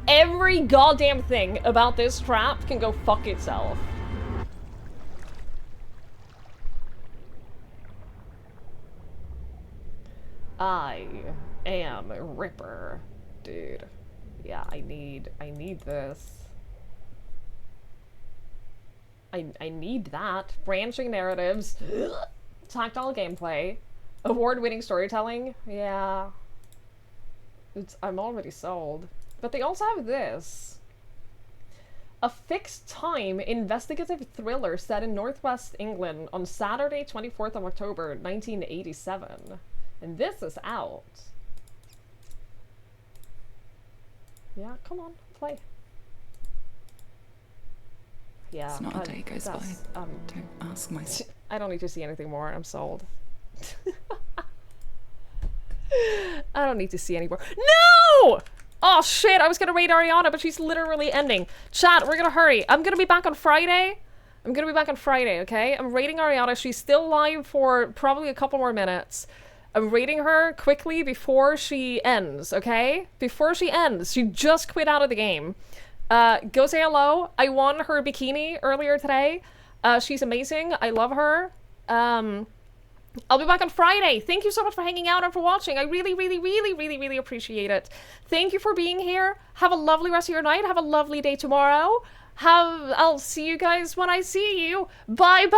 Every goddamn thing about this trap can go fuck itself. I am a Ripper, dude. Yeah, I need this. I need that. Branching narratives, tactile gameplay, award-winning storytelling. Yeah. I'm already sold. But they also have this. A fixed-time investigative thriller set in Northwest England on Saturday, 24th of October, 1987. And this is out. Yeah, come on, play. Yeah. It's not a day goes by. Don't ask my... I don't need to see anything more. I'm sold. I don't need to see any more. No! Oh shit, I was gonna raid Ariana, but she's literally ending. Chat, we're gonna hurry. I'm gonna be back on Friday. Okay? I'm raiding Ariana. She's still live for probably a couple more minutes. I'm raiding her quickly before she ends, okay? Before she ends. She just quit out of the game. Go say hello. I won her bikini earlier today. She's amazing. I love her. I'll be back on Friday. Thank you so much for hanging out and for watching. I really, really, really, really, really appreciate it. Thank you for being here. Have a lovely rest of your night. Have a lovely day tomorrow. I'll see you guys when I see you. Bye-bye!